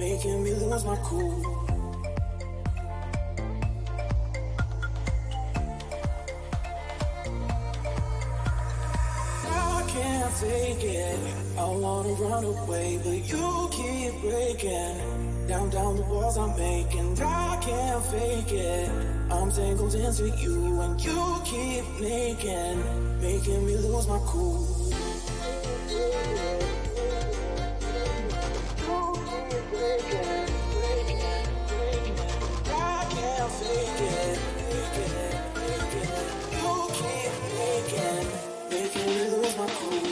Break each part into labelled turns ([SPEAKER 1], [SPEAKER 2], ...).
[SPEAKER 1] making me lose my cool. I can't take it, I wanna run away, but you keep breaking down the walls I'm making. I can't fake it, I'm tangled into you, and you keep making me lose my cool. I can't fake it, you keep making me lose my cool.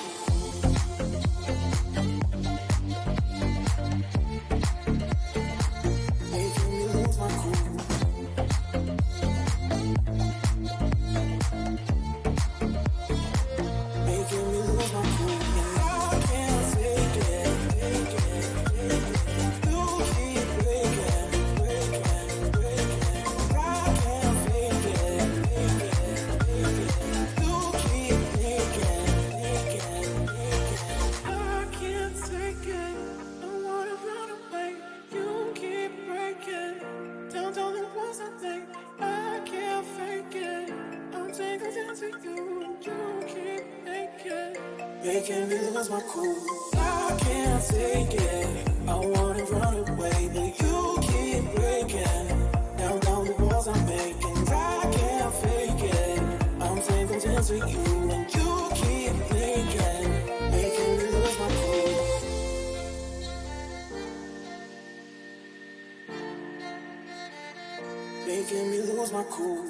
[SPEAKER 1] Making me lose my cool. I can't take it, I wanna run away, but you keep breaking down the walls I'm making. I can't fake it, I'm tangled into you, and you keep making me lose my cool. Making me lose my cool.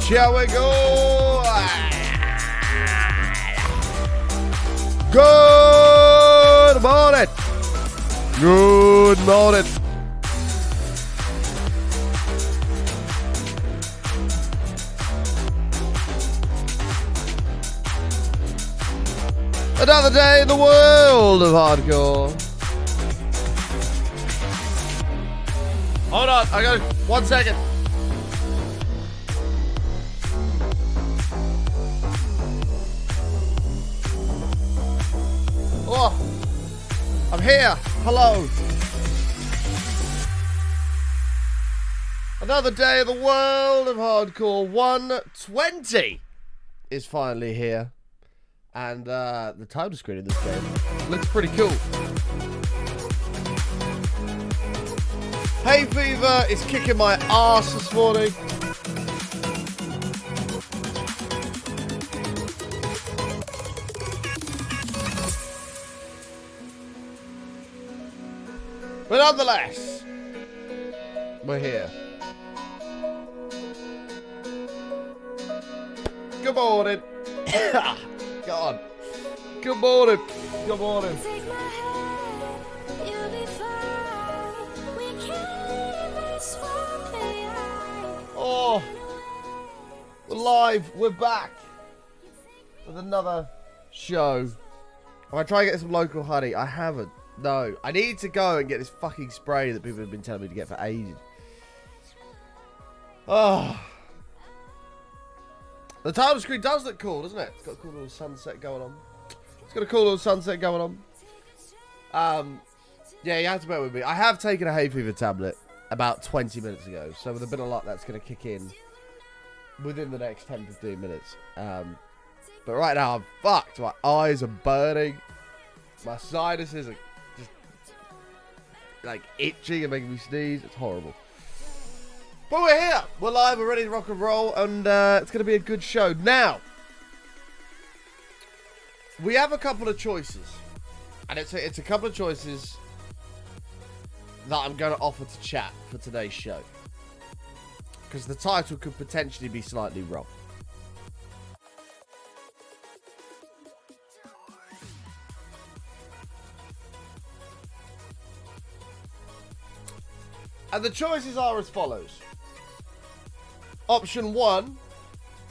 [SPEAKER 2] Shall we go? Good morning. Good morning. Another day in the world of hardcore. Hold on, I got 1 second. Oh, I'm here. Hello. Another day in the world of hardcore. 120 is finally here. And the title screen in this game looks pretty cool. Hay fever is kicking my ass this morning. But nonetheless, we're here. Good morning. God. Good morning. Good morning. Oh, we're live. We're back with another show. I try and get some local honey. I haven't. No, I need to go and get this fucking spray that people have been telling me to get for ages. Oh. The title screen does look cool, doesn't it? It's got a cool little sunset going on. Yeah, you have to bear with me. I have taken a hay fever tablet about 20 minutes ago. So with a bit of luck, that's going to kick in within the next 10-15 minutes. But right now, I'm fucked. My eyes are burning. My sinuses are just like itching and making me sneeze. It's horrible. But we're here. We're live. We're ready to rock and roll. And it's going to be a good show. Now, we have a couple of choices. And it's a couple of choices that I'm going to offer to chat for today's show. Because the title could potentially be slightly wrong. And the choices are as follows. Option 1,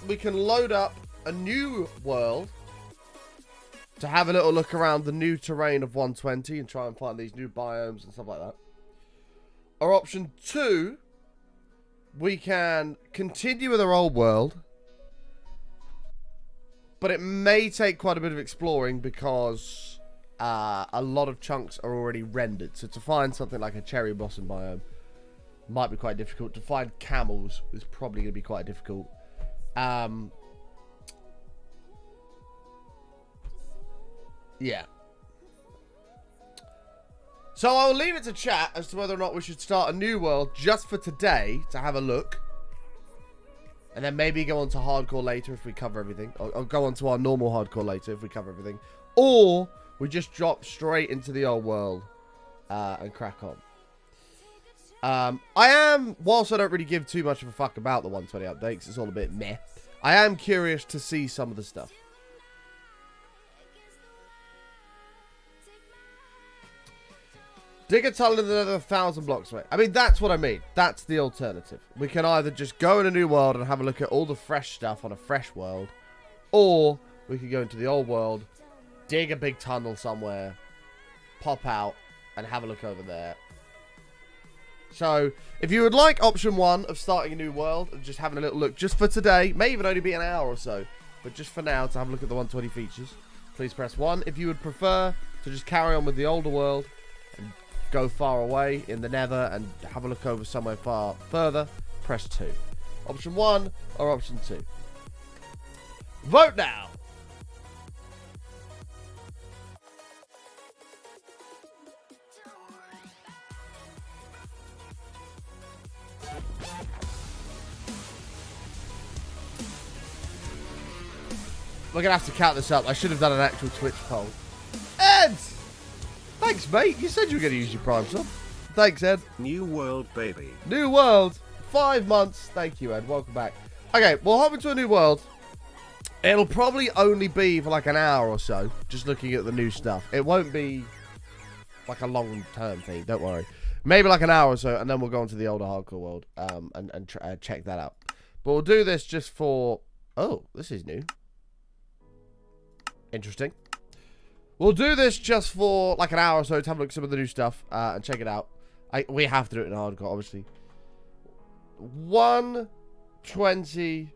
[SPEAKER 2] we can load up a new world to have a little look around the new terrain of 120 and try and find these new biomes and stuff like that. Or option 2, we can continue with our old world, but it may take quite a bit of exploring because a lot of chunks are already rendered. So to find something like a cherry blossom biome might be quite difficult. To find camels is probably going to be quite difficult. Yeah. So I'll leave it to chat as to whether or not we should start a new world just for today to have a look. And then maybe go on to hardcore later if we cover everything. Or go on to our normal hardcore later if we cover everything. Or we just drop straight into the old world and crack on. Whilst I don't really give too much of a fuck about the 120 updates, it's all a bit meh. I am curious to see some of the stuff. Dig a tunnel in another 1,000 blocks away. I mean, that's what I mean. That's the alternative. We can either just go in a new world and have a look at all the fresh stuff on a fresh world, or we can go into the old world, dig a big tunnel somewhere, pop out, and have a look over there. So, if you would like option 1 of starting a new world and just having a little look just for today, may even only be an hour or so, but just for now to have a look at the 120 features, please press 1. If you would prefer to just carry on with the older world and go far away in the nether and have a look over somewhere far further, press 2. Option 1 or option 2. Vote now! We're going to have to count this up. I should have done an actual Twitch poll. Ed! Thanks, mate. You said you were going to use your Prime sub. Thanks, Ed.
[SPEAKER 3] New world, baby.
[SPEAKER 2] New world. 5 months. Thank you, Ed. Welcome back. Okay, we'll hop into a new world. It'll probably only be for like an hour or so, just looking at the new stuff. It won't be like a long-term thing, don't worry. Maybe like an hour or so, and then we'll go into the older hardcore world and check that out. But we'll do this just for... Oh, this is new. Interesting. We'll do this just for like an hour or so to have a look at some of the new stuff and check it out. We have to do it in hardcore, obviously. 120...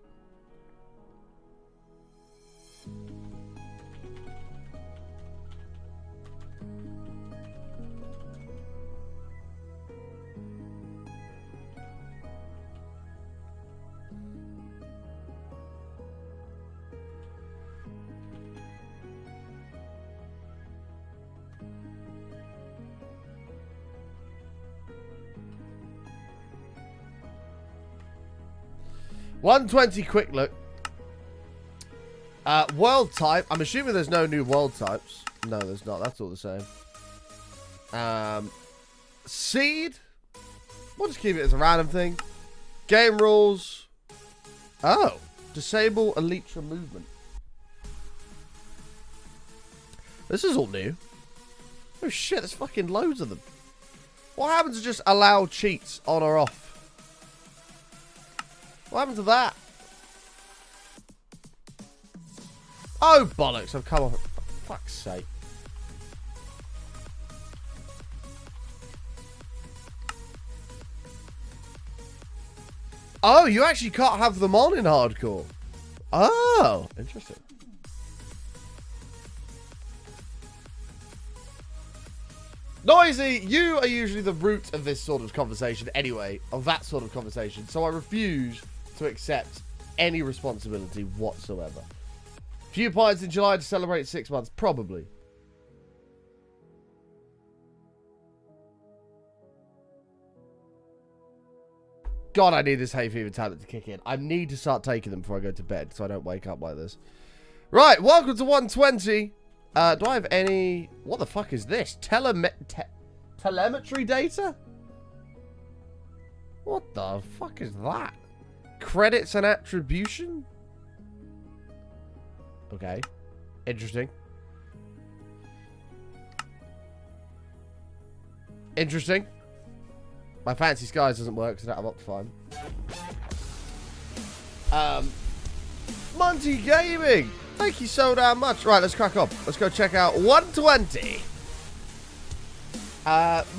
[SPEAKER 2] 120 quick look. World type. I'm assuming there's no new world types. No, there's not. That's all the same. Seed. We'll just keep it as a random thing. Game rules. Oh. Disable Elytra movement. This is all new. Oh shit, there's fucking loads of them. What happens to just allow cheats on or off? What happened to that? Oh, bollocks. I've come off. For fuck's sake. Oh, you actually can't have them on in hardcore. Oh, interesting. Noisy, you are usually the root of this sort of conversation anyway, of that sort of conversation, so I refuse to accept any responsibility whatsoever. Few pints in July to celebrate 6 months, probably. God, I need this hay fever tablet to kick in. I need to start taking them before I go to bed, so I don't wake up like this. Right, welcome to 120. Do I have any... What the fuck is this? Telemetry data? What the fuck is that? Credits and attribution? Okay. Interesting. Interesting. My Fancy Skies doesn't work, so that I'm up fine. Monty Gaming! Thank you so damn much. Right, let's crack on. Let's go check out 120.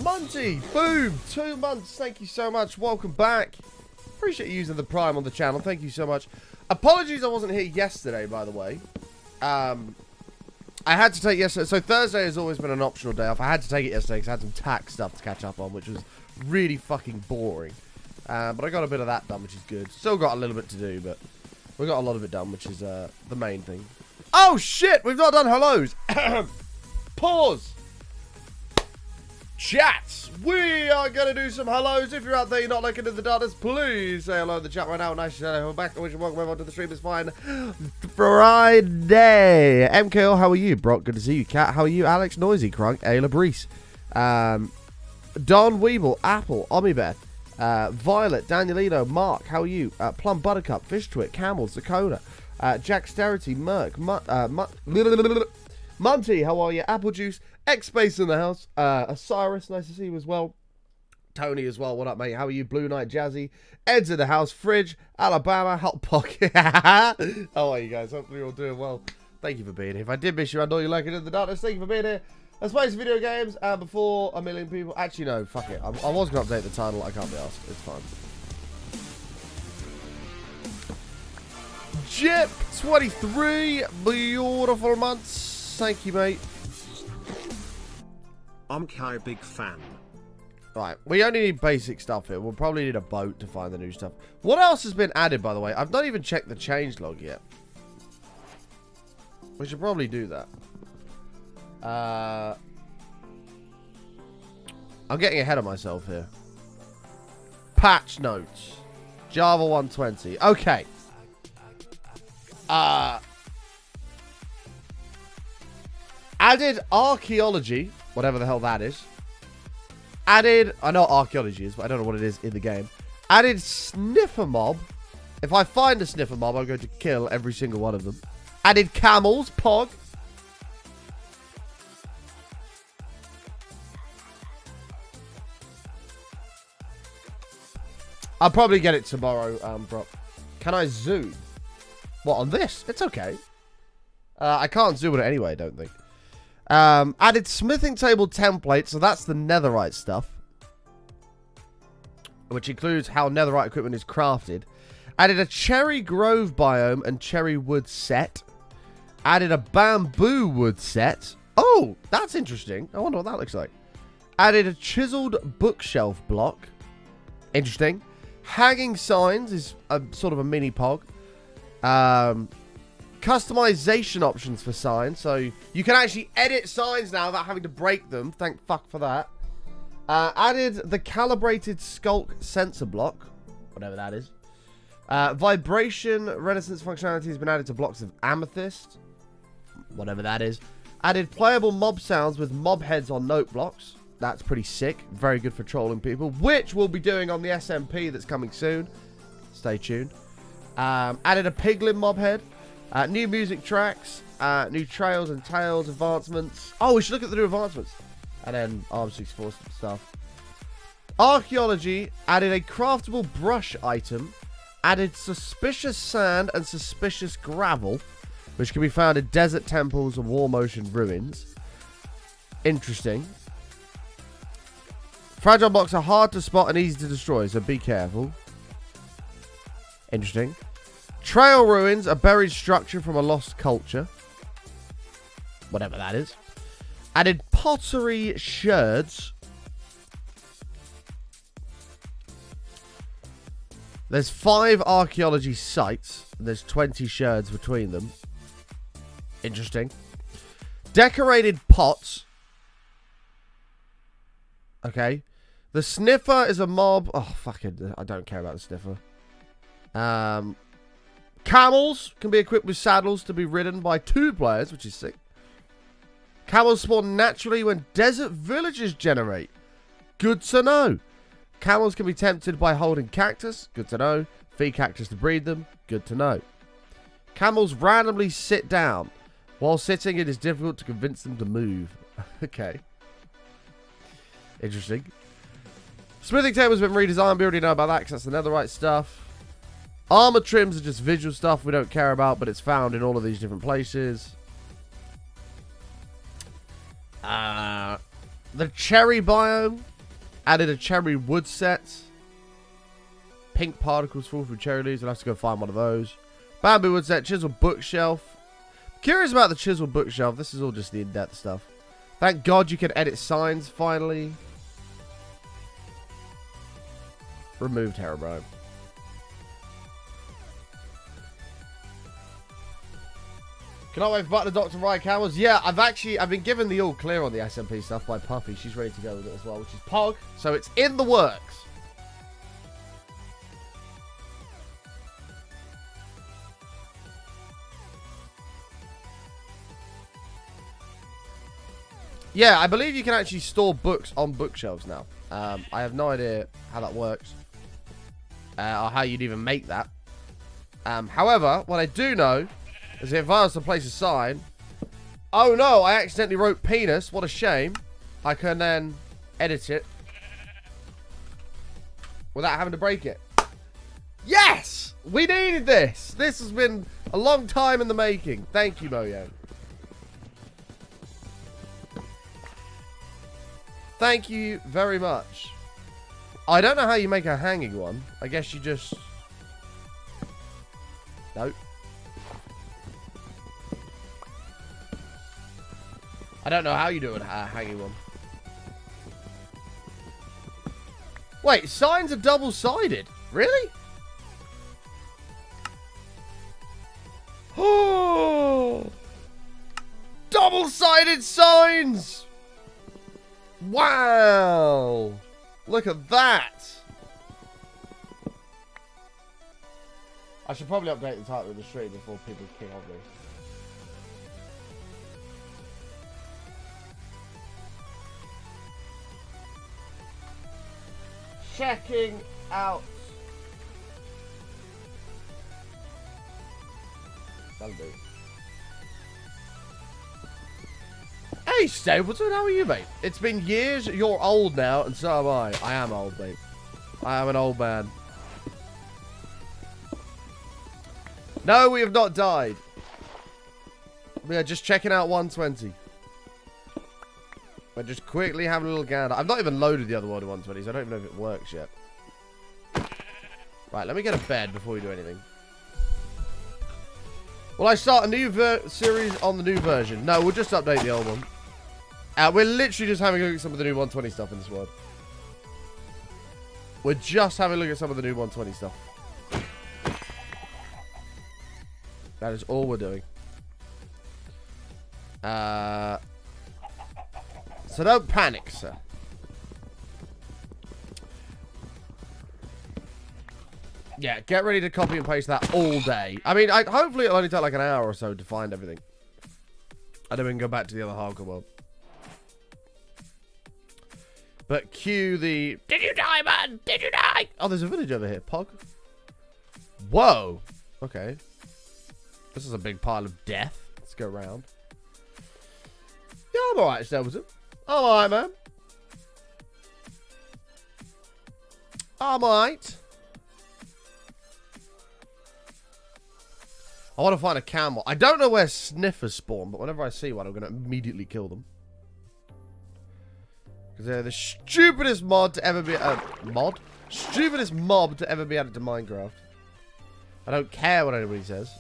[SPEAKER 2] Monty, boom, 2 months. Thank you so much. Welcome back. Appreciate you using the Prime on the channel. Thank you so much. Apologies I wasn't here yesterday, by the way. I had to take yesterday. So Thursday has always been an optional day off. I had to take it yesterday because I had some tax stuff to catch up on, which was really fucking boring. But I got a bit of that done, which is good. Still got a little bit to do, but we got a lot of it done, which is the main thing. Oh, shit! We've not done hellos. Pause. Chats, we are going to do some hellos. If you're out there, you're not looking at the datas, please say hello in the chat right now. Nice to have you back. I wish you welcome everyone to the stream. It's fine. Friday. MKO, how are you? Brock, good to see you. Cat, how are you? Alex, Noisy, Crunk, Ayla Brees. Don Weeble, Apple, Omibeth, Violet, Danielino, Mark, how are you? Plum Buttercup, Fish Twit, Camel, Zakona, Jacksterity, Merc, Monty, how are you? Apple Juice, X-Space in the house, Osiris, nice to see you as well. Tony as well, what up, mate? How are you? Blue Knight, Jazzy, Ed's in the house, Fridge, Alabama, Hot Pocket. How are you guys? Hopefully you're all doing well. Thank you for being here. If I did miss you, I know you like it in the darkness. Thank you for being here. Let's play some video games before a million people... Actually, no, fuck it. I was going to update the title. I can't be asked. It's fine. Jip23, beautiful months. Thank you, mate.
[SPEAKER 3] I'm Kai, big fan.
[SPEAKER 2] Right, we only need basic stuff here. We'll probably need a boat to find the new stuff. What else has been added, by the way? I've not even checked the changelog yet. We should probably do that. I'm getting ahead of myself here. Patch notes. Java 120. Okay. Added archaeology, whatever the hell that is. Added, I know what archaeology is, but I don't know what it is in the game. Added sniffer mob. If I find a sniffer mob, I'm going to kill every single one of them. Added camels, Pog. I'll probably get it tomorrow, bro. Can I zoom? What, on this? It's okay. I can't zoom it anyway, I don't think. Added smithing table template, so that's the netherite stuff. Which includes how netherite equipment is crafted. Added a cherry grove biome and cherry wood set. Added a bamboo wood set. Oh, that's interesting. I wonder what that looks like. Added a chiseled bookshelf block. Interesting. Hanging signs is a sort of a mini pog. Customization options for signs. So you can actually edit signs now without having to break them. Thank fuck for that. Added the calibrated skulk sensor block. Whatever that is. Vibration Renaissance functionality has been added to blocks of amethyst. Whatever that is. Added playable mob sounds with mob heads on note blocks. That's pretty sick. Very good for trolling people. Which we'll be doing on the SMP that's coming soon. Stay tuned. Added a piglin mob head. New music tracks. New trails and tales advancements. Oh, we should look at the new advancements. And then Arm 64 stuff. Archaeology. Added a craftable brush item. Added suspicious sand and suspicious gravel. Which can be found in desert temples and war motion ruins. Interesting. Fragile blocks are hard to spot and easy to destroy, so be careful. Interesting. Trail ruins, a buried structure from a lost culture. Whatever that is. Added pottery sherds. There's 5 archaeology sites. There's 20 sherds between them. Interesting. Decorated pots. Okay. The sniffer is a mob. Oh, fuck it. I don't care about the sniffer. Camels can be equipped with saddles to be ridden by 2 players, which is sick. Camels spawn naturally when desert villages generate. Good to know. Camels can be tempted by holding cactus. Good to know. Feed cactus to breed them. Good to know. Camels randomly sit down. While sitting, it is difficult to convince them to move. Okay. Interesting. Smithing table has been redesigned. We already know about that because that's the netherite stuff. Armor trims are just visual stuff we don't care about, but it's found in all of these different places. The cherry biome. Added a cherry wood set. Pink particles fall through cherry leaves. I'll have to go find one of those. Bamboo wood set. Chisel bookshelf. Curious about the chisel bookshelf. This is all just the in-depth stuff. Thank God you can edit signs finally. Removed Herobrine. Cannot wait for Butler Dr. Ryan Camels. Yeah, I've been given the all clear on the SMP stuff by Puffy. She's ready to go with it as well, which is Pog. So it's in the works. Yeah, I believe you can actually store books on bookshelves now. I have no idea how that works. Or how you'd even make that. However, what I do know is if I was to place a sign... Oh no, I accidentally wrote penis. What a shame. I can then edit it without having to break it. Yes! We needed this. This has been a long time in the making. Thank you, Moyo. Thank you very much. I don't know how you make a hanging one. I guess you just... Nope. I don't know how you do a hanging one. Wait, signs are double-sided? Really? Oh! Double-sided signs! Wow! Look at that! I should probably update the title of the stream before people kick off me. Checking out That'll do. Hey, Stapleton, how are you, mate? It's been years. You're old now, and so am I. I am old, mate. I am an old man. No, we have not died. We are just checking out 120. We're just quickly having a little gander. I've not even loaded the other world of 120, so I don't even know if it works yet. Right, let me get a bed before we do anything. Will I start a new series on the new version? No, we'll just update the old one. We're literally just having a look at some of the new 120 stuff in this world. We're just having a look at some of the new 120 stuff. That is all we're doing. So don't panic, sir. Yeah, get ready to copy and paste that all day. I mean, hopefully it'll only take like an hour or so to find everything. And then we can go back to the other hardcore world. But cue the... Did you die, man? Did you die? Oh, there's a village over here. Pog. Whoa. Okay. This is a big pile of death. Let's go around. Yeah, I'm alright, Stelton. I'm alright, man. I'm alright. I want to find a camel. I don't know where sniffers spawn, but whenever I see one, I'm going to immediately kill them. Because they're the stupidest mod to ever be... Stupidest mob to ever be added to Minecraft. I don't care what anybody says.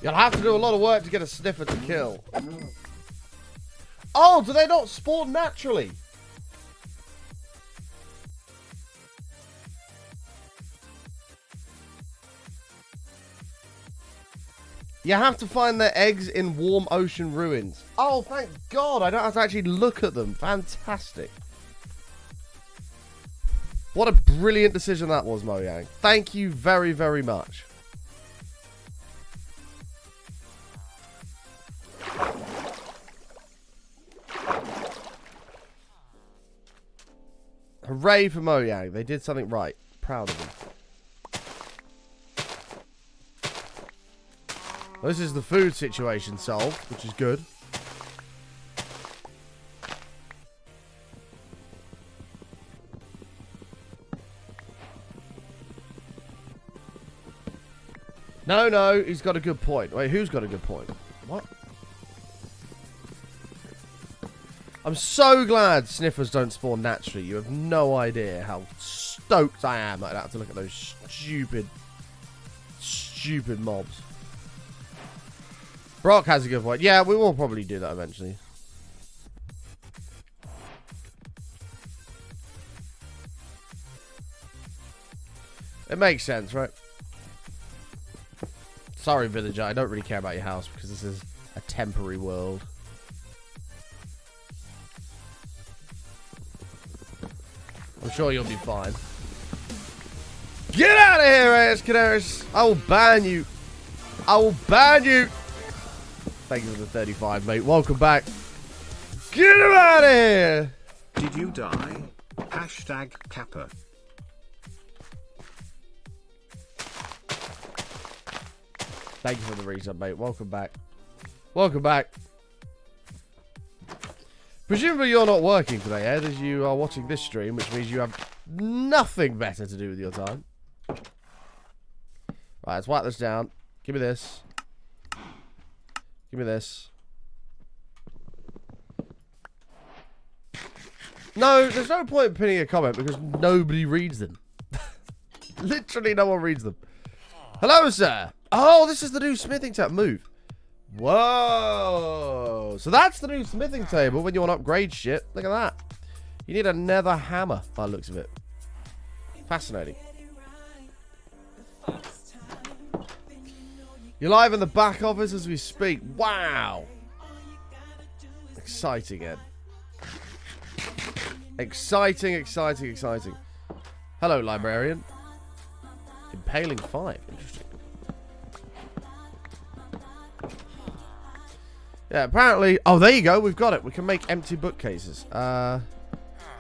[SPEAKER 2] You'll have to do a lot of work to get a sniffer to kill. Oh, do they not spawn naturally? You have to find their eggs in warm ocean ruins. Oh, thank God. I don't have to actually look at them. Fantastic. What a brilliant decision that was, Mojang. Thank you very, very much. Hooray for Mojang. They did something right. Proud of them. This is the food situation solved, which is good. No, no, he's got a good point. Wait, who's got a good point? What? I'm so glad sniffers don't spawn naturally. You have no idea how stoked I am that I have to look at those stupid mobs. Brock has a good point. Yeah, we will probably do that eventually. It makes sense, right? Sorry, villager. I don't really care about your house because this is a temporary world. I'm sure you'll be fine. Get out of here, Ass Canaris! I will ban you. I will ban you. Thank you for the 35, mate. Welcome back. Get him out of here!
[SPEAKER 3] Did you die? Hashtag Kappa.
[SPEAKER 2] Thank you for the resub, mate. Welcome back. Welcome back. Presumably you're not working today, Ed, as you are watching this stream, which means you have nothing better to do with your time. Right, let's whack this down. Give me this. Give me this. No, there's no point in pinning a comment because nobody reads them. Literally no one reads them. Hello, sir. Oh, this is the new smithing table. Move. Whoa. So that's the new smithing table when you want to upgrade shit. Look at that. You need a nether hammer by the looks of it. Fascinating. You're live in the back office as we speak. Wow. Exciting, Ed. Exciting, exciting, exciting. Hello, librarian. Impaling 5. Interesting. Yeah, apparently... Oh, there you go. We've got it. We can make empty bookcases. How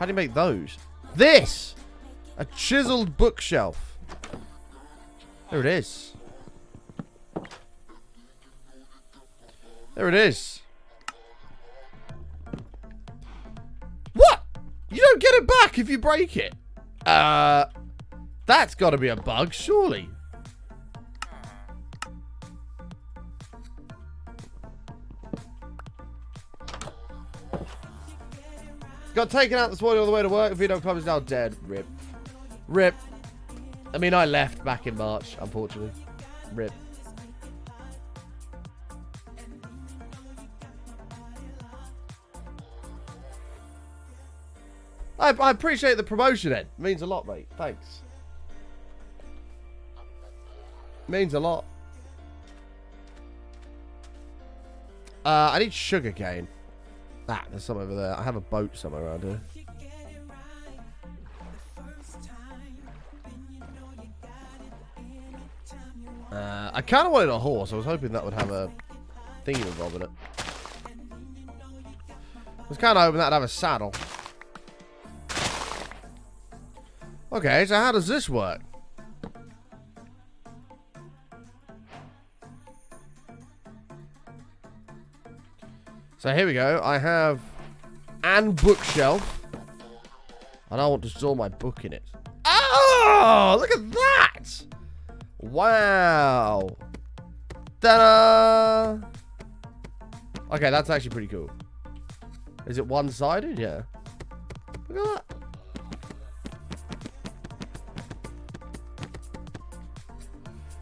[SPEAKER 2] do you make those? This! A chiseled bookshelf. There it is. There it is. What? You don't get it back if you break it. That's got to be a bug, surely. Got taken out this morning on the way to work. Vito Club is now dead. Rip. Rip. I mean, I left back in March, unfortunately. Rip. I appreciate the promotion, Ed. Means a lot, mate. Thanks. Means a lot. I need sugar cane. Ah, there's some over there. I have a boat somewhere around here. I kind of wanted a horse. I was hoping that would have a thingy involved in it. I was kind of hoping that'd have a saddle. Okay, so how does this work? So here we go. I have an bookshelf. And I want to store my book in it. Oh, look at that! Wow. Ta-da! Okay, that's actually pretty cool. Is it one-sided? Yeah. Look at that.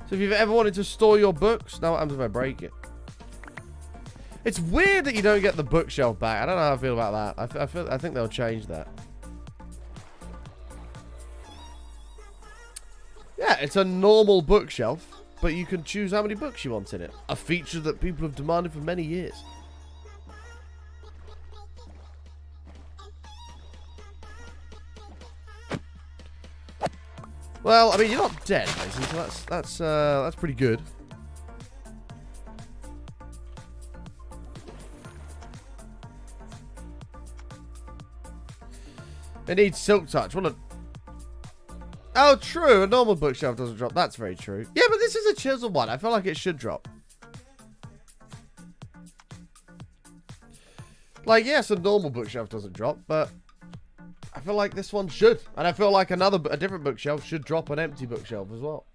[SPEAKER 2] So if you've ever wanted to store your books, now what happens if I break it? It's weird that you don't get the bookshelf back. I don't know how I feel about that. I think they'll change that. Yeah, it's a normal bookshelf, but you can choose how many books you want in it. A feature that people have demanded for many years. Well, I mean, you're not dead, Mason, so that's pretty good. It needs silk touch. What a... Oh, true. A normal bookshelf doesn't drop. That's very true. Yeah, but this is a chiseled one. I feel like it should drop. Like, yes, a normal bookshelf doesn't drop, but I feel like this one should. And I feel like a different bookshelf should drop an empty bookshelf as well.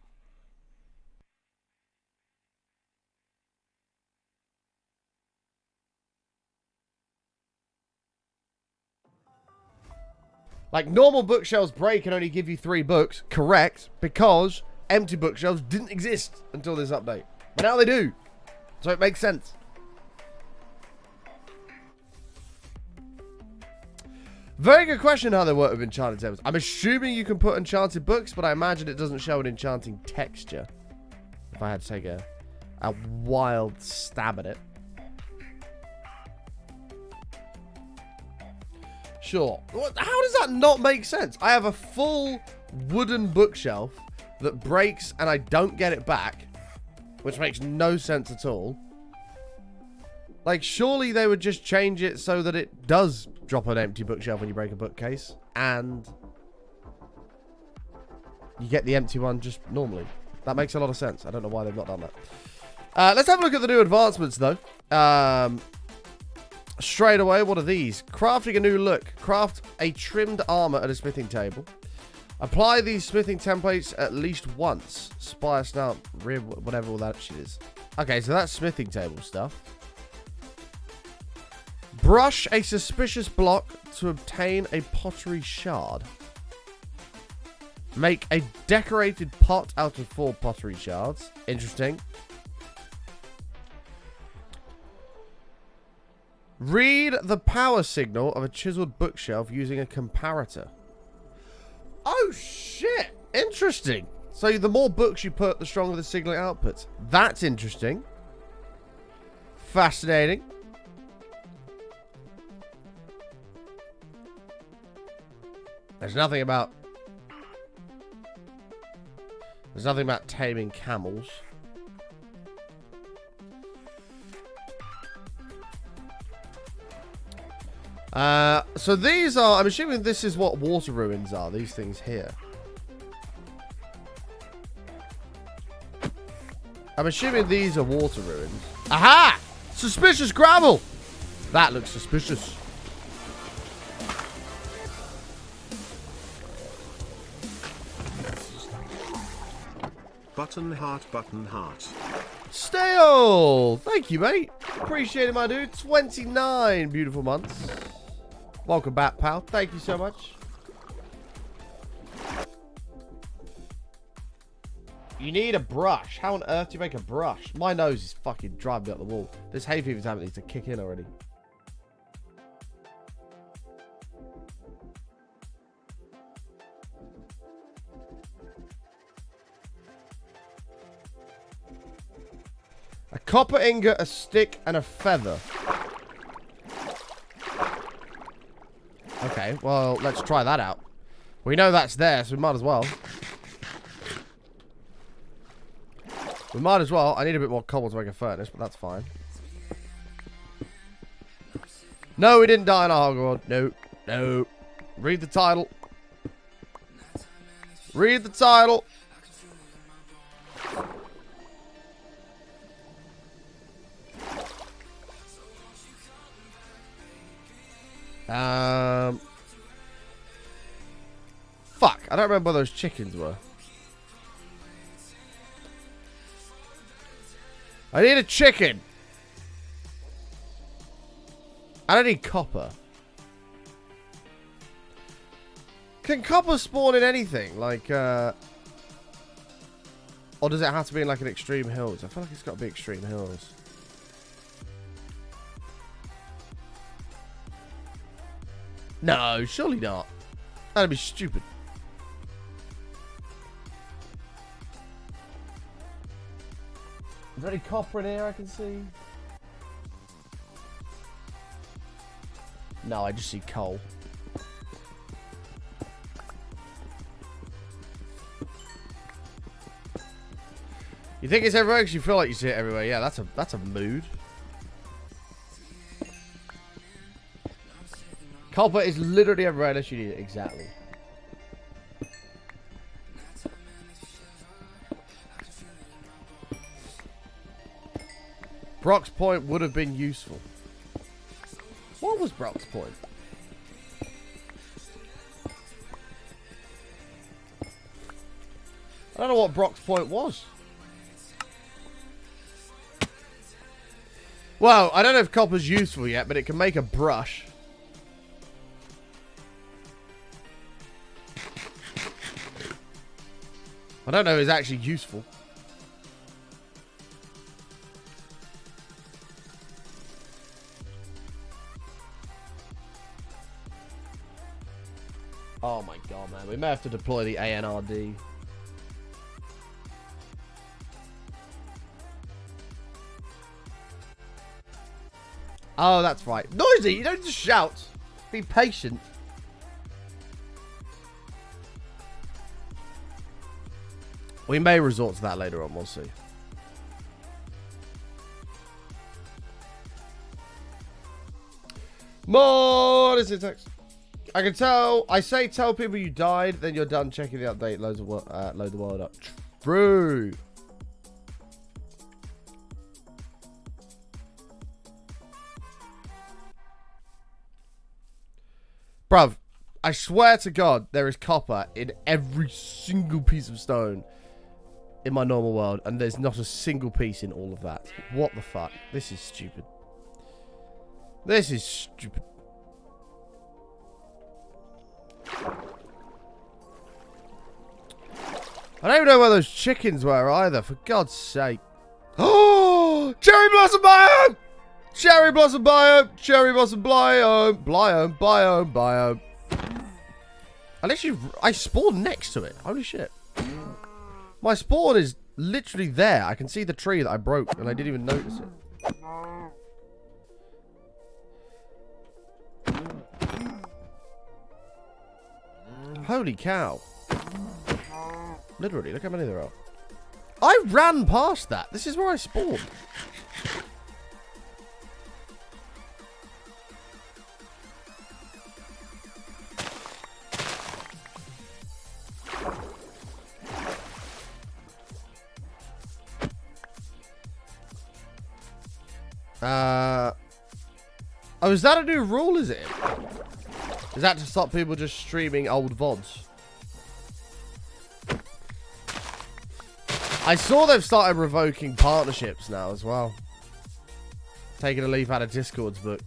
[SPEAKER 2] Like, normal bookshelves break and only give you 3 books. Correct. Because empty bookshelves didn't exist until this update. But now they do. So it makes sense. Very good question how they work with enchanted tables. I'm assuming you can put enchanted books, but I imagine it doesn't show an enchanting texture. If I had to take a wild stab at it. Sure. How does that not make sense? I have a full wooden bookshelf that breaks and I don't get it back, which makes no sense at all. Like, surely they would just change it so that it does drop an empty bookshelf when you break a bookcase, and you get the empty one just normally. That makes a lot of sense. I don't know why they've not done that. Let's have a look at the new advancements, though. Straight away, what are these? Crafting a new look. Craft a trimmed armor at a smithing table. Apply these smithing templates at least once. Spire, snout, rib, whatever all that shit is. Okay, so that's smithing table stuff. Brush a suspicious block to obtain a pottery shard. Make a decorated pot out of 4 pottery shards. Interesting. Read the power signal of a chiseled bookshelf using a comparator. Oh, shit. Interesting. So the more books you put, the stronger the signal outputs. That's interesting. Fascinating. There's nothing about taming camels. So these are... I'm assuming this is what water ruins are. These things here. I'm assuming these are water ruins. Aha! Suspicious gravel! That looks suspicious.
[SPEAKER 3] Button heart, button heart.
[SPEAKER 2] Stale! Thank you, mate. Appreciate it, my dude. 29 beautiful months. Welcome back, pal. Thank you so much. You need a brush. How on earth do you make a brush? My nose is fucking driving me up the wall. This hay fever's having needs to kick in already. A copper ingot, a stick, and a feather. Okay, well, let's try that out. We know that's there, so we might as well. We might as well. I need a bit more cobble to make a furnace, but that's fine. No, we didn't die in our hog. No, no. Read the title. Read the title. Fuck, I don't remember where those chickens were. I need a chicken. I don't need copper. Can copper spawn in anything? Like, or does it have to be in like an extreme hills? I feel like it's got to be extreme hills. No, surely not. That'd be stupid. Is there any copper in here I can see? No, I just see coal. You think it's everywhere because you feel like you see it everywhere? Yeah, that's a mood. Copper is literally everywhere unless you need it. Exactly. Brock's Point would have been useful. What was Brock's Point? I don't know what Brock's Point was. Well, I don't know if copper's useful yet, but it can make a brush. I don't know if it's actually useful. Oh my god, man. We may have to deploy the ANRD. Oh, that's right. Noisy! You don't just shout. Be patient. We may resort to that later on. We'll see. More is it text. I can tell. I say tell people you died, then you're done checking the update. Load the world up. True. Bruv, I swear to God, there is copper in every single piece of stone in my normal world, and there's not a single piece in all of that. What the fuck? This is stupid. This is stupid. I don't even know where those chickens were either, for God's sake. Oh! Cherry blossom biome! Cherry blossom biome! Cherry blossom biome! Biome. I spawned next to it. Holy shit. My spawn is literally there. I can see the tree that I broke and I didn't even notice it. Holy cow. Literally, look how many there are. I ran past that. This is where I spawned. Oh, is that a new rule, is it? Is that to stop people just streaming old VODs? I saw they've started revoking partnerships now as well. Taking a leaf out of Discord's book.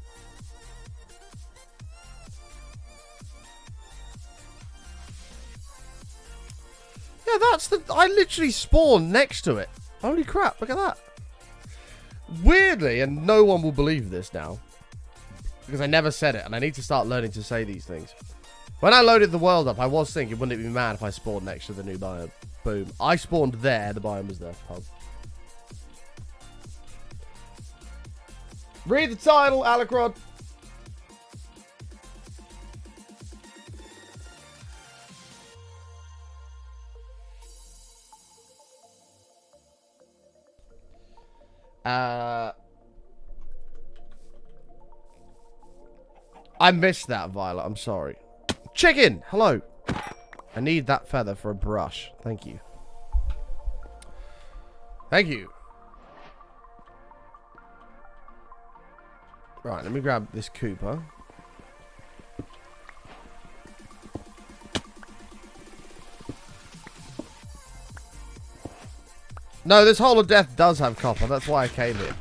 [SPEAKER 2] Yeah, that's the... I literally spawned next to it. Holy crap, look at that. Weirdly, and no one will believe this now, because I never said it, and I need to start learning to say these things. When I loaded the world up, I was thinking, wouldn't it be mad if I spawned next to the new biome? Boom. I spawned there, the biome was there. Pub. Read the title, Alacrod. I missed that, Violet. I'm sorry. Chicken! Hello. I need that feather for a brush. Thank you. Thank you. Right, let me grab this Cooper. No, this Hole of Death does have copper. That's why I came here.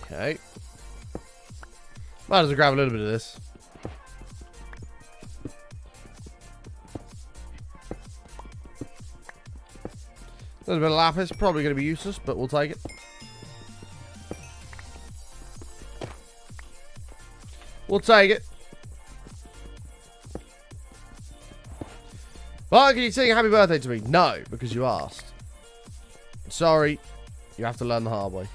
[SPEAKER 2] Okay. Might as well grab a little bit of this. A little bit of lapis. Probably going to be useless, but we'll take it. We'll take it. Well, can you sing happy birthday to me? No, because you asked. Sorry. You have to learn the hard way.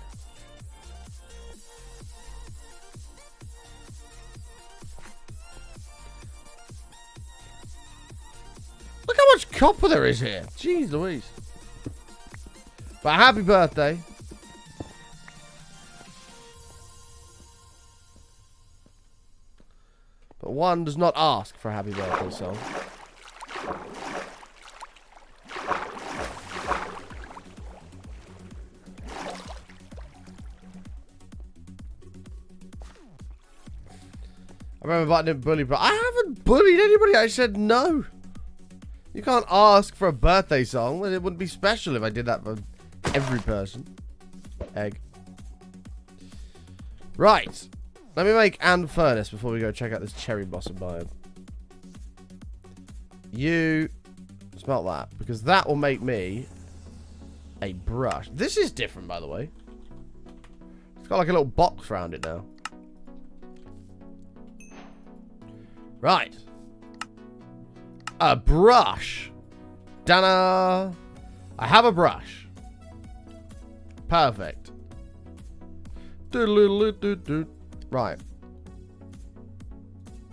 [SPEAKER 2] Look how much copper there is here. Jeez Louise. But happy birthday. But one does not ask for a happy birthday song. I remember button didn't bully, but I haven't bullied anybody. I said no. You can't ask for a birthday song. It wouldn't be special if I did that for every person. Egg. Right. Let me make an furnace before we go check out this cherry blossom biome. You smelt that, because that will make me a brush. This is different, by the way. It's got like a little box around it now. Right. A brush. Dana. I have a brush. Perfect. Right.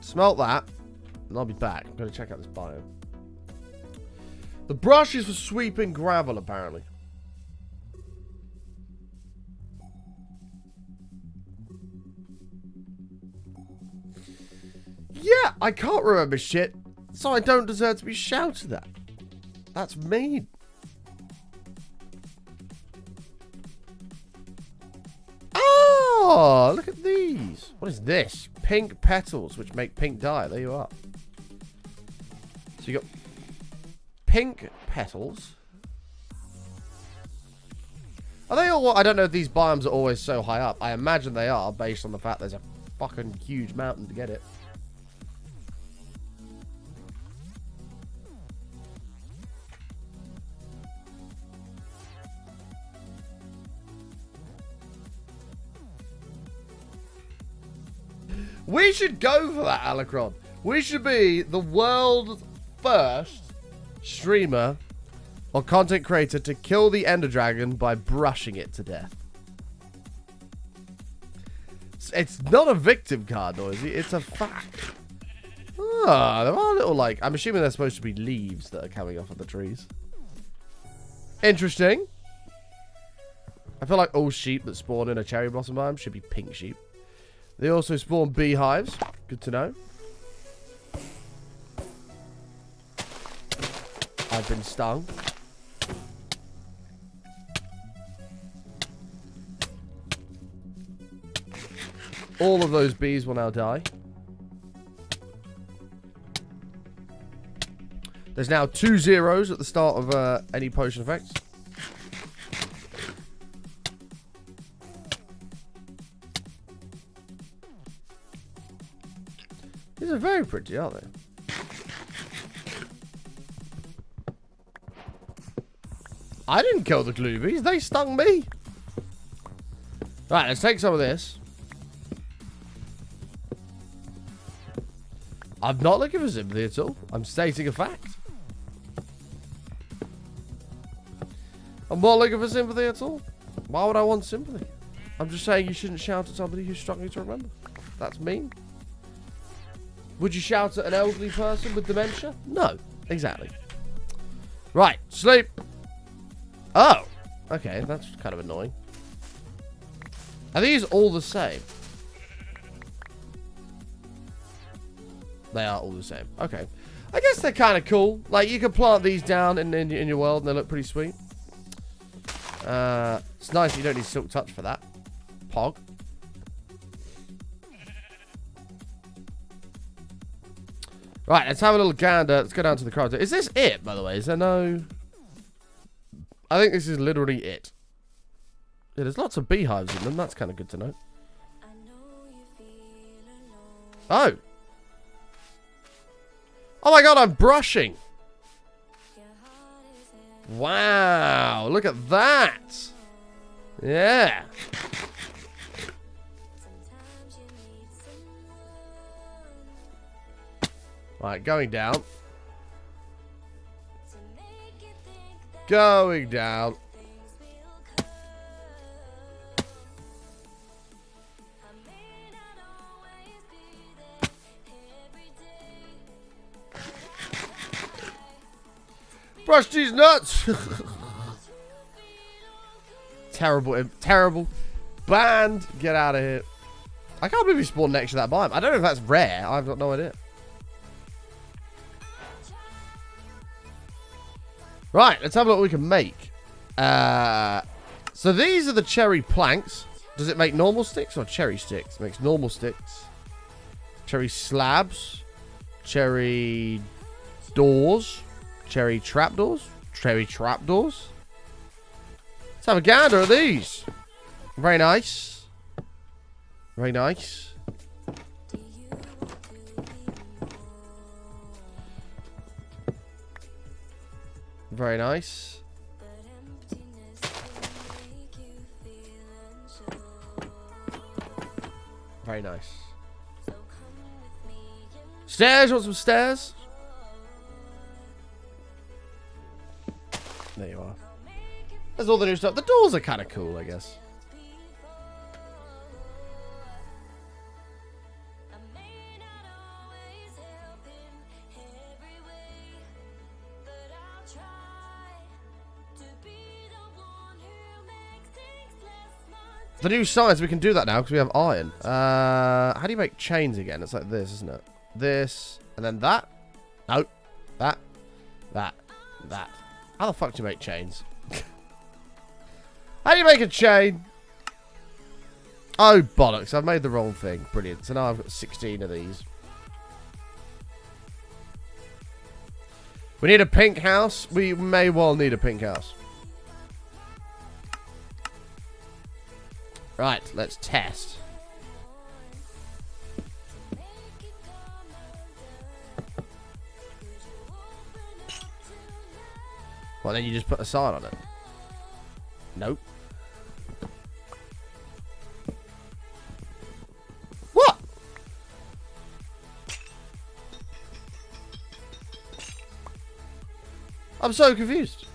[SPEAKER 2] Smelt that. And I'll be back. I'm going to check out this biome. The brush is for sweeping gravel, apparently. Yeah, I can't remember shit, so I don't deserve to be shouted at. That's mean. Oh, look at these. What is this? Pink petals, which make pink dye. There you are. So you got pink petals. Are they all... I don't know if these biomes are always so high up. I imagine they are, based on the fact there's a fucking huge mountain to get it. We should go for that, Alacron. We should be the world's first streamer or content creator to kill the Ender Dragon by brushing it to death. It's not a victim card, Noisy. It's a fact. Ah, there are little, like... I'm assuming they're supposed to be leaves that are coming off of the trees. Interesting. I feel like all sheep that spawn in a cherry blossom biome should be pink sheep. They also spawn beehives. Good to know. I've been stung. All of those bees will now die. There's now 2 zeros at the start of any potion effects. These are very pretty, aren't they? I didn't kill the glue bees. They stung me. Right, let's take some of this. I'm not looking for sympathy at all. I'm stating a fact. I'm not looking for sympathy at all. Why would I want sympathy? I'm just saying you shouldn't shout at somebody who's struggling to remember. That's mean. Would you shout at an elderly person with dementia? No, exactly. Right, sleep. Oh, okay, that's kind of annoying. Are these all the same? They are all the same. Okay. I guess they're kind of cool. Like, you can plant these down in your world and they look pretty sweet. It's nice that you don't need Silk Touch for that. Pog. Right, let's have a little gander. Let's go down to the crowd. Is this it, by the way? Is there no... I think this is literally it. Yeah, there's lots of beehives in them. That's kind of good to know. Oh. Oh my god, I'm brushing. Wow, look at that. Yeah. Right, going down. Going down. Brush these nuts. Terrible. Banned. Get out of here. I can't believe he spawned next to that biome. I don't know if that's rare. I've got no idea. Right, let's have a look what we can make. So these are the cherry planks. Does it make normal sticks or cherry sticks? It makes normal sticks. Cherry slabs. Cherry doors. Cherry trapdoors. Cherry trapdoors. Let's have a gander at these. Very nice. Very nice. Very nice. Very nice. Stairs? You want some stairs? There you are. There's all the new stuff. The doors are kind of cool, I guess. The new size, we can do that now because we have iron. How do you make chains again? It's like this, isn't it? This, and then that. No. That. How the fuck do you make chains? How do you make a chain? Oh, bollocks. I've made the wrong thing. Brilliant. So now I've got 16 of these. We need a pink house. We may well need a pink house. Right, let's test. Well, then you just put a sign on it. Nope. What? I'm so confused.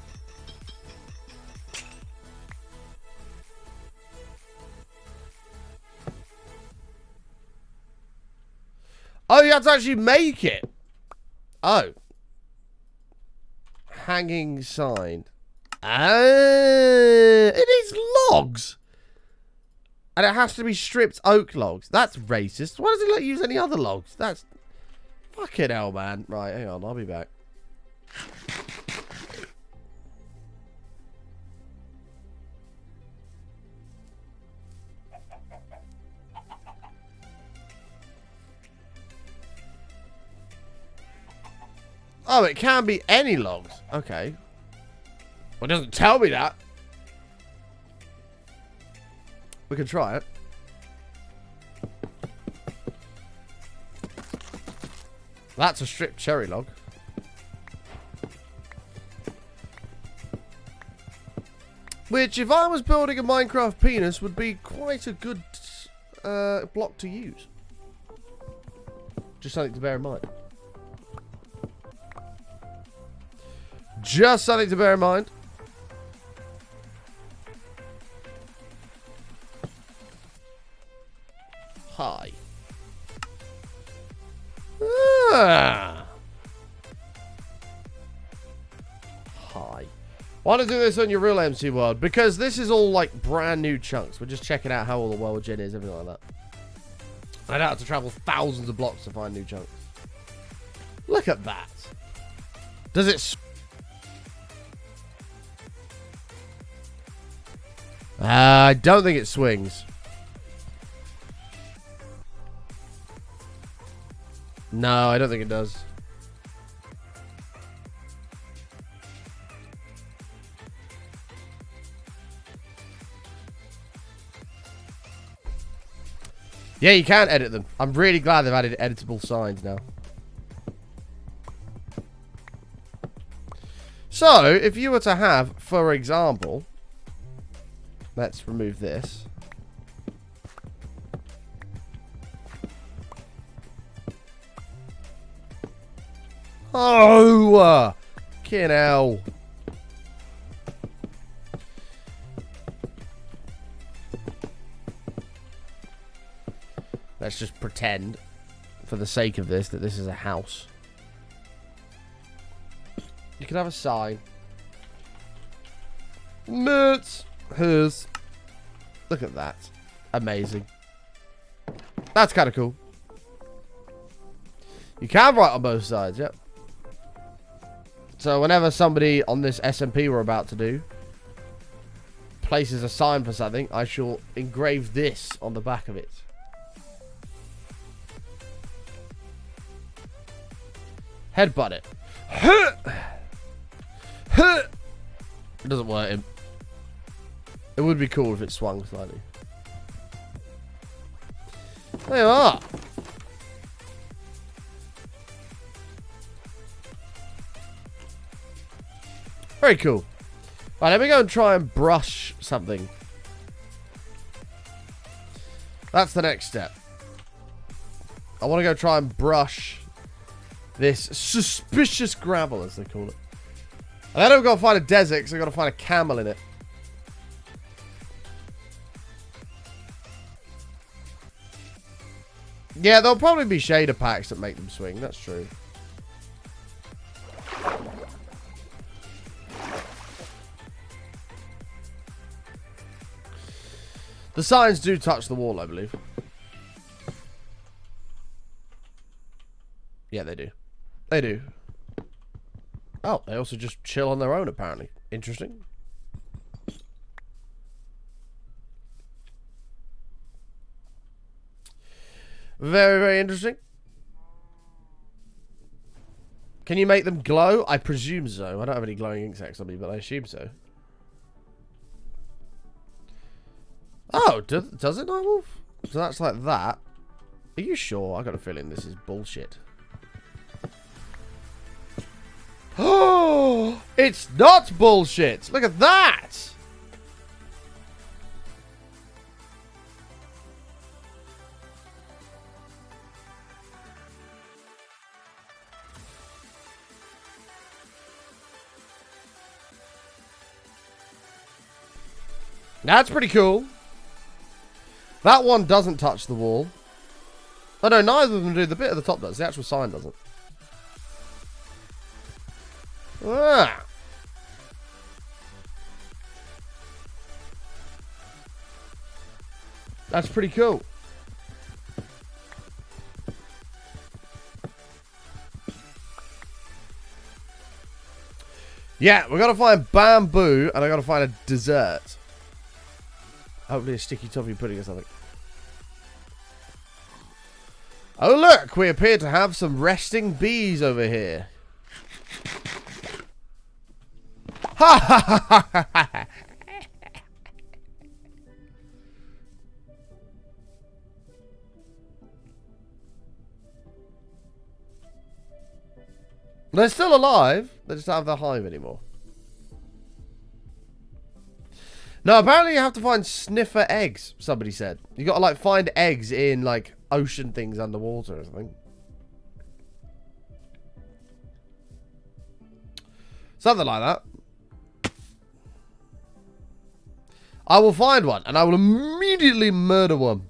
[SPEAKER 2] Oh, you have to actually make it. Oh. Hanging sign. It needs logs. And it has to be stripped oak logs. That's racist. Why does it let you use any other logs? That's... Fucking hell, man. Right, hang on. I'll be back. Oh, it can be any logs. Okay. Well, it doesn't tell me that. We can try it. That's a stripped cherry log. Which, if I was building a Minecraft penis, would be quite a good block to use. Just something to bear in mind. Just something to bear in mind. Hi. Ah. Hi. Why don't I do this on your real MC world? Because this is all like brand new chunks. We're just checking out how all the world gen is, everything like that. I don't have to travel thousands of blocks to find new chunks. Look at that. Does it... I don't think it swings. No, I don't think it does. Yeah, you can edit them. I'm really glad they've added editable signs now. So, if you were to have, for example... Let's remove this. Oh! Fucking hell. Let's just pretend, for the sake of this, that this is a house. You can have a sign. Nuts. Hers. Look at that. Amazing. That's kind of cool. You can write on both sides, yep. So whenever somebody on this SMP we're about to do places a sign for something, I shall engrave this on the back of it. Headbutt it. It doesn't work. It would be cool if it swung slightly. There you are. Very cool. Right, let me go and try and brush something. That's the next step. I want to go try and brush this suspicious gravel, as they call it. And then I've got to find a desert, because I've got to find a camel in it. Yeah, there'll probably be shader packs that make them swing. That's true. The signs do touch the wall, I believe. Yeah, they do. They do. Oh, they also just chill on their own, apparently. Interesting. Very, very interesting. Can you make them glow? I presume so. I don't have any glowing insects on me, but I assume so. Oh, does it, Nightwolf? So that's like that. Are you sure? I got a feeling this is bullshit. Oh, it's not bullshit. Look at that. That's pretty cool. That one doesn't touch the wall. Oh no, neither of them do. The bit at the top does. The actual sign doesn't. Ah. That's pretty cool. Yeah, we gotta find bamboo and I gotta find a dessert. Hopefully a sticky toffee pudding or something. Oh look, we appear to have some resting bees over here. Ha ha ha ha ha! They're still alive. They just don't have their hive anymore. No, apparently you have to find sniffer eggs, somebody said. You got to, like, find eggs in, like, ocean things underwater or something. Something like that. I will find one, and I will immediately murder one.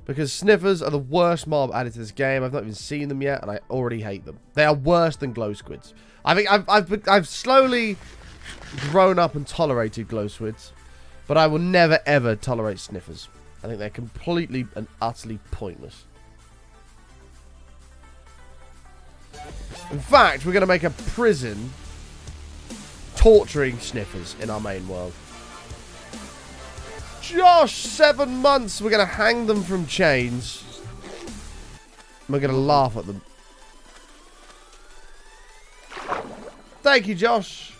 [SPEAKER 2] Because sniffers are the worst mob added to this game. I've not even seen them yet, and I already hate them. They are worse than glow squids. I think I've slowly grown up and tolerated glow squids, but I will never ever tolerate sniffers. I think they're completely and utterly pointless. In fact, we're going to make a prison torturing sniffers in our main world. Josh, 7 months. We're going to hang them from chains. We're going to laugh at them. Thank you, Josh.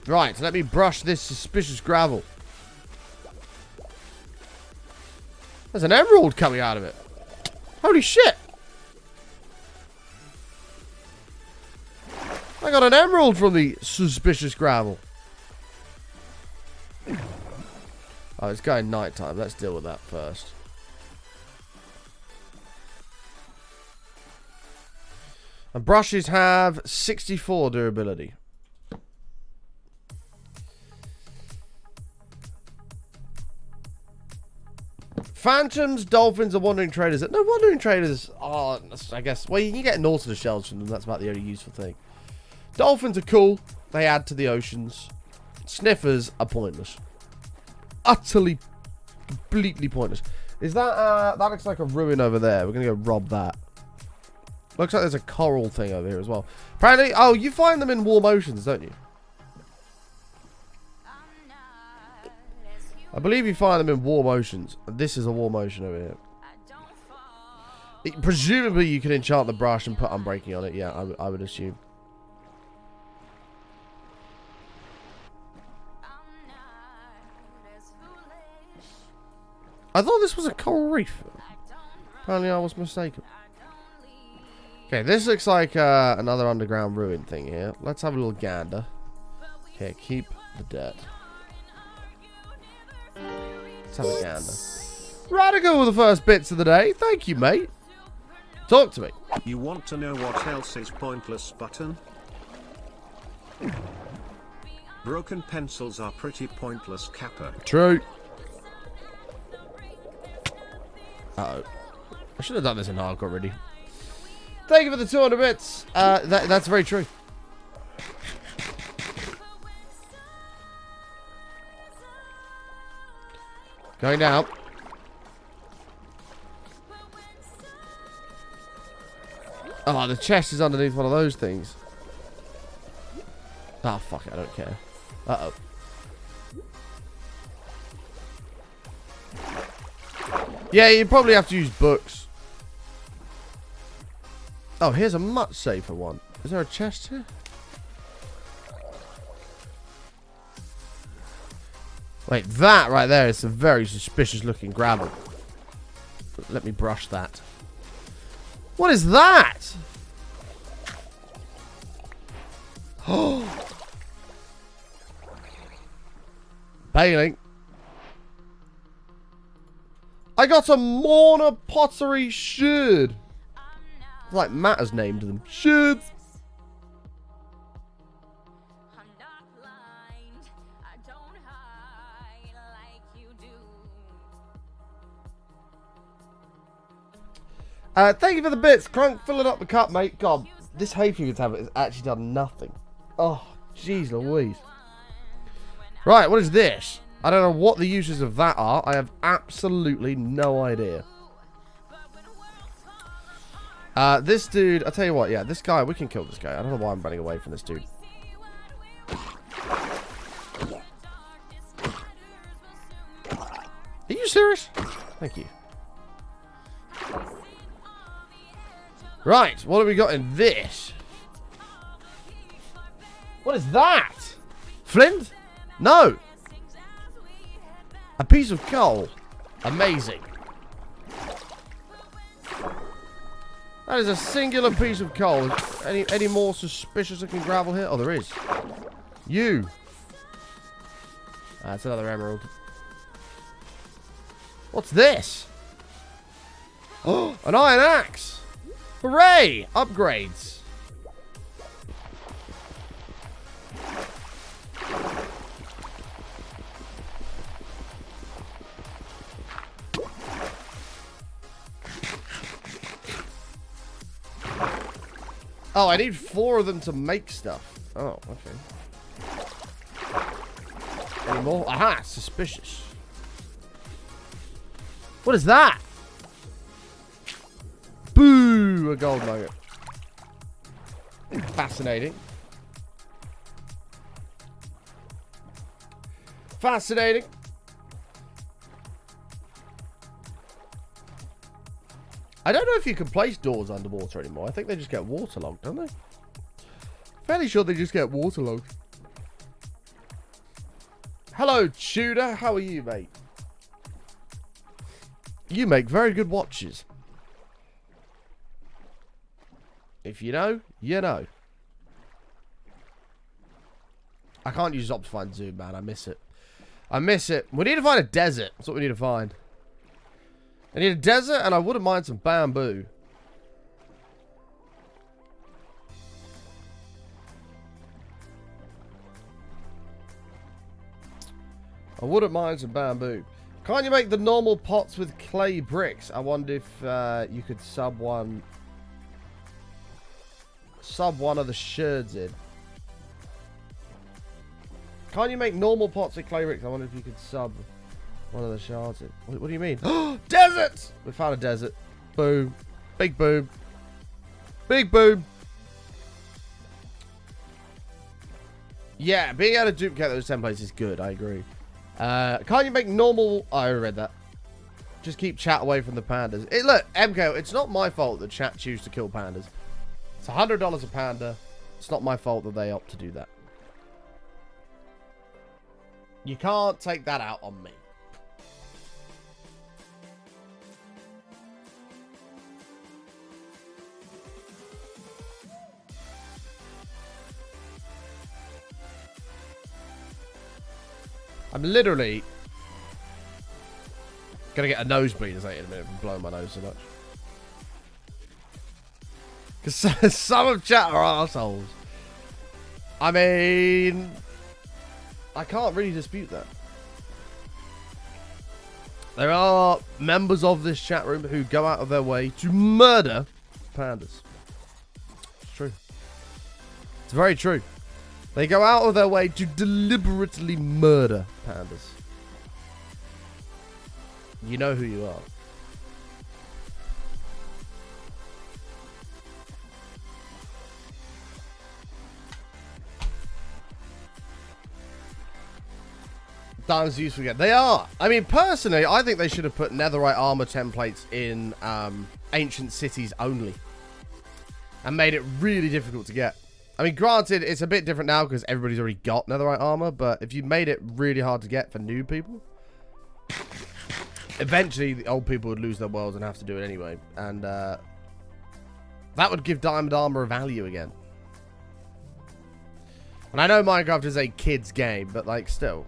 [SPEAKER 2] Right, so let me brush this suspicious gravel. There's an emerald coming out of it. Holy shit. I got an emerald from the suspicious gravel. Oh, it's going nighttime. Let's deal with that first. And brushes have 64 durability. Phantoms, dolphins, and wandering traders. No, wandering traders are, I guess, well, you can get Nautilus shells from them. That's about the only useful thing. Dolphins are cool. They add to the oceans. Sniffers are pointless. Utterly, completely pointless. Is that, that looks like a ruin over there. We're going to go rob that. Looks like there's a coral thing over here as well. Apparently, oh, you find them in warm oceans, don't you? I believe you find them in warm oceans. This is a warm ocean over here. Presumably, you can enchant the brush and put unbreaking on it. Yeah, I would assume. I thought this was a coral reef. Apparently, I was mistaken. Okay, this looks like another underground ruin thing here. Let's have a little gander. Okay, keep the dirt. Let's have a gander. Radical with the first bits of the day. Thank you, mate. Talk to me.
[SPEAKER 3] You want to know what else is pointless, button? Broken pencils are pretty pointless, Kappa.
[SPEAKER 2] True. Uh-oh. I should have done this in hardcore already. Thank you for the 200 bits. That's very true. Going down. Oh, the chest is underneath one of those things. Ah, fuck it, I don't care. Uh-oh. Yeah, you probably have to use books. Oh, here's a much safer one. Is there a chest here? Wait, that right there is some very suspicious looking gravel. Let me brush that. What is that? Oh. Bailing. I got a Morna pottery sherd. Like Matt has named them. Sherds. Thank you for the bits. Crunk, filling up the cup, mate. God, this hay-fever tablet has actually done nothing. Oh, jeez Louise. Right, what is this? I don't know what the uses of that are. I have absolutely no idea. This dude, I'll tell you what, yeah, this guy, we can kill this guy. I don't know why I'm running away from this dude. Are you serious? Thank you. Right, what have we got in this? What is that? Flint? No. A piece of coal. Amazing. That is a singular piece of coal. Any more suspicious looking gravel here? Oh, there is. You. That's another emerald. What's this? Oh, an iron axe. Hooray! Upgrades. Oh, I need 4 of them to make stuff. Oh, okay. Any more? Aha, suspicious. What is that? Boo! A gold nugget. Fascinating. Fascinating. I don't know if you can place doors underwater anymore. I think they just get waterlogged, don't they? Fairly sure they just get waterlogged. Hello, Tudor. How are you, mate? You make very good watches. If you know, you know. I can't use Optifine Zoom, man. I miss it. I miss it. We need to find a desert. That's what we need to find. I need a desert, and I wouldn't mind some bamboo. I wouldn't mind some bamboo. Can't you make the normal pots with clay bricks? I wonder if you could sub one of the sherds in. Can't you make normal pots with clay bricks? I wonder if you could sub one of the shards in. What do you mean? Desert! We found a desert. Boom. Big boom. Big boom. Yeah, being able to duplicate those templates is good. I agree. Can't you make normal... Oh, I read that. Just keep chat away from the pandas. Look, MK, it's not my fault that chat choose to kill pandas. It's $100 a panda. It's not my fault that they opt to do that. You can't take that out on me. I'm literally gonna get a nosebleed in a minute from blowing my nose so much. Because some of chat are assholes. I mean, I can't really dispute that. There are members of this chat room who go out of their way to murder pandas. It's true. It's very true. They go out of their way to deliberately murder pandas. You know who you are. Diamonds useful again. They are. I mean, personally, I think they should have put netherite armor templates in ancient cities only. And made it really difficult to get. I mean, granted, it's a bit different now because everybody's already got netherite armor, but if you made it really hard to get for new people, eventually the old people would lose their worlds and have to do it anyway. And that would give diamond armor a value again. And I know Minecraft is a kid's game, but like, still.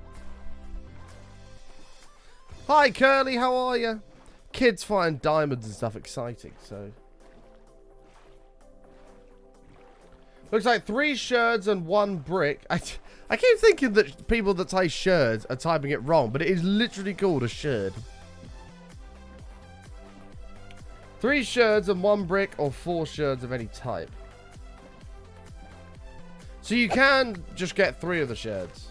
[SPEAKER 2] Hi, Curly, how are you? Kids find diamonds and stuff exciting, so... Looks like 3 sherds and 1 brick. I keep thinking that people that say sherds are typing it wrong, but it is literally called a sherd. 3 sherds and 1 brick, or 4 sherds of any type. So you can just get 3 of the sherds.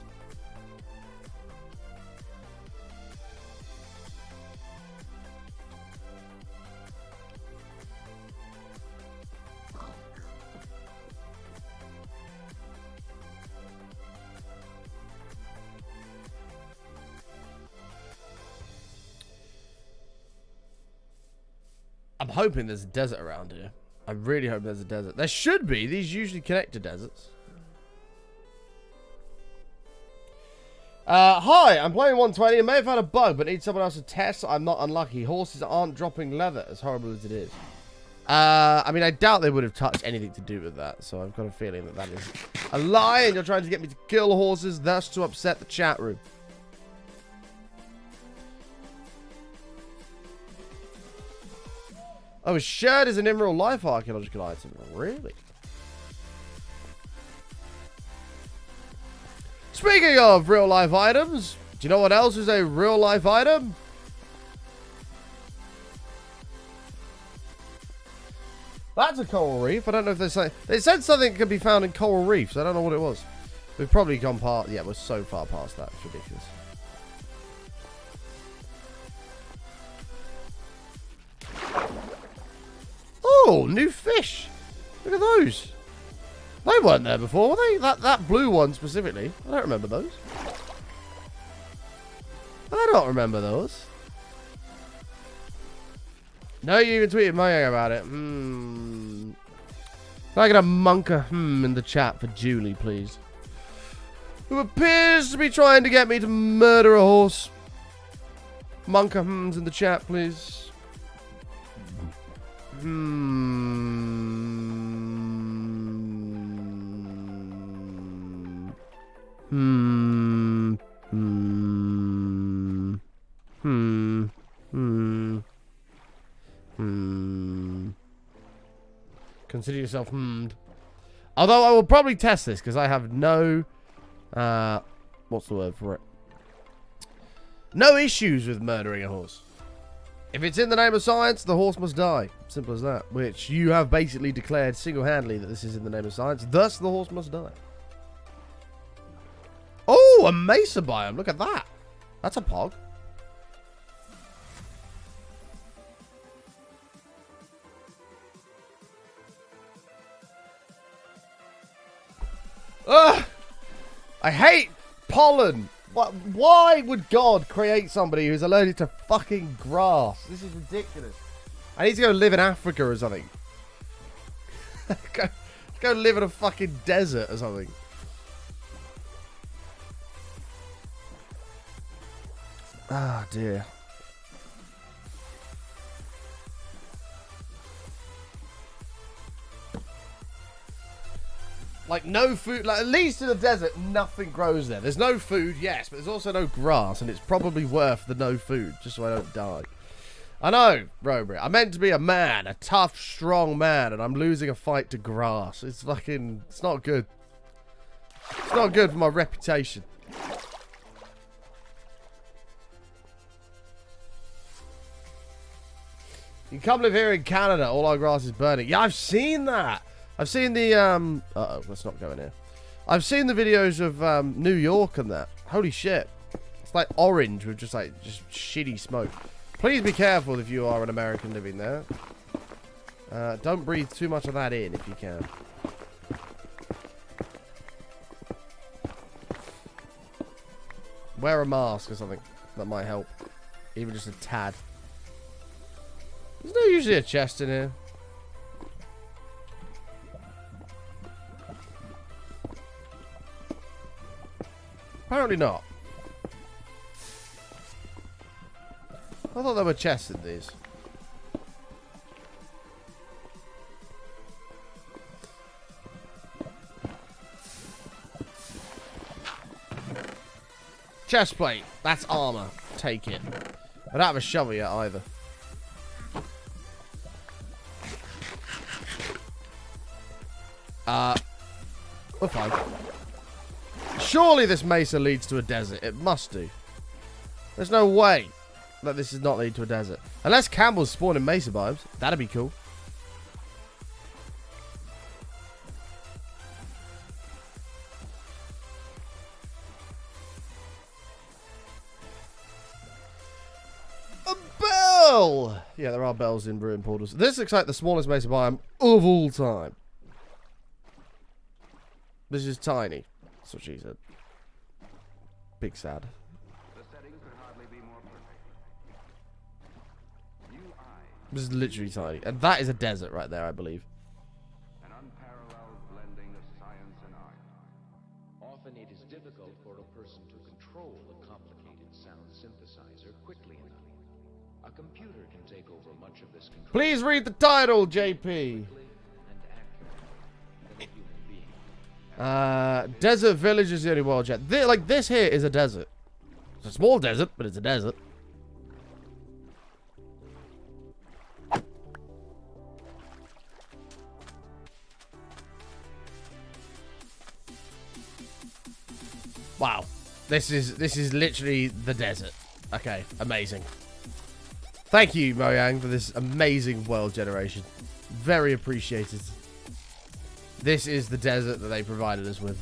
[SPEAKER 2] I'm hoping there's a desert around here. I really hope there's a desert. There should be. These usually connect to deserts. Hi, I'm playing 120 and may have had a bug, but need someone else to test. I'm not unlucky. Horses aren't dropping leather, as horrible as it is. I mean, I doubt they would have touched anything to do with that, so I've got a feeling that that is a lie, and you're trying to get me to kill horses, thus to upset the chat room. Oh, a shirt is an in real life archaeological item. Really? Speaking of real life items, do you know what else is a real life item? That's a coral reef. I don't know if they said something could be found in coral reefs. I don't know what it was. We've probably gone past. Yeah, we're so far past that. It's ridiculous. Oh, new fish. Look at those. They weren't there before, were they? That blue one specifically. I don't remember those. I don't remember those. No, you even tweeted Moyo about it. Can I get a monka in the chat for Julie, please? Who appears to be trying to get me to murder a horse. Monka in the chat, please. Consider yourself Although I will probably test this because I have no what's the word for it? No issues with murdering a horse. If it's in the name of science, the horse must die. Simple as that. Which you have basically declared single-handedly that this is in the name of science. Thus, the horse must die. Oh, a mesa biome. Look at that. That's a pog. Ugh! I hate pollen. Why would God create somebody who's allergic to fucking grass? This is ridiculous. I need to go live in Africa or something. go live in a fucking desert or something. Ah, dear. Like, no food. Like, at least in the desert, nothing grows there. There's no food, yes, but there's also no grass, and it's probably worth the no food, just so I don't die. I know, Robert. I'm meant to be a man, a tough, strong man, and I'm losing a fight to grass. It's fucking... It's not good. It's not good for my reputation. You come live here in Canada, all our grass is burning. Yeah, I've seen that. I've seen the, uh-oh, let's not go in here. I've seen the videos of, New York and that. Holy shit. It's like orange with just shitty smoke. Please be careful if you are an American living there. Don't breathe too much of that in if you can. Wear a mask or something. That might help. Even just a tad. There's no usually a chest in here. Apparently not. I thought there were chests in these. Chest plate. That's armor. Take it. I don't have a shovel yet either. We're fine. Surely this mesa leads to a desert. It must do. There's no way that this does not lead to a desert. Unless Campbell's spawn in mesa biomes. That'd be cool. A bell! Yeah, there are bells in Ruin Portals. This looks like the smallest mesa biome of all time. This is tiny. That's what she said. Big sad. This is literally tiny. And that is a desert right there, I believe.
[SPEAKER 4] is difficult for a person to control a complicated sound synthesizer quickly enough. A computer can take over much of this control.
[SPEAKER 2] Please read the title, JP.
[SPEAKER 4] And accurately than a human being.
[SPEAKER 2] Desert Village is the only world yet. Like, this here is a desert. It's a small desert, but it's a desert. Wow. This is literally the desert. Okay, amazing. Thank you, Mojang, for this amazing world generation. Very appreciated. This is the desert that they provided us with.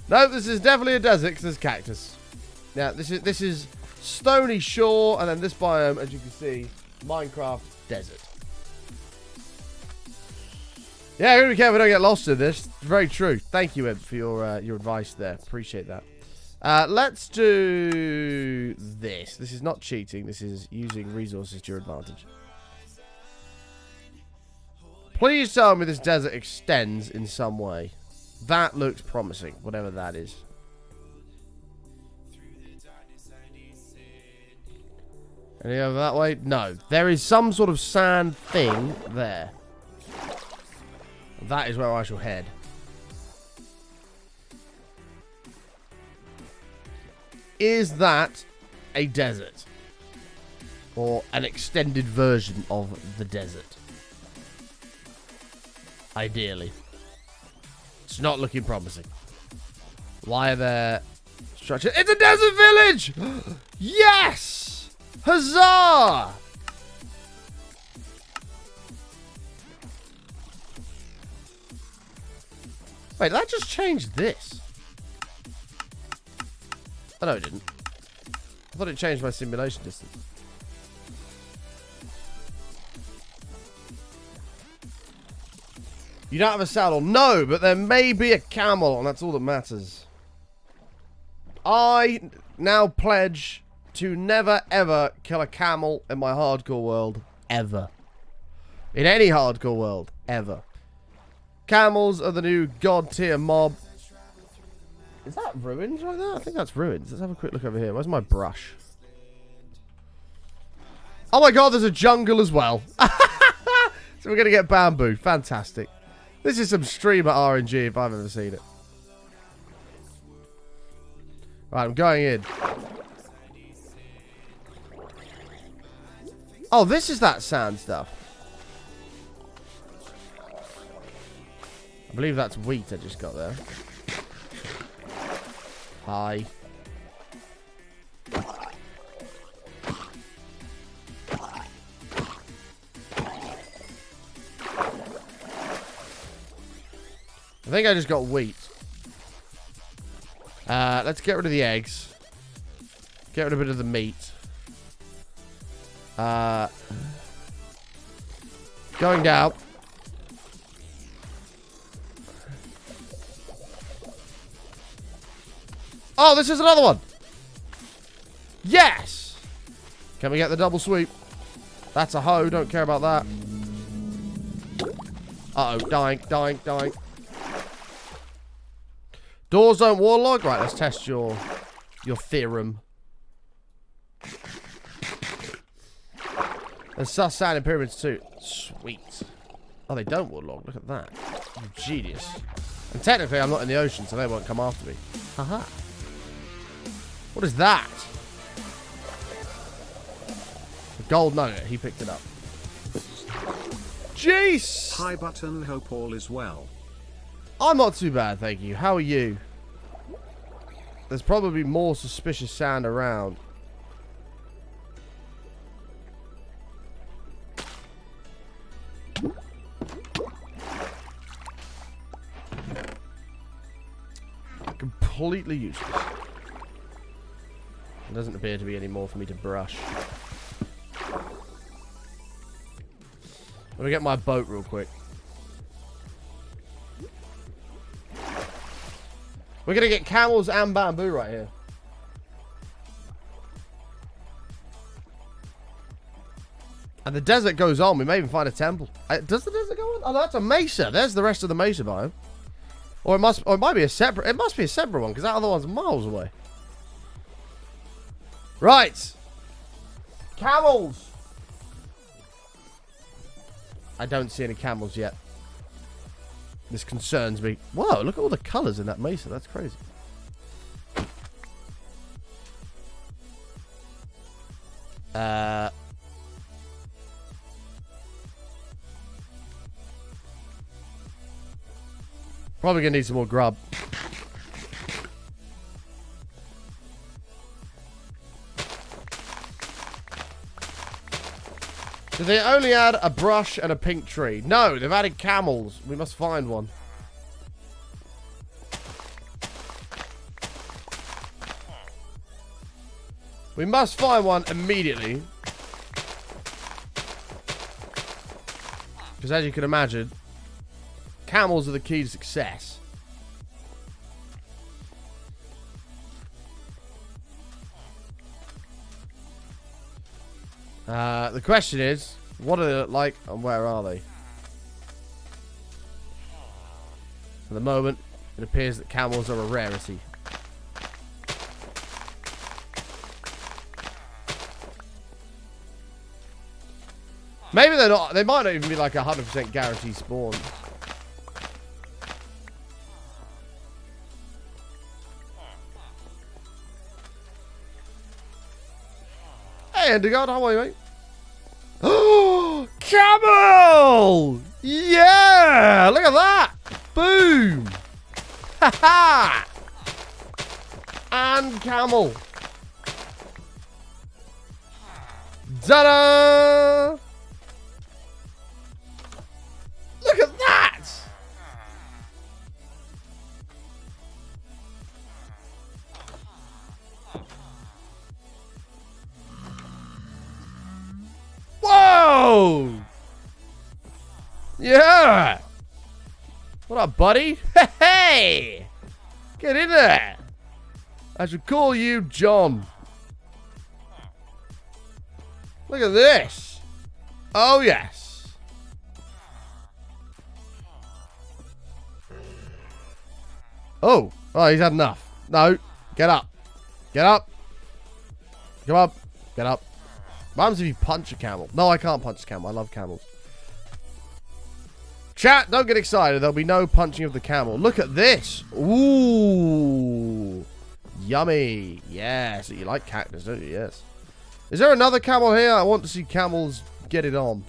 [SPEAKER 2] No, this is definitely a desert because there's cactus. Yeah, this is stony shore, and then this biome, as you can see, Minecraft desert. Yeah, we're gonna be careful we don't get lost in this. Very true. Thank you, Ed, for your advice there. Appreciate that. Let's do this. This is not cheating. This is using resources to your advantage. Please tell me this desert extends in some way. That looks promising, whatever that is. Any over that way? No. There is some sort of sand thing there. That is where I shall head. Is that a desert? Or an extended version of the desert? Ideally. It's not looking promising. Why are there structures? It's a desert village! Yes! Huzzah! Wait, did that just change this? Oh, no, it didn't. I thought it changed my simulation distance. You don't have a saddle? No, but there may be a camel, and that's all that matters. I now pledge to never, ever kill a camel in my hardcore world. Ever. In any hardcore world. Ever. Camels are the new god tier mob. Is that ruins right there? I think that's ruins. Let's have a quick look over here. Where's my brush? Oh my god, there's a jungle as well. So we're going to get bamboo. Fantastic. This is some streamer RNG if I've ever seen it. Right, I'm going in. Oh, this is that sand stuff. I believe that's wheat I just got there. Hi. I think I just got wheat. Let's get rid of the eggs. Get rid of a bit of the meat. Going down. Oh, this is another one. Yes. Can we get the double sweep? That's a hoe. Don't care about that. Uh-oh. Dying, dying, dying. Doors don't warlog? Right, let's test your theorem. There's sus sound in pyramids too. Sweet. Oh, they don't warlog. Look at that. Genius. And technically, I'm not in the ocean, so they won't come after me. Haha. What is that? A gold nugget. He picked it up. Jeez!
[SPEAKER 3] Hi button, hope all is well.
[SPEAKER 2] I'm not too bad, thank you. How are you? There's probably more suspicious sound around. Completely useless. There doesn't appear to be any more for me to brush. Let me get my boat real quick. We're going to get camels and bamboo right here. And the desert goes on. We may even find a temple. Does the desert go on? Oh, that's a mesa. There's the rest of the mesa biome. Or it might be a separate. It must be a separate one because that other one's miles away. Right. Camels. I don't see any camels yet. This concerns me. Whoa, look at all the colors in that mesa. That's crazy. Probably gonna need some more grub. Did they only add a brush and a pink tree? No, they've added camels. We must find one. We must find one immediately. Because as you can imagine, camels are the key to success. The question is, what do they look like and where are they? At the moment, it appears that camels are a rarity. Maybe they're not. They might not even be like 100% guaranteed spawn. Hey, Endergard, how are you, mate? Oh, camel! Yeah! Look at that! Boom! Ha ha! And camel. Ta-da! Look at that! Whoa! Yeah! What up, buddy? Hey! Get in there! I should call you John. Look at this! Oh, yes! Oh! Oh, he's had enough. No. Get up. Get up. Come up. Get up. What happens if you punch a camel? No, I can't punch a camel. I love camels. Chat, don't get excited. There'll be no punching of the camel. Look at this. Ooh. Yummy. Yes. You like cactus, don't you? Yes. Is there another camel here? I want to see camels get it on.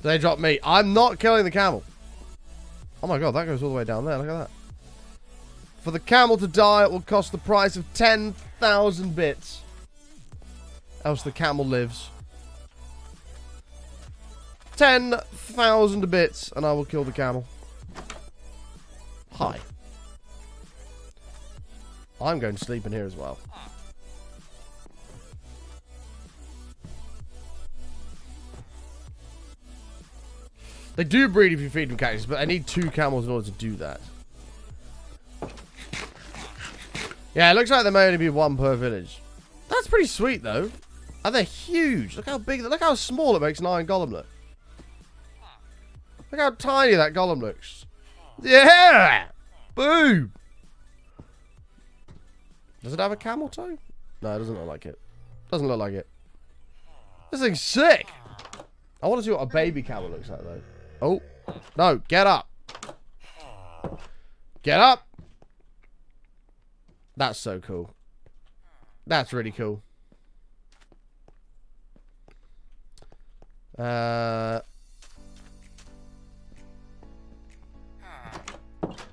[SPEAKER 2] They drop meat. I'm not killing the camel. Oh my god, that goes all the way down there. Look at that. For the camel to die, it will cost the price of 10,000 bits. Else the camel lives. 10,000 bits, and I will kill the camel. Hi. I'm going to sleep in here as well. They do breed if you feed them cactus, but I need 2 camels in order to do that. Yeah, it looks like there may only be 1 per village. That's pretty sweet, though. And they're huge. Look how big, look how small it makes an iron golem look. Look how tiny that golem looks. Yeah! Boom! Does it have a camel toe? No, it doesn't look like it. Doesn't look like it. This thing's sick! I want to see what a baby camel looks like, though. Oh. No, get up. Get up! That's so cool. That's really cool.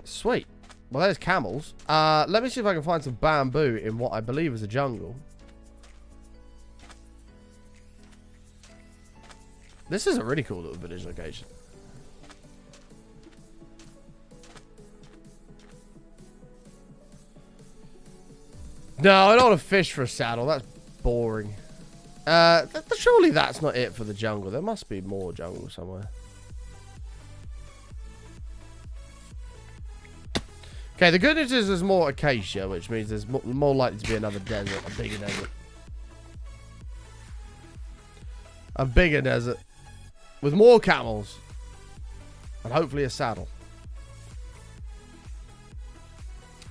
[SPEAKER 2] Sweet. Well, there's camels. Let me see if I can find some bamboo in what I believe is a jungle. This is a really cool little village location. No, I don't want to fish for a saddle. That's boring. Surely that's not it for the jungle. There must be more jungle somewhere. Okay, the good news is there's more acacia, which means there's more likely to be another desert, a bigger desert. A bigger desert. With more camels. And hopefully a saddle.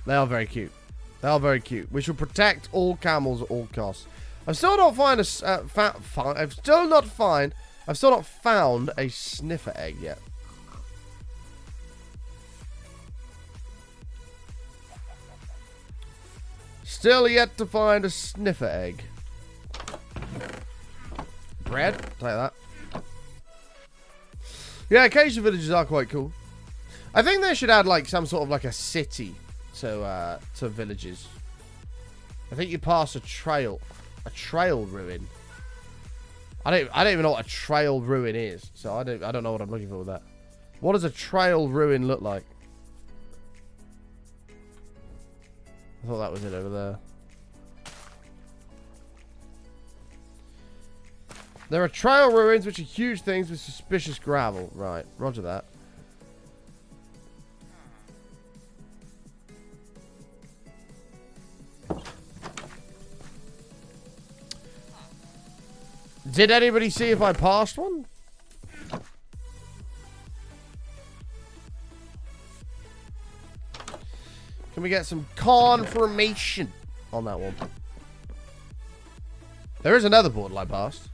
[SPEAKER 2] They are very cute. They are very cute. We should protect all camels at all costs. I've still not found a sniffer egg yet. Still yet to find a sniffer egg. Bread, take that. Yeah, occasional villages are quite cool. I think they should add like some sort of like a city to villages. I think you pass a trail ruin. I don't even know what a trail ruin is, so I don't know what I'm looking for with that. What does a trail ruin look like? I thought that was it over there. There are trail ruins, which are huge things with suspicious gravel. Right, roger that. Did anybody see if I passed one? Can we get some confirmation on that one? There is another portal I passed.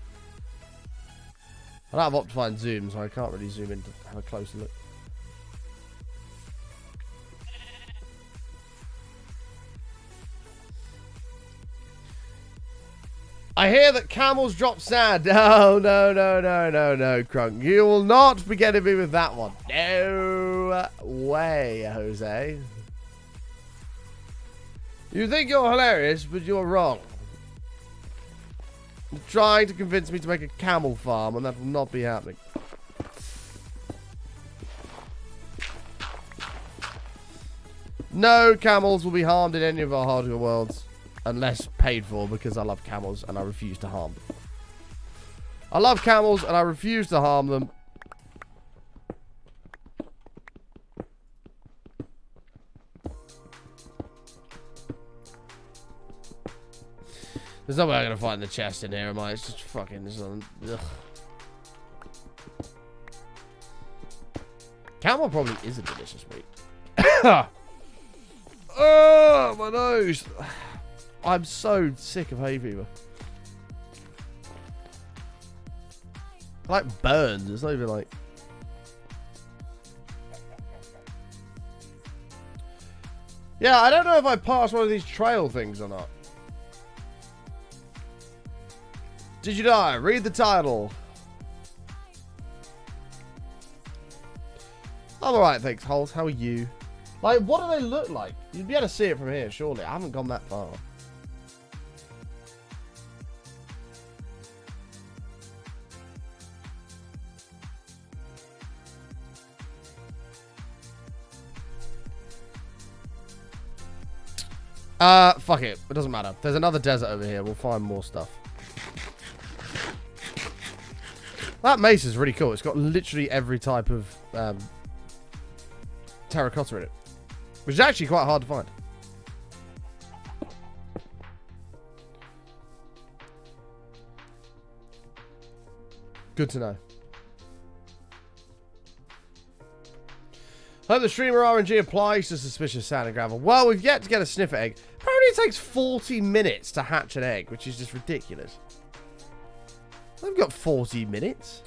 [SPEAKER 2] I don't have optified zoom, so I can't really zoom in to have a closer look. I hear that camels drop sand. No, Crunk. You will not be getting me with that one. No way, Jose. You think you're hilarious, but you're wrong. You're trying to convince me to make a camel farm, and that will not be happening. No camels will be harmed in any of our hardcore worlds. Unless paid for, because I love camels and I refuse to harm them. I love camels and I refuse to harm them. There's no way I'm going to find the chest in here, am I? It's just fucking... Ugh. Camel probably is a delicious meat. Oh, my nose. I'm so sick of hay fever. Like burns. It's not even like... Yeah, I don't know if I passed one of these trail things or not. Did you die? Read the title. I'm alright, thanks, Holes. How are you? Like, what do they look like? You'd be able to see it from here, surely. I haven't gone that far. Fuck it. It doesn't matter. There's another desert over here. We'll find more stuff. That mace is really cool. It's got literally every type of terracotta in it. Which is actually quite hard to find. Good to know. Hope the streamer RNG applies to suspicious sand and gravel. Well, we've yet to get a sniffer egg. Apparently it takes 40 minutes to hatch an egg, which is just ridiculous. I've got 40 minutes.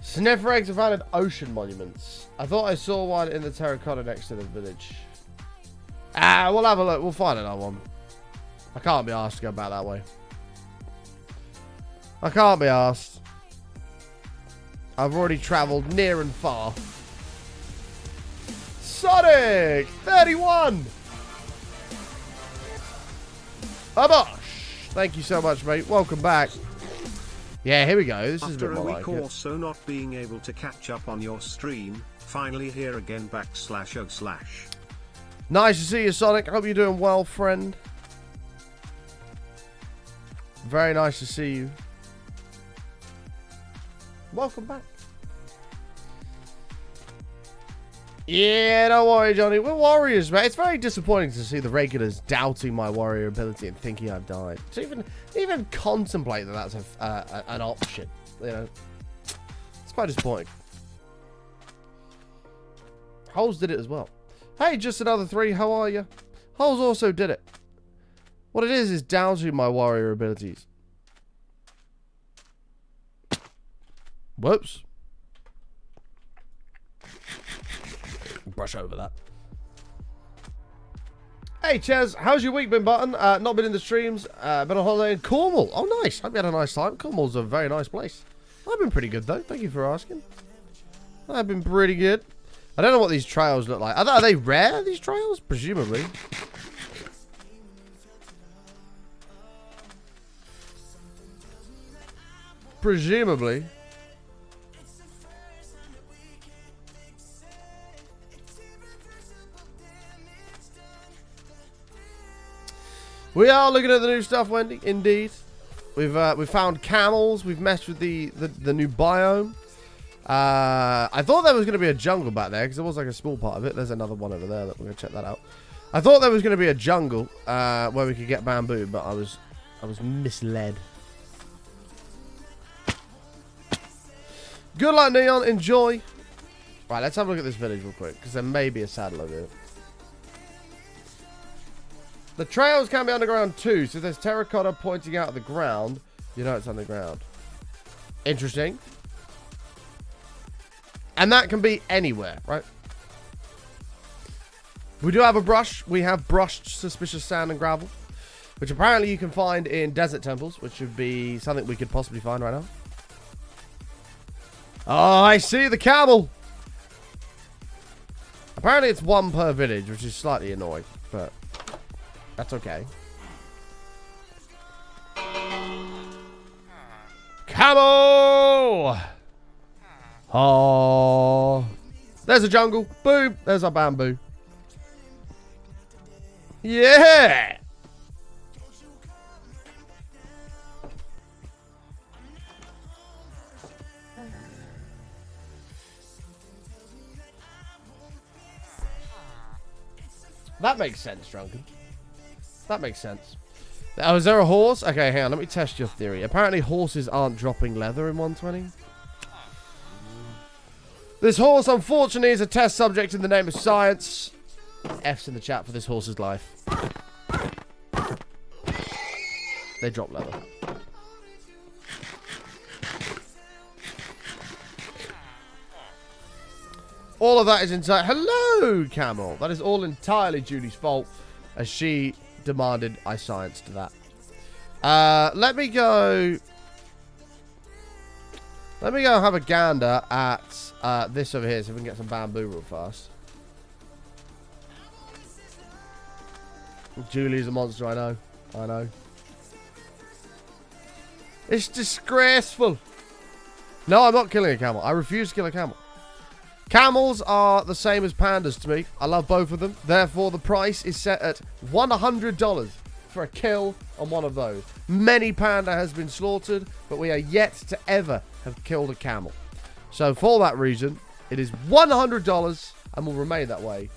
[SPEAKER 2] Sniffer eggs are found in ocean monuments. I thought I saw one in the terracotta next to the village. Ah, we'll have a look. We'll find another one. I can't be asked to go back that way. I can't be asked. I've already travelled near and far. Sonic 31. Babosh. Thank you so much, mate. Welcome back. Yeah, here we go. This is a bit more like it.
[SPEAKER 3] After a week or so not being able to catch up on your stream, finally here again /o/.
[SPEAKER 2] Nice to see you, Sonic. Hope you're doing well, friend. Very nice to see you. Welcome back. Yeah, don't worry, Johnny. We're warriors, man. It's very disappointing to see the regulars doubting my warrior ability and thinking I've died. To even contemplate that that's an option, you know. It's quite disappointing. Holes did it as well. Hey, just another 3. How are you? Holes also did it. What it is doubting my warrior abilities. Whoops. Brush over that. Hey, Ches, how's your week been, Button? Not been in the streams. Been on holiday in Cornwall. Oh, nice. Hope you had a nice time. Cornwall's a very nice place. I've been pretty good, though. Thank you for asking. I've been pretty good. I don't know what these trails look like. Are they rare, these trails? Presumably. Presumably. We are looking at the new stuff, Wendy. Indeed, we've found camels. We've messed with the new biome. I thought there was going to be a jungle back there because there was like a small part of it. There's another one over there that we're going to check that out. I thought there was going to be a jungle where we could get bamboo, but I was misled. Good luck, Neon. Enjoy. Right, let's have a look at this village real quick because there may be a sad logo. The trails can be underground too, so if there's terracotta pointing out of the ground, you know it's underground. Interesting. And that can be anywhere, right? We do have a brush. We have brushed suspicious sand and gravel, which apparently you can find in desert temples, which would be something we could possibly find right now. Oh, I see the camel. Apparently it's 1 per village, which is slightly annoying, but that's okay. Camel! Oh. There's a jungle. Boom. There's our bamboo. Yeah! That makes sense, Drunken. That makes sense. Oh, is there a horse? Okay, hang on. Let me test your theory. Apparently horses aren't dropping leather in 120. This horse, unfortunately, is a test subject in the name of science. F's in the chat for this horse's life. They drop leather. All of that is entirely... Hello, Camel. That is all entirely Julie's fault, as she demanded I scienced that. Let me go have a gander at this over here, so we can get some bamboo real fast. Julie's a monster, I know. I know. It's disgraceful. No, I'm not killing a camel. I refuse to kill a camel. Camels are the same as pandas to me. I love both of them. Therefore, the price is set at $100 for a kill on one of those. Many panda has been slaughtered, but we are yet to ever have killed a camel. So for that reason, it is $100 and will remain that way.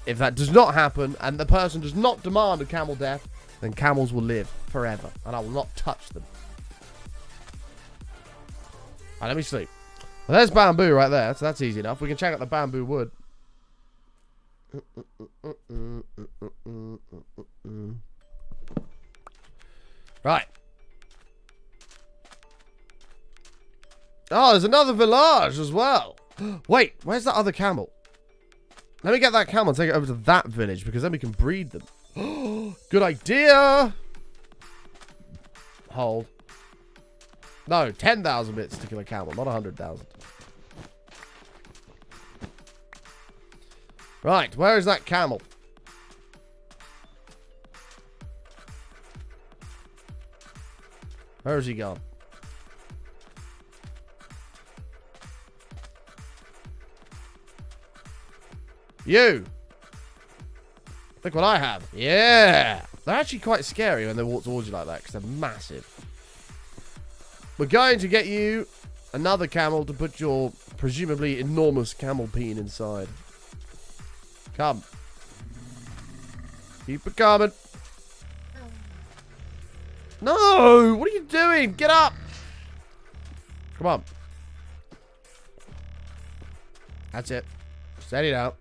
[SPEAKER 2] If that does not happen and the person does not demand a camel death, then camels will live forever and I will not touch them. All right, let me sleep. Well, there's bamboo right there, so that's easy enough. We can check out the bamboo wood. Right. Oh, there's another village as well. Wait, where's that other camel? Let me get that camel and take it over to that village, because then we can breed them. Good idea. Hold. No, 10,000 bits to kill a camel, not 100,000. Right, where is that camel? Where has he gone? You! Look what I have. Yeah! They're actually quite scary when they walk towards you like that, because they're massive. We're going to get you another camel to put your presumably enormous camel peen inside. Come. Keep it coming. No! What are you doing? Get up! Come on. That's it. Set it out.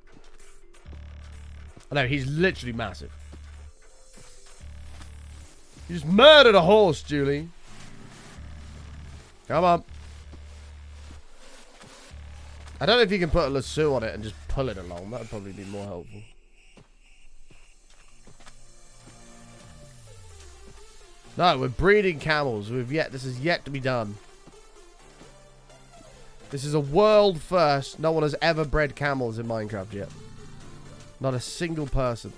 [SPEAKER 2] I know, he's literally massive. You just murdered a horse, Julie. Come on. I don't know if you can put a lasso on it and just pull it along. That would probably be more helpful. No, we're breeding camels. This is yet to be done. This is a world first. No one has ever bred camels in Minecraft yet. Not a single person.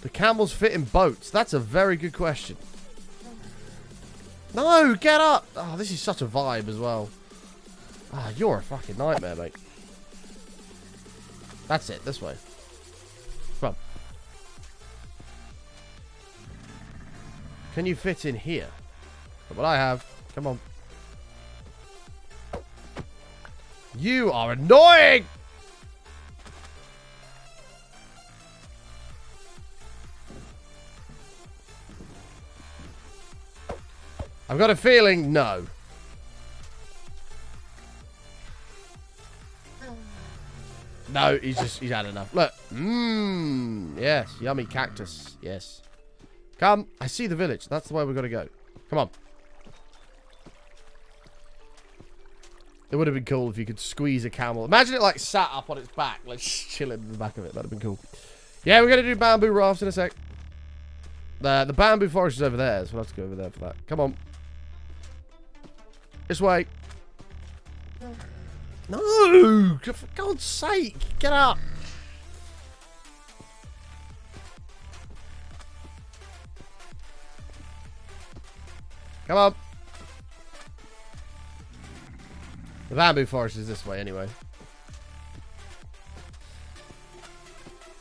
[SPEAKER 2] The camels fit in boats. That's a very good question. No, get up. Oh, this is such a vibe as well. Ah, oh, you're a fucking nightmare, mate. That's it. This way. Come on. Can you fit in here? Look what I have. Come on. You are annoying! I've got a feeling no. No, he's had enough. Look. Mmm. Yes. Yummy cactus. Yes. Come. I see the village. That's the way we've got to go. Come on. It would have been cool if you could squeeze a camel. Imagine it like sat up on its back, like chilling in the back of it. That'd have been cool. Yeah, we're going to do bamboo rafts in a sec. The bamboo forest is over there, so we'll have to go over there for that. Come on. This way. No! For God's sake! Get up! Come on. The bamboo forest is this way anyway.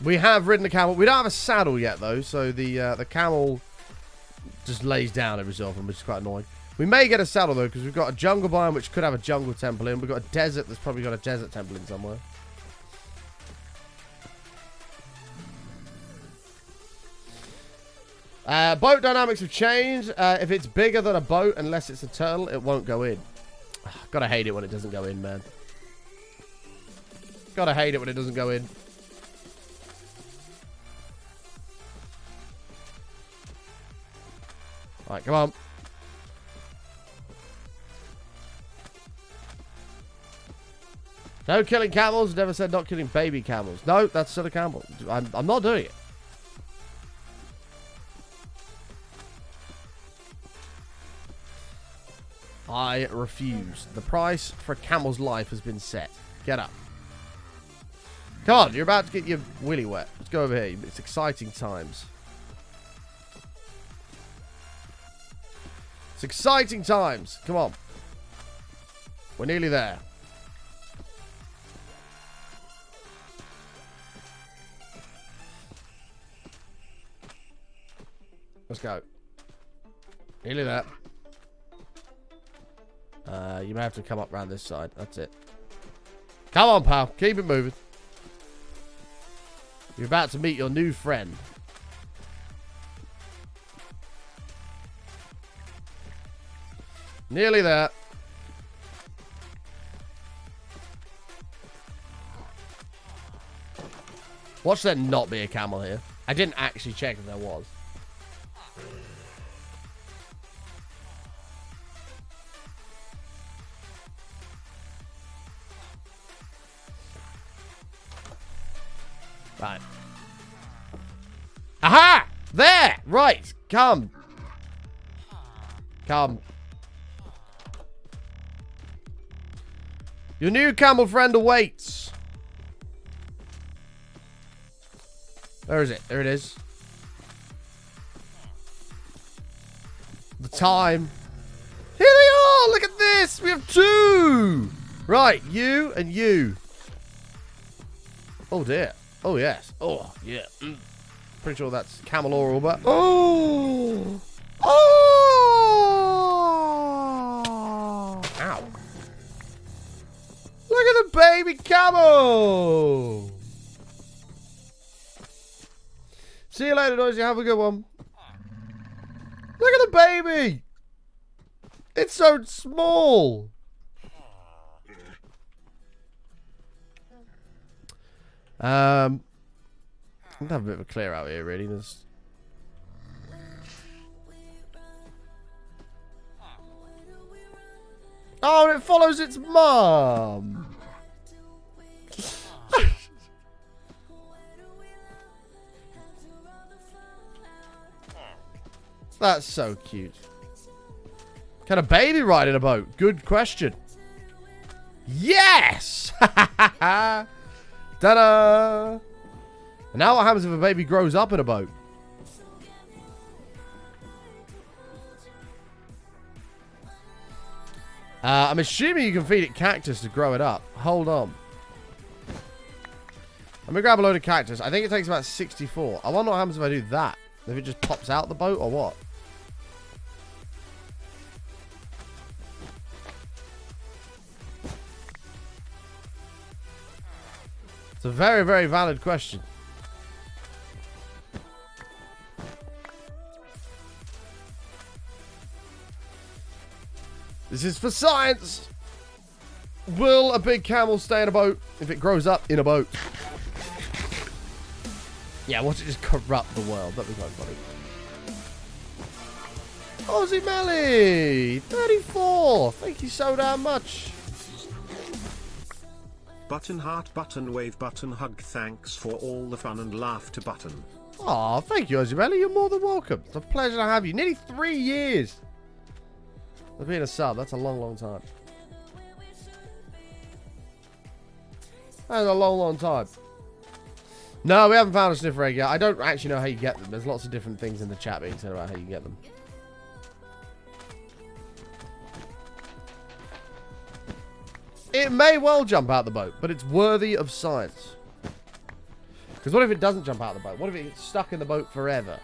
[SPEAKER 2] We have ridden the camel. We don't have a saddle yet though, so the camel just lays down every so often, which is quite annoying. We may get a saddle though, because we've got a jungle biome which could have a jungle temple in. We've got a desert that's probably got a desert temple in somewhere. Boat dynamics have changed. If it's bigger than a boat, unless it's a turtle, it won't go in. Gotta hate it when it doesn't go in, man. Gotta hate it when it doesn't go in. Alright, come on. No killing camels. Never said not killing baby camels. No, that's still a camel. I'm not doing it. I refuse. The price for a camel's life has been set. Get up. Come on, you're about to get your willy wet. Let's go over here. It's exciting times. It's exciting times. Come on. We're nearly there. Let's go. Nearly there. You may have to come up around this side. That's it. Come on, pal. Keep it moving. You're about to meet your new friend. Nearly there. Watch there not be a camel here. I didn't actually check if there was. Right. Aha! There! Right. Come. Come. Your new camel friend awaits. Where is it? There it is. The time. Here they are! Look at this! We have two! Right, you and you. Oh dear. Oh yes. Oh yeah. Pretty sure that's camel oral, but oh! Oh! Ow! Look at them baby camel. See you later, Noisy. Have a good one. Look at the baby. It's so small. I'll have a bit of a clear out here, really. Oh, and it follows its mum. That's so cute. Can a baby ride in a boat? Good question. Yes! Ta-da! And now what happens if a baby grows up in a boat? I'm assuming you can feed it cactus to grow it up. Hold on. Let me grab a load of cactus. I think it takes about 64. I wonder what happens if I do that. If it just pops out the boat or what? It's a very, very valid question. This is for science. Will a big camel stay in a boat if it grows up in a boat? Yeah, watch it just corrupt the world. That'd be quite funny. Aussie Melly, 34. Thank you so damn much.
[SPEAKER 3] Button heart, button wave, button hug. Thanks for all the fun and laughter, button.
[SPEAKER 2] Aw, thank you, Aussie Melly. You're more than welcome. It's a pleasure to have you. Nearly 3 years of being a sub. That's a long, long time. That's a long, long time. No, we haven't found a sniffer egg yet. I don't actually know how you get them. There's lots of different things in the chat being said about how you get them. It may well jump out the boat, but it's worthy of science. Because what if it doesn't jump out the boat? What if it's stuck in the boat forever?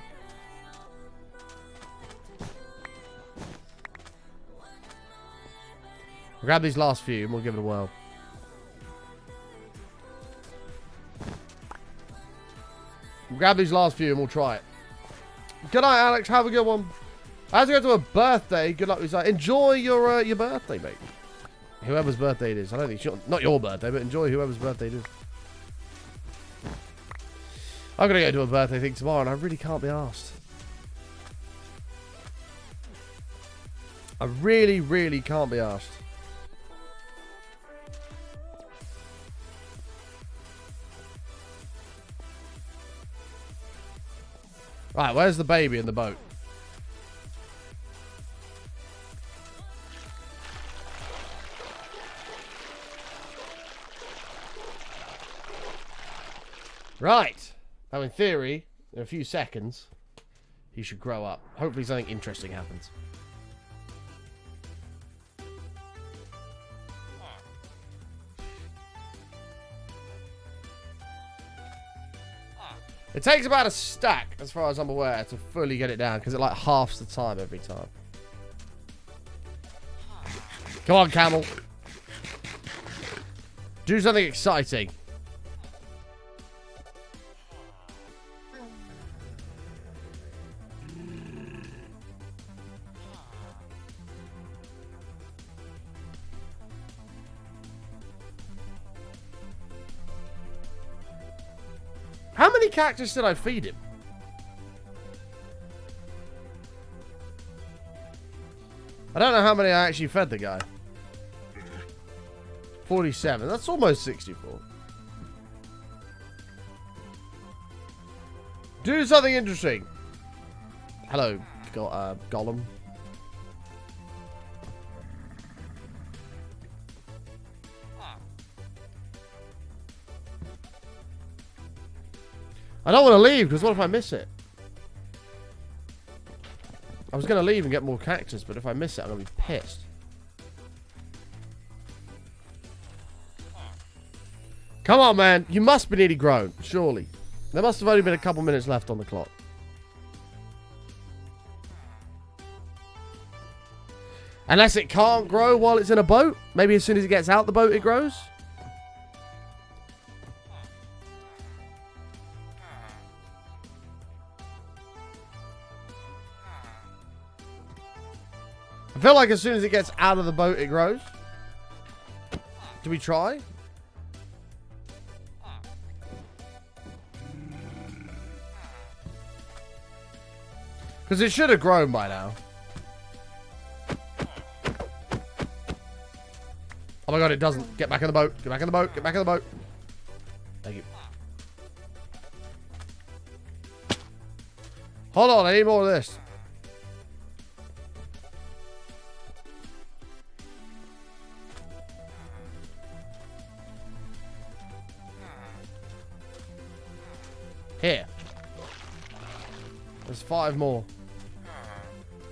[SPEAKER 2] We'll grab these last few and we'll give it a whirl. We'll grab these last few and we'll try it. Good night, Alex. Have a good one. I have to go to a birthday. Good luck with that. Enjoy your birthday, mate. Whoever's birthday it is. I don't think it's not your birthday, but enjoy whoever's birthday it is. I'm going to go to a birthday thing tomorrow, and I really can't be arsed. I really, really can't be arsed. Right, where's the baby in the boat? Right. Now, in theory, in a few seconds, he should grow up. Hopefully something interesting happens. It takes about a stack, as far as I'm aware, to fully get it down, because it like halves the time every time. Come on, camel. Do something exciting. How many cactus did I feed him? I don't know how many I actually fed the guy. 47. That's almost 64. Do something interesting. Hello, Gollum. I don't want to leave, because what if I miss it? I was going to leave and get more cactus, but if I miss it, I'm going to be pissed. Come on, man. You must be nearly grown, surely. There must have only been a couple minutes left on the clock. Unless it can't grow while it's in a boat. Maybe as soon as it gets out the boat, it grows. feel like as soon as it gets out of the boat, it grows. Do we try? Because it should have grown by now. Oh my god, it doesn't. Get back in the boat. Get back in the boat. Get back in the boat. Thank you. Hold on, I need more of this. Here. There's 5 more.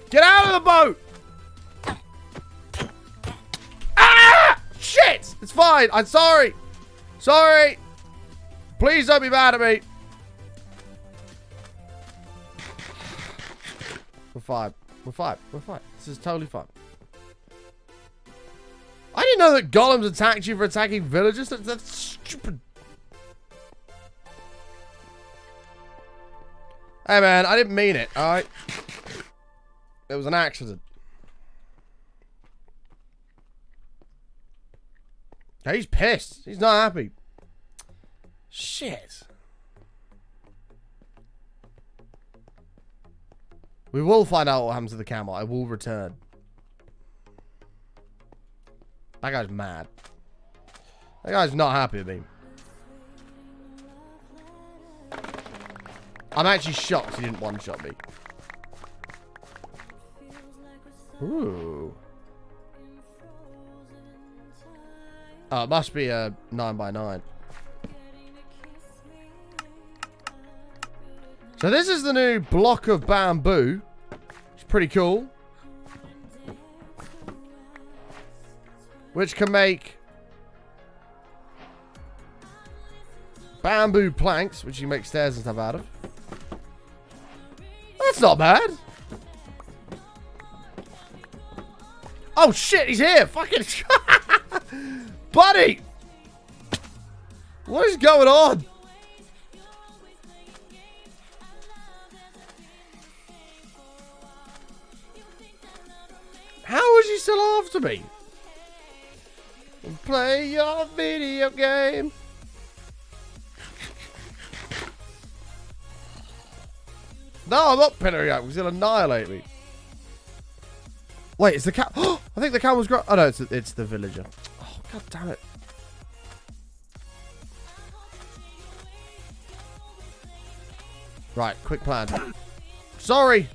[SPEAKER 2] Get out of the boat! Ah! Shit! It's fine. I'm sorry. Sorry. Please don't be mad at me. We're fine. We're fine. We're fine. This is totally fine. I didn't know that golems attacked you for attacking villagers. That's stupid. Hey man, I didn't mean it, alright? It was an accident. He's pissed. He's not happy. Shit. We will find out what happens to the camel. I will return. That guy's mad. That guy's not happy with me. I'm actually shocked he didn't one-shot me. Ooh. Oh, it must be a 9x9. So this is the new block of bamboo. It's pretty cool. Which can make bamboo planks, which you make stairs and stuff out of. That's not bad. Oh shit, he's here. Fucking buddy. What is going on? How is he still after me? Play your video game. No, I'm not pinning out. He's gonna annihilate me. Wait, is the cat? I think the camel's grown. Oh no, it's the villager. Oh god damn it! Right, quick plan. Sorry.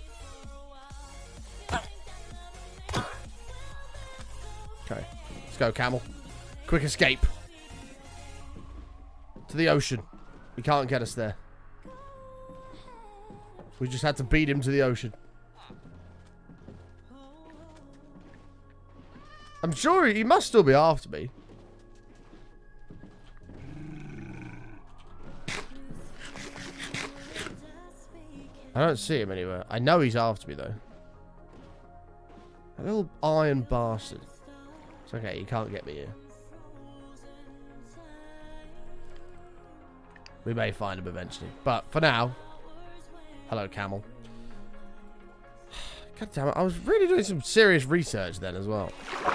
[SPEAKER 2] Okay, let's go, camel. Quick escape to the ocean. He can't get us there. We just had to beat him to the ocean. I'm sure he must still be after me. I don't see him anywhere. I know he's after me, though. A little iron bastard. It's okay, he can't get me here. We may find him eventually. But for now... Hello, camel. God damn it. I was really doing some serious research then as well. Okay.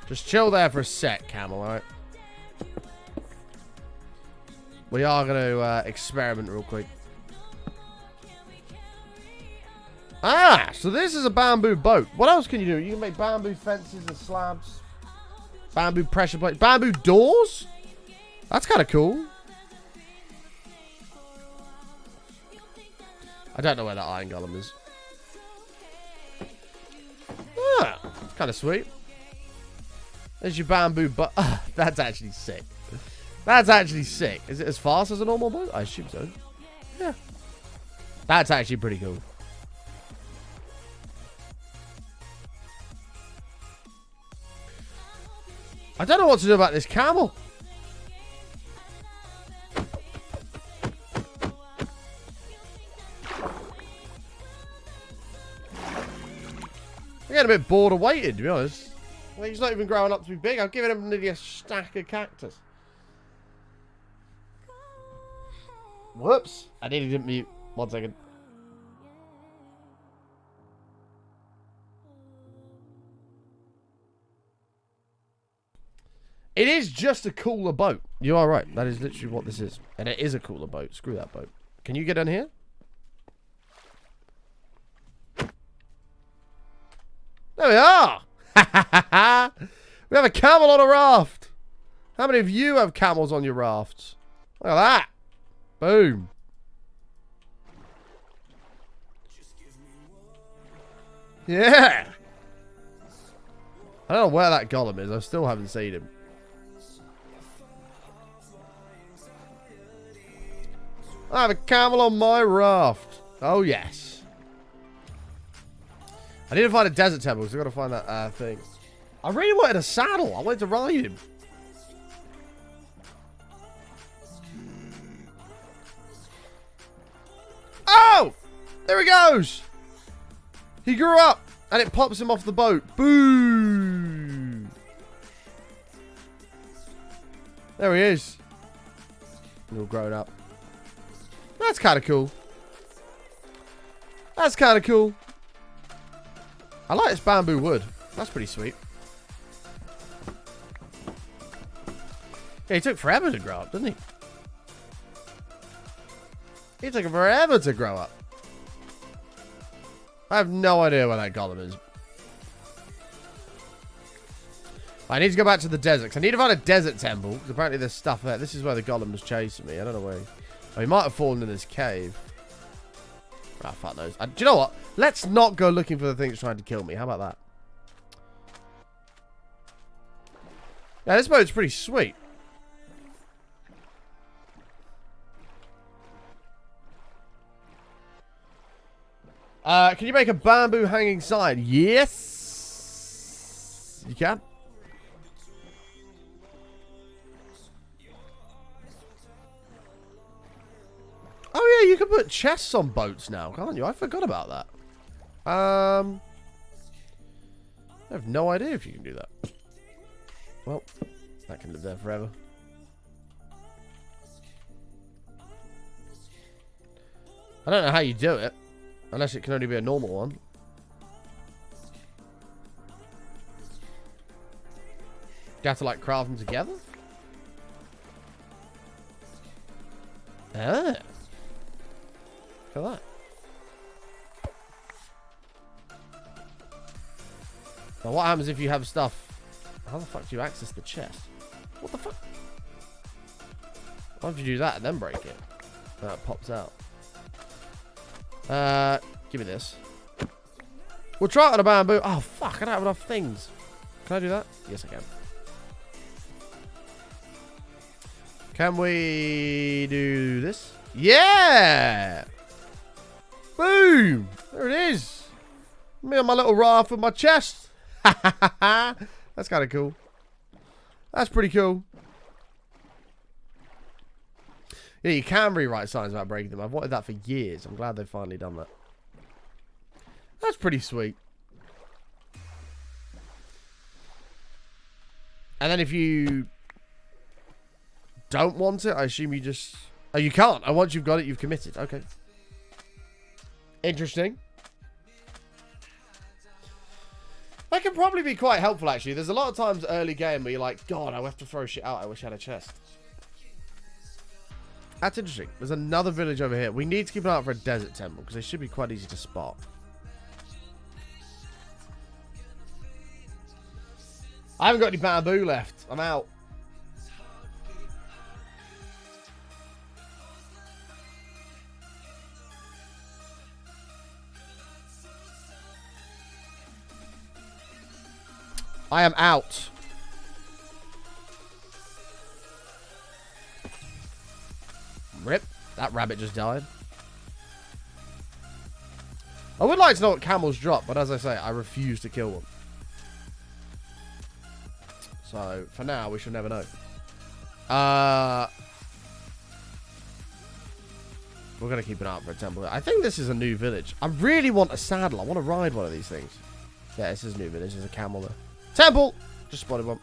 [SPEAKER 2] Just chill there for a sec, camel, alright? We are going to experiment real quick. Ah, so this is a bamboo boat. What else can you do? You can make bamboo fences and slabs. Bamboo pressure plate. Bamboo doors? That's kind of cool. I don't know where that iron golem is. Ah, kind of sweet. There's your bamboo boat. That's actually sick. That's actually sick. Is it as fast as a normal boat? I assume so. Yeah. That's actually pretty cool. I don't know what to do about this camel. I'm getting a bit bored of waiting, to be honest. I think he's not even growing up to be big. I've given him nearly a stack of cactus. Whoops. I nearly didn't mute. 1 second. It is just a cooler boat. You are right. That is literally what this is. And it is a cooler boat. Screw that boat. Can you get in here? There we are. We have a camel on a raft. How many of you have camels on your rafts? Look at that. Boom. Yeah. I don't know where that golem is. I still haven't seen him. I have a camel on my raft. Oh, yes. I need to find a desert temple because I've got to find that thing. I really wanted a saddle. I wanted to ride him. Oh! There he goes. He grew up and it pops him off the boat. Boom. There he is. He's all grown up. That's kind of cool. That's kind of cool. I like this bamboo wood. That's pretty sweet. Yeah, he took forever to grow up, didn't he? He took forever to grow up. I have no idea where that golem is. I need to go back to the desert. 'Cause I need to find a desert temple. Because apparently there's stuff there. This is where the golem was chasing me. I don't know where. Oh, he might have fallen in this cave. Ah, fuck knows. Do you know what? Let's not go looking for the thing that's trying to kill me. How about that? Yeah, this boat's pretty sweet. Can you make a bamboo hanging sign? Yes. You can. Oh yeah, you can put chests on boats now, can't you? I forgot about that. I have no idea if you can do that. Well, that can live there forever. I don't know how you do it. Unless it can only be a normal one. You have to like craft them together? Ah. Look at that. Now what happens if you have stuff? How the fuck do you access the chest? What the fuck? Why don't you do that and then break it? That pops out. Give me this. We'll try it on a bamboo. Oh, fuck. I don't have enough things. Can I do that? Yes, I can. Can we do this? Yeah! Boom! There it is. Me on my little raft with my chest. That's kind of cool. That's pretty cool. Yeah, you can rewrite signs without breaking them. I've wanted that for years. I'm glad they've finally done that. That's pretty sweet. And then if you don't want it, I assume you just... Oh, you can't. Oh, once you've got it, you've committed. Okay. Interesting. That can probably be quite helpful, actually. There's a lot of times early game where you're like, God, I have to throw shit out. I wish I had a chest. That's interesting. There's another village over here. We need to keep an eye out for a desert temple because they should be quite easy to spot. I haven't got any bamboo left. I'm out. I am out. Rip. That rabbit just died. I would like to know what camels drop, but as I say, I refuse to kill them. So, for now, we should never know. We're going to keep an eye out for a temple. I think this is a new village. I really want a saddle. I want to ride one of these things. Yeah, this is a new village. There's a camel there. Temple! Just spotted one.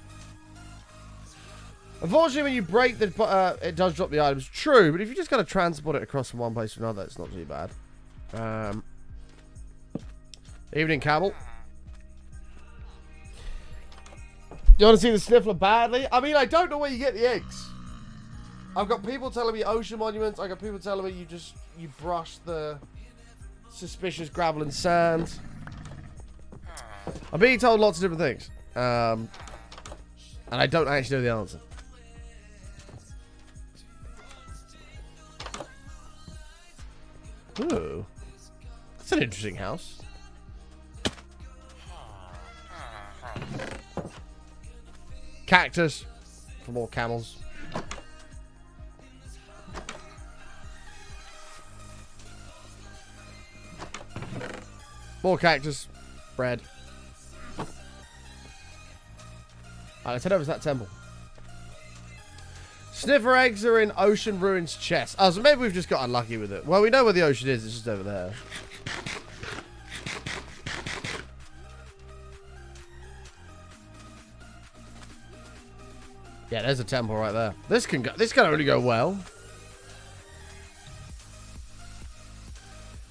[SPEAKER 2] Unfortunately, when you break the, it does drop the items. True, but if you just kind of transport it across from one place to another, it's not too bad. Evening, Camel. You want to see the Sniffler badly? I mean, I don't know where you get the eggs. I've got people telling me ocean monuments. I got people telling me you brush the suspicious gravel and sand. I'm being told lots of different things. And I don't actually know the answer. Ooh. That's an interesting house. Cactus for more camels. More cactus. Bread. Alright, let's head over to that temple. Sniffer eggs are in Ocean Ruins chest. Oh, so maybe we've just got unlucky with it. Well, we know where the ocean is. It's just over there. Yeah, there's a temple right there. This can only go well.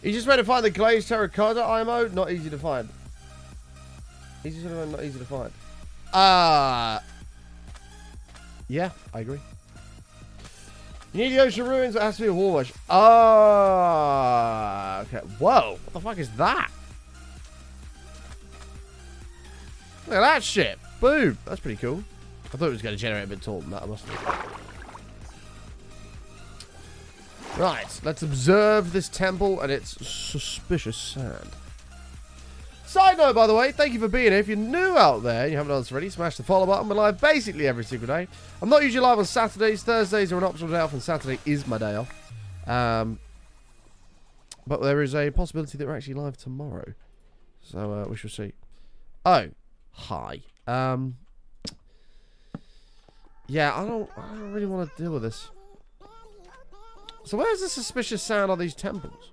[SPEAKER 2] You just went to find the glazed terracotta IMO. Not easy to find. Easy to find, not easy to find. Yeah, I agree. You need the ocean ruins. It has to be a war wash. Okay. Whoa. What the fuck is that? Look at that shit. Boom. That's pretty cool. I thought it was going to generate a bit taller than that. I must have. Right. Let's observe this temple and its suspicious sand. Side note, by the way, thank you for being here. If you're new out there and you haven't done this already, smash the follow button. We're live basically every single day. I'm not usually live on Saturdays. Thursdays are an optional day off, and Saturday is my day off. But there is a possibility that we're actually live tomorrow. So we shall see. Oh, hi. Yeah, I don't really want to deal with this. So where's the suspicious sound on these temples?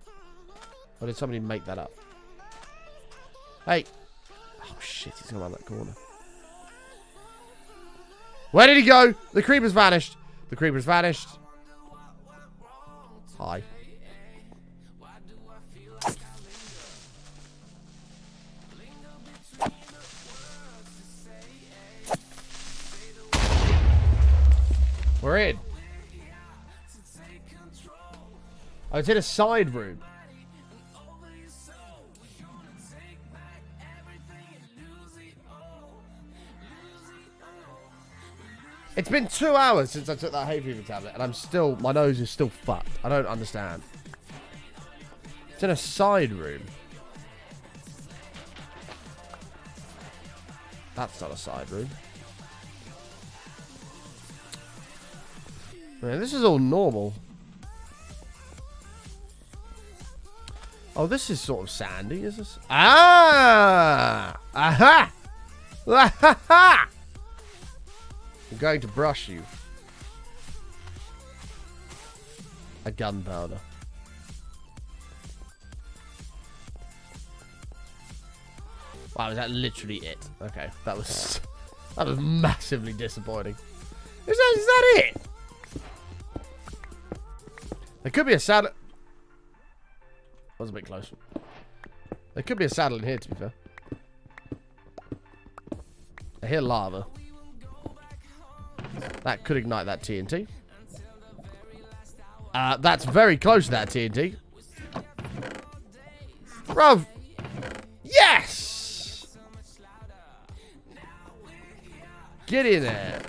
[SPEAKER 2] Or did somebody make that up? Hey. Oh, shit. He's going around that corner. Where did he go? The creeper's vanished. The creeper's vanished. Hi. We're in. Oh, it's in a side room. It's been 2 hours since I took that hay fever tablet, and my nose is still fucked. I don't understand. It's in a side room. That's not a side room. Man, this is all normal. Oh, this is sort of sandy, is this? Ah! Aha! Aha! I'm going to brush you. A gunpowder. Wow, is that literally it? Okay, that was massively disappointing. Is that it? There could be a saddle. That was a bit close. There could be a saddle in here, to be fair. I hear lava. That could ignite that TNT. That's very close to that TNT. Bruv. Yes! Get in there.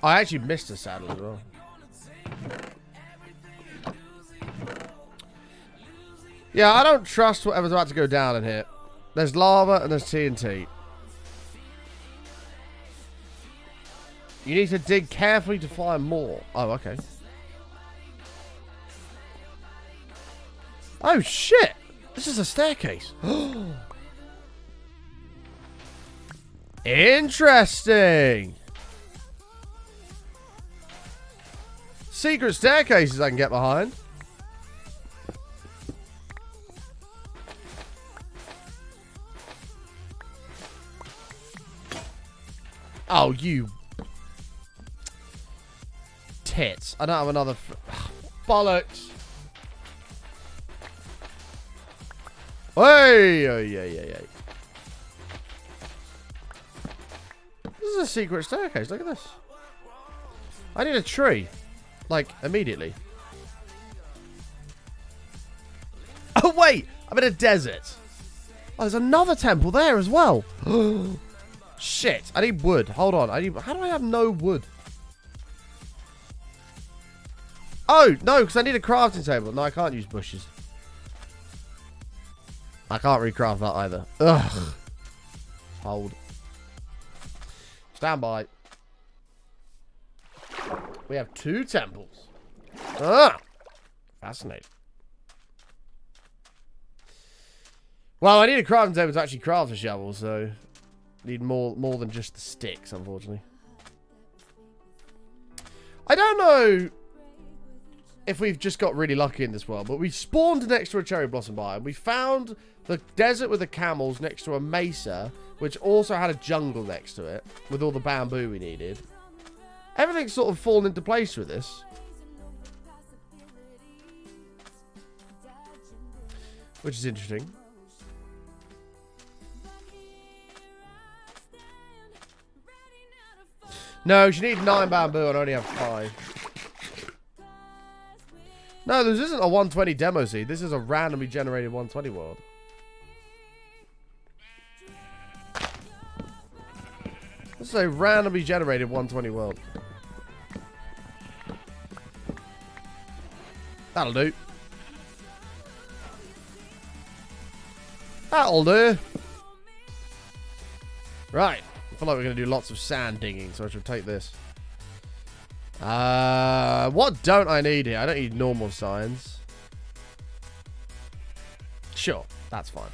[SPEAKER 2] I actually missed a saddle as well. Yeah, I don't trust whatever's about to go down in here. There's lava and there's TNT. You need to dig carefully to find more. Oh, okay. Oh, shit. This is a staircase. Interesting. Secret staircases I can get behind. Oh, you tits. I don't have another... Bollocks. Hey, hey. This is a secret staircase. Look at this. I need a tree. Like, immediately. Oh, wait. I'm in a desert. Oh, there's another temple there as well. Shit. I need wood. Hold on. How do I have no wood? Oh, no, because I need a crafting table. No, I can't use bushes. I can't recraft that either. Ugh. Hold. Stand by. We have 2 temples. Ah! Fascinating. Well, I need a crafting table to actually craft a shovel, so... Need more than just the sticks, unfortunately. I don't know if we've just got really lucky in this world, but we spawned next to a cherry blossom biome. We found the desert with the camels next to a mesa, which also had a jungle next to it, with all the bamboo we needed. Everything's sort of fallen into place with this. Which is interesting. No, she needs 9 bamboo and I only have 5. No, this isn't a 120 demo seed. This is a randomly generated 120 world. This is a randomly generated 120 world. That'll do. That'll do. Right. I feel like we're going to do lots of sand digging, so I should take this. What don't I need here? I don't need normal signs. Sure, that's fine.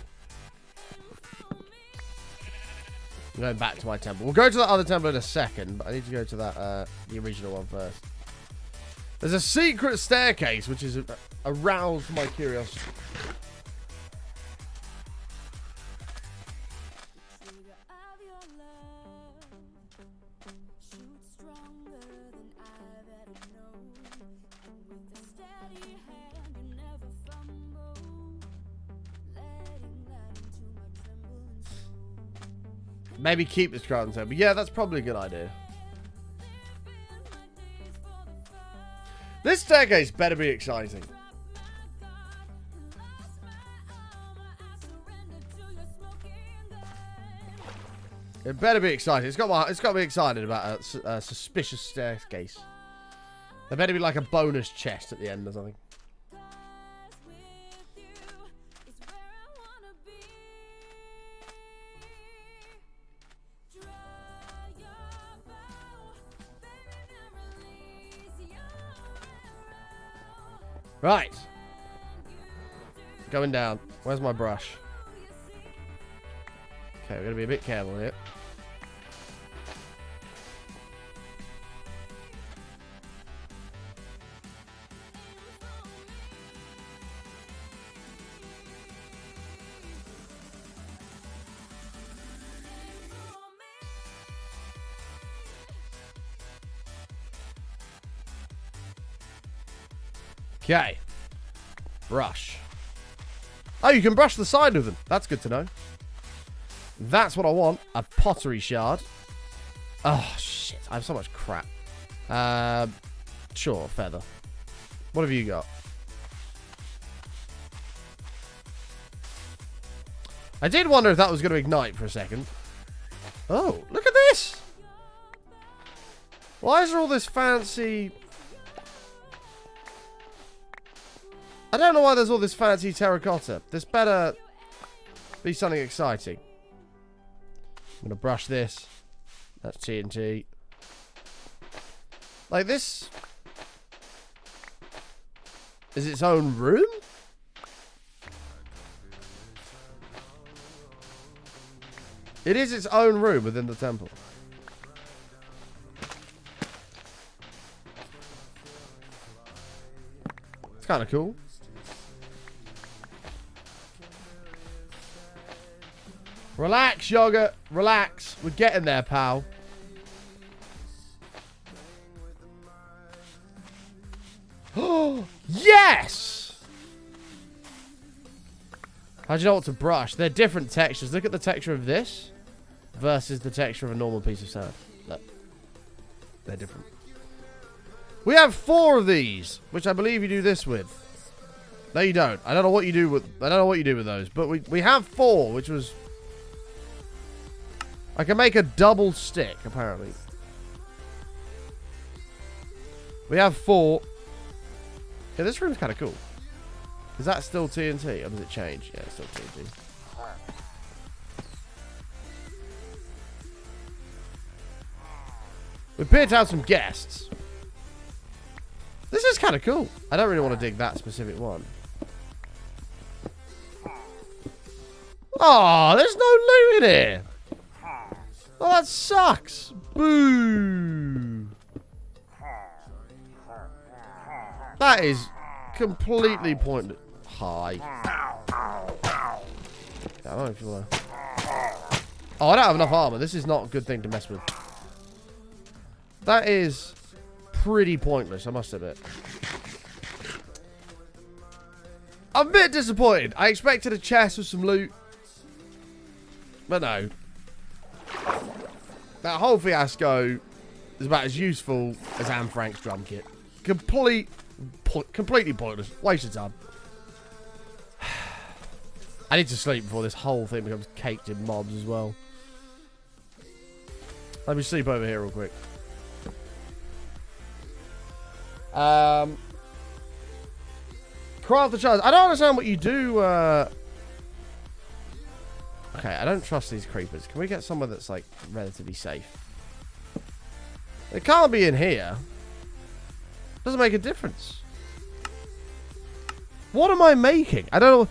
[SPEAKER 2] I'm going back to my temple. We'll go to that other temple in a second, but I need to go to that, the original one first. There's a secret staircase, which is aroused my curiosity. Maybe keep this crafting table. Yeah, that's probably a good idea. This staircase better be exciting. It better be exciting. It's got to be excited about a suspicious staircase. There better be like a bonus chest at the end or something. Right. Going down. Where's my brush? Okay, we're going to be a bit careful here. Okay. Brush. Oh, you can brush the side of them. That's good to know. That's what I want. A pottery shard. Oh, shit. I have so much crap. Sure, feather. What have you got? I did wonder if that was going to ignite for a second. Oh, look at this. Why is there all this fancy... I don't know why there's all this fancy terracotta. This better be something exciting. I'm going to brush this. That's TNT. Like this is its own room? It is its own room within the temple. It's kind of cool. Relax, Yogurt. Relax. We're getting there, pal. How do you know what to brush? They're different textures. Look at the texture of this versus the texture of a normal piece of sand. Look. They're different. We have 4 of these, which I believe you do this with. No, you don't. I don't know what you do with. I don't know what you do with those, but we have 4, which was. I can make a double stick apparently. We have 4. Yeah, this room's kind of cool. Is that still TNT or does it change? Yeah, it's still TNT. We appear to have some guests. This is kind of cool. I don't really want to dig that specific one. Oh, there's no loot in here. Oh, that sucks. Boo. That is completely pointless. Hi. I don't know if you want to... Oh, I don't have enough armor. This is not a good thing to mess with. That is pretty pointless, I must admit. I'm a bit disappointed. I expected a chest with some loot. But no. That whole fiasco is about as useful as Anne Frank's drum kit. Completely pointless. Waste of time. I need to sleep before this whole thing becomes caked in mobs as well. Let me sleep over here real quick. Craft the charge. I don't understand what you do. Okay, I don't trust these creepers. Can we get somewhere that's like relatively safe? It can't be in here. Doesn't make a difference. What am I making? I don't know.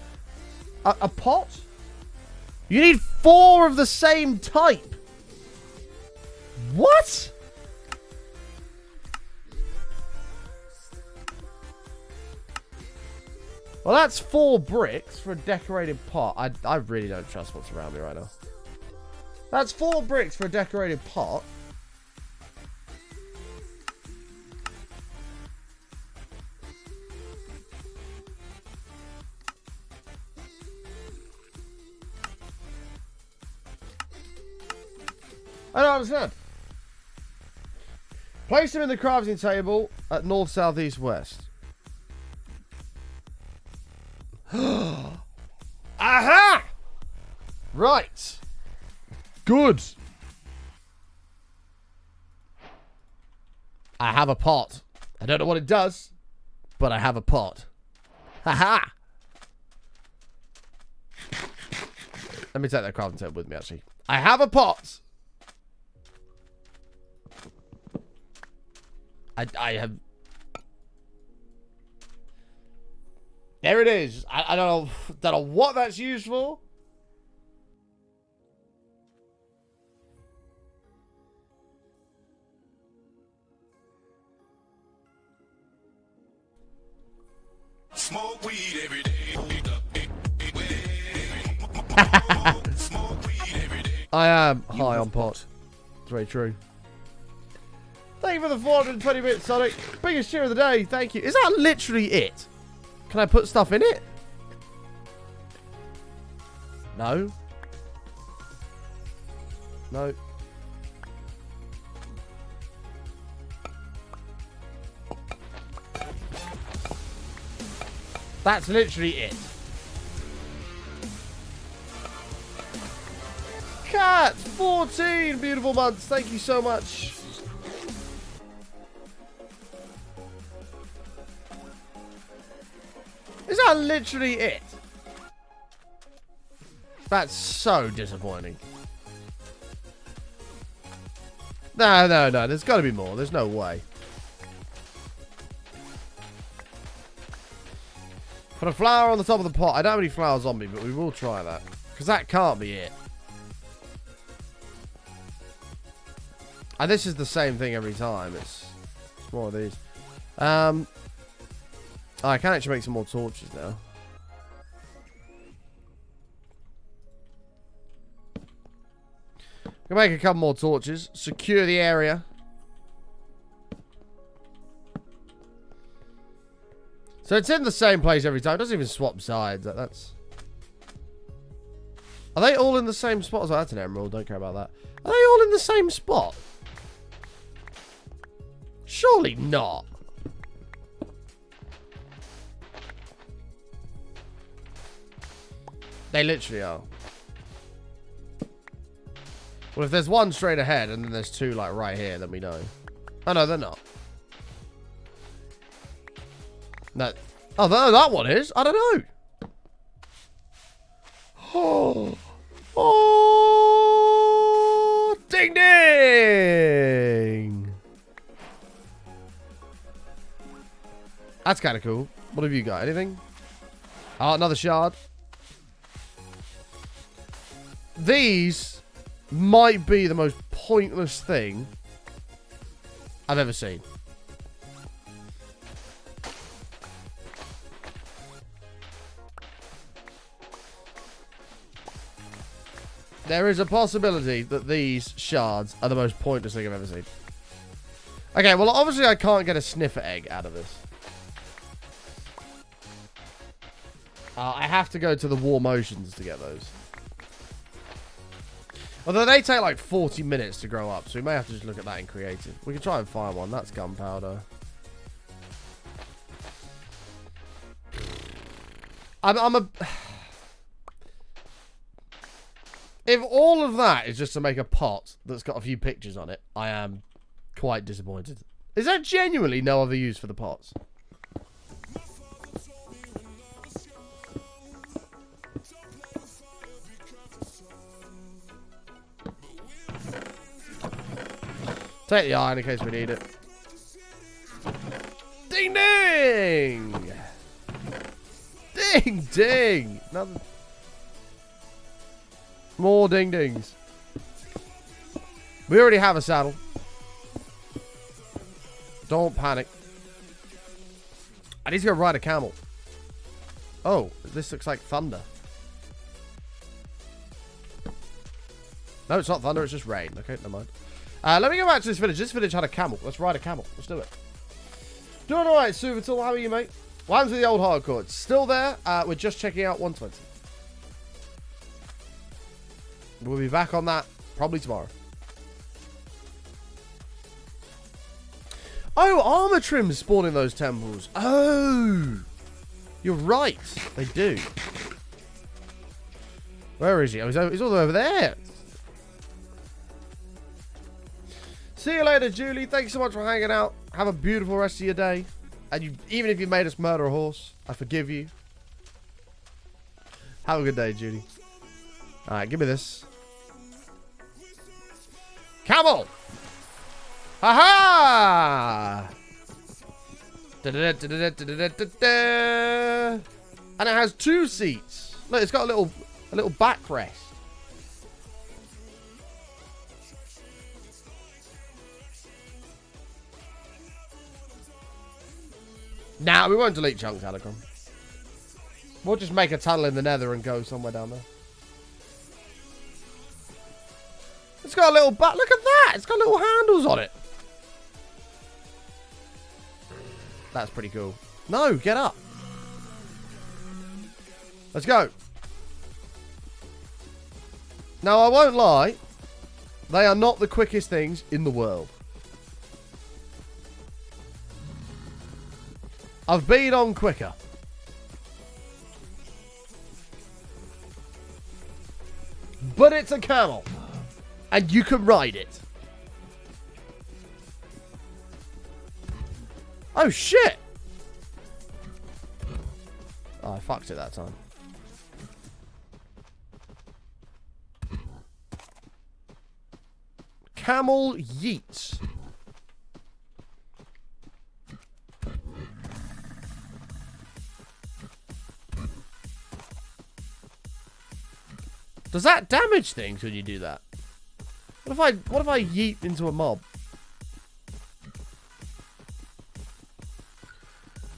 [SPEAKER 2] A pot? You need 4 of the same type. What? Well, that's 4 bricks for a decorated pot. I really don't trust what's around me right now. That's 4 bricks for a decorated pot. I don't understand. Place them in the crafting table at north, south, east, west. Aha! Right. Good. I have a pot. I don't know what it does, but I have a pot. Haha! Let me take that crafting table with me, actually. I have a pot. I have... There it is. I don't know what that's used for.
[SPEAKER 1] Smoke weed every day.
[SPEAKER 2] I am high on pot. It's very true. Thank you for the 420 bits, Sonic. Biggest cheer of the day. Thank you. Is that literally it? Can I put stuff in it? No. No. That's literally it. Cat, 14 beautiful months. Thank you so much. Is that literally it? That's so disappointing. No. There's got to be more. There's no way. Put a flower on the top of the pot. I don't have any flowers on me, but we will try that. Because that can't be it. And this is the same thing every time. It's more of these. Oh, I can actually make some more torches now. Can make a couple more torches. Secure the area. So it's in the same place every time. It doesn't even swap sides. That's... Are they all in the same spot? As that's an emerald. Don't care about that. Are they all in the same spot? Surely not. They literally are. Well, if there's one straight ahead and then there's two like right here, then we know. Oh no, they're not. No. Oh, that one is. I don't know. Oh. Oh. Ding ding. That's kind of cool. What have you got? Anything? Oh, another shard. These might be the most pointless thing I've ever seen. There is a possibility that these shards are the most pointless thing I've ever seen. Okay, well, obviously I can't get a sniffer egg out of this. I have to go to the warm oceans to get those. Although they take like 40 minutes to grow up, so we may have to just look at that in creative. We can try and find one. That's gunpowder. If all of that is just to make a pot that's got a few pictures on it, I am quite disappointed. Is there genuinely no other use for the pots? Take the iron in case we need it. Ding ding! Ding ding! Another... More ding dings. We already have a saddle. Don't panic. I need to go ride a camel. Oh, this looks like thunder. No, it's not thunder, it's just rain. Okay, never mind. Let me go back to this village. This village had a camel. Let's ride a camel. Let's do it. Doing alright, Suvatal. How are you, mate? What happens with the old hardcore? It's still there. We're just checking out 120. We'll be back on that probably tomorrow. Oh, armor trims spawn in those temples. Oh, you're right. They do. Where is he? Oh, he's all over there. See you later, Julie. Thanks so much for hanging out. Have a beautiful rest of your day. And even if you made us murder a horse, I forgive you. Have a good day, Julie. All right, give me this. Camel! Ha-ha! And it has 2 seats. Look, it's got a little backrest. Nah, we won't delete chunks, Alacron. We'll just make a tunnel in the nether and go somewhere down there. It's got a little back. Look at that. It's got little handles on it. That's pretty cool. No, get up. Let's go. Now, I won't lie. They are not the quickest things in the world. I've been on quicker. But it's a camel. And you can ride it. Oh, shit. Oh, I fucked it that time. Camel yeets. Does that damage things when you do that? What if I yeet into a mob?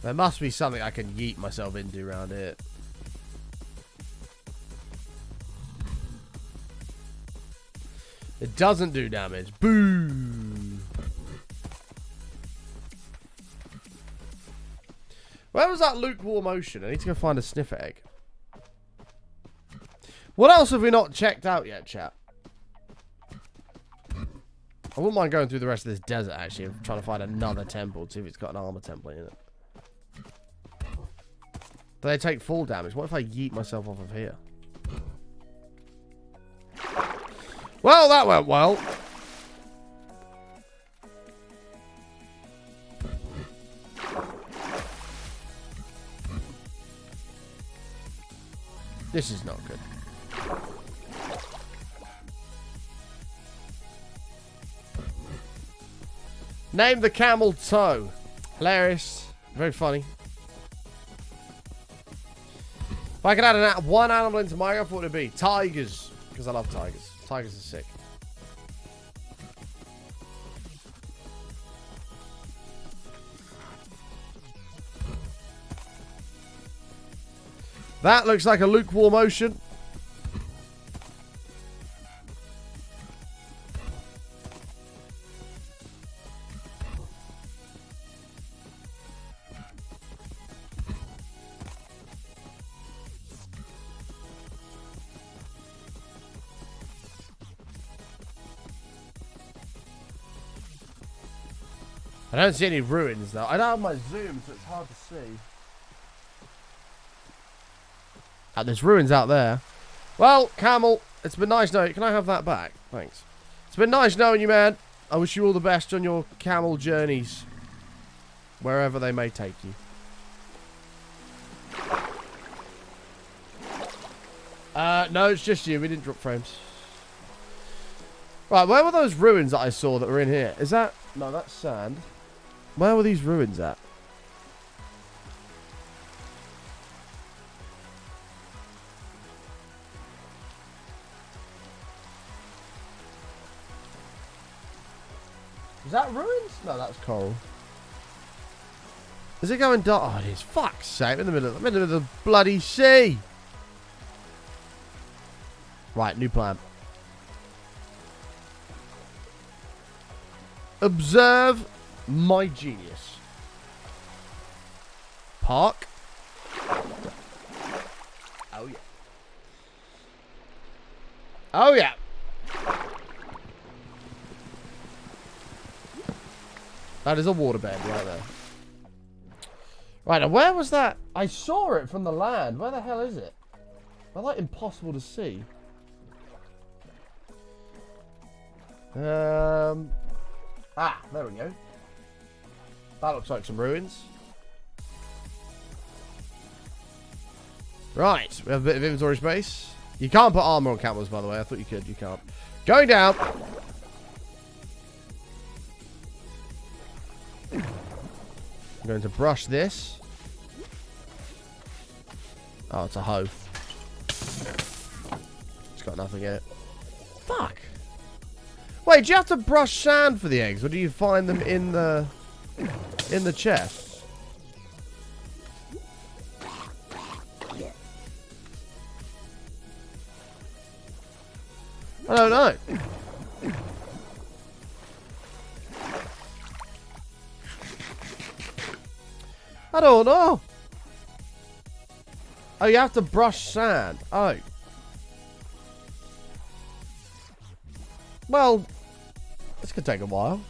[SPEAKER 2] There must be something I can yeet myself into around here. It doesn't do damage. Boo! Where was that lukewarm ocean? I need to go find a sniffer egg. What else have we not checked out yet, chat? I wouldn't mind going through the rest of this desert, actually, and trying to find another temple to see if it's got an armor template in it. Do they take fall damage? What if I yeet myself off of here? Well, that went well. This is not good. Name the camel toe. Hilarious. Very funny. If I could add one animal into Minecraft, what would it be? Tigers. Because I love tigers. Tigers are sick. That looks like a lukewarm ocean. I don't see any ruins though. I don't have my zoom, so it's hard to see. Oh, there's ruins out there. Well, Camel, it's been nice knowing you. Can I have that back? Thanks. It's been nice knowing you, man. I wish you all the best on your camel journeys. Wherever they may take you. No, it's just you. We didn't drop frames. Right, where were those ruins that I saw that were in here? Is that... No, that's sand. Where were these ruins at? Is that ruins? No, that's coral. Is it going dark? Oh, it is. Fuck's sake. I'm in the middle of the bloody sea. Right, new plan. Observe my genius. Park. Oh, yeah. Oh, yeah. That is a waterbed right there. Right, now where was that? I saw it from the land. Where the hell is it? They're like impossible to see. Ah, there we go. That looks like some ruins. Right, we have a bit of inventory space. You can't put armor on camels, by the way. I thought you could. You can't. Going down. I'm going to brush this. Oh, it's a hoe. It's got nothing in it. Fuck. Wait, do you have to brush sand for the eggs, or do you find them in the chest? I don't know. I don't know. Oh, you have to brush sand. Oh. Well, this could take a while.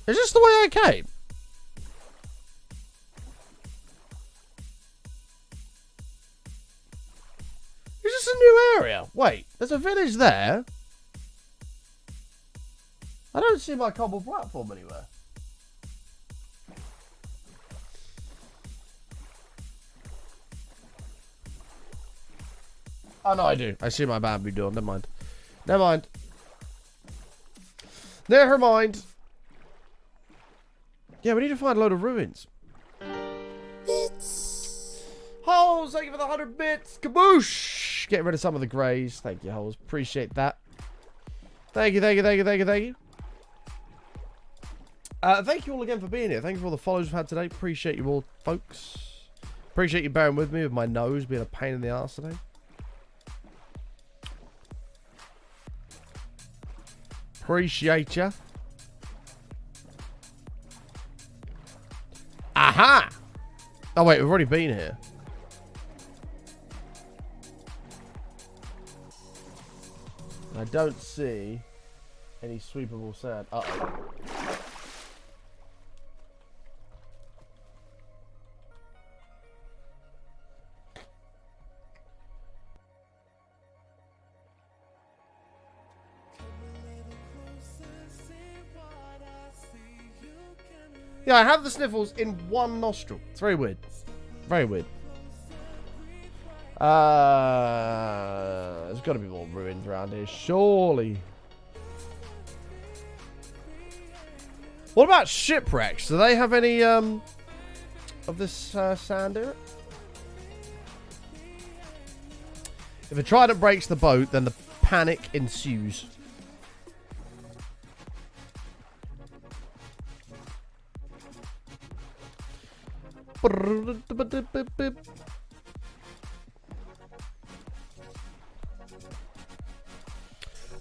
[SPEAKER 2] Is this the way I came? Is this a new area? Wait, there's a village there. I don't see my cobble platform anywhere. Oh, no, I do. I see my bamboo door. Never mind. Never mind. Never mind. Yeah, we need to find a load of ruins. Bits. Holes, thank you for the 100 bits. Kaboosh. Get rid of some of the greys. Thank you, Holes. Appreciate that. Thank you, thank you, thank you, thank you, thank you. Thank you all again for being here. Thank you for all the follows we've had today. Appreciate you all, folks. Appreciate you bearing with me with my nose being a pain in the arse today. Appreciate ya. Aha! Oh, wait, we've already been here. I don't see any sweepable sand. Uh-oh. Yeah, I have the sniffles in one nostril. It's very weird. Very weird. There's got to be more ruins around here, surely. What about shipwrecks? Do they have any of this sand in it? If a trident breaks the boat, then the panic ensues.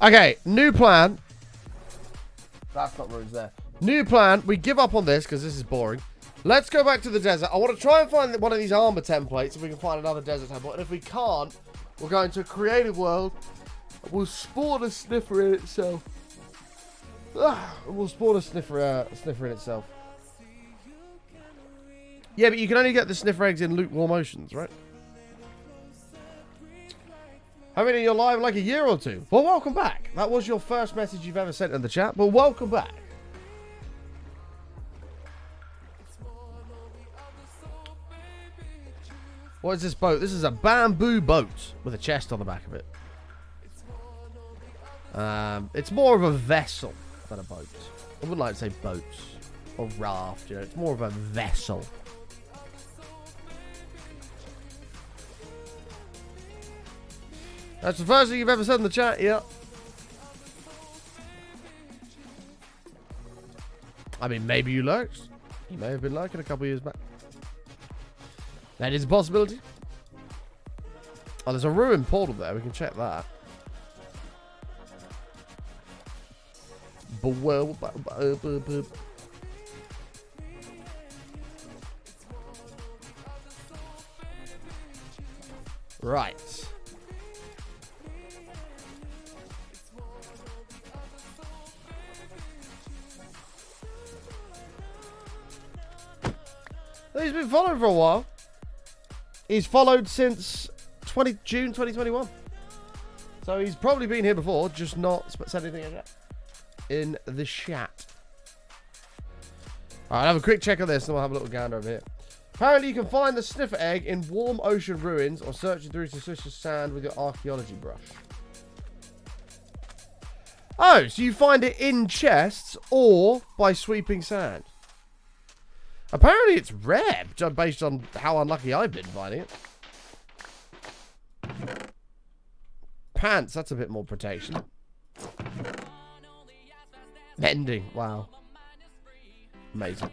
[SPEAKER 2] Okay, new plan. That's not ruins there. New plan. We give up on this because this is boring. Let's go back to the desert. I want to try and find one of these armor templates if we can find another desert template. And if we can't, we'll go into a creative world. We'll spawn a sniffer in itself. We'll spawn a sniffer in itself. Yeah, but you can only get the sniffer eggs in lukewarm oceans, right? I mean, you're live like a year or two. Well, welcome back. That was your first message you've ever sent in the chat, but welcome back. What is this boat? This is a bamboo boat with a chest on the back of it. It's more of a vessel than a boat. I wouldn't like to say boat or raft, you know. It's more of a vessel. That's the first thing you've ever said in the chat, yeah. I mean, maybe you lurked. You may have been lurking a couple years back. That is a possibility. Oh, there's a ruined portal there. We can check that. Right. He's been following for a while. He's followed since June 2021. So he's probably been here before, just not said anything yet in the chat. Alright, I'll have a quick check of this and we'll have a little gander over here. Apparently you can find the sniffer egg in warm ocean ruins or searching through suspicious sand with your archaeology brush. Oh, so you find it in chests or by sweeping sand. Apparently it's rare, based on how unlucky I've been finding it. Pants, that's a bit more protection. Mending, wow. Amazing.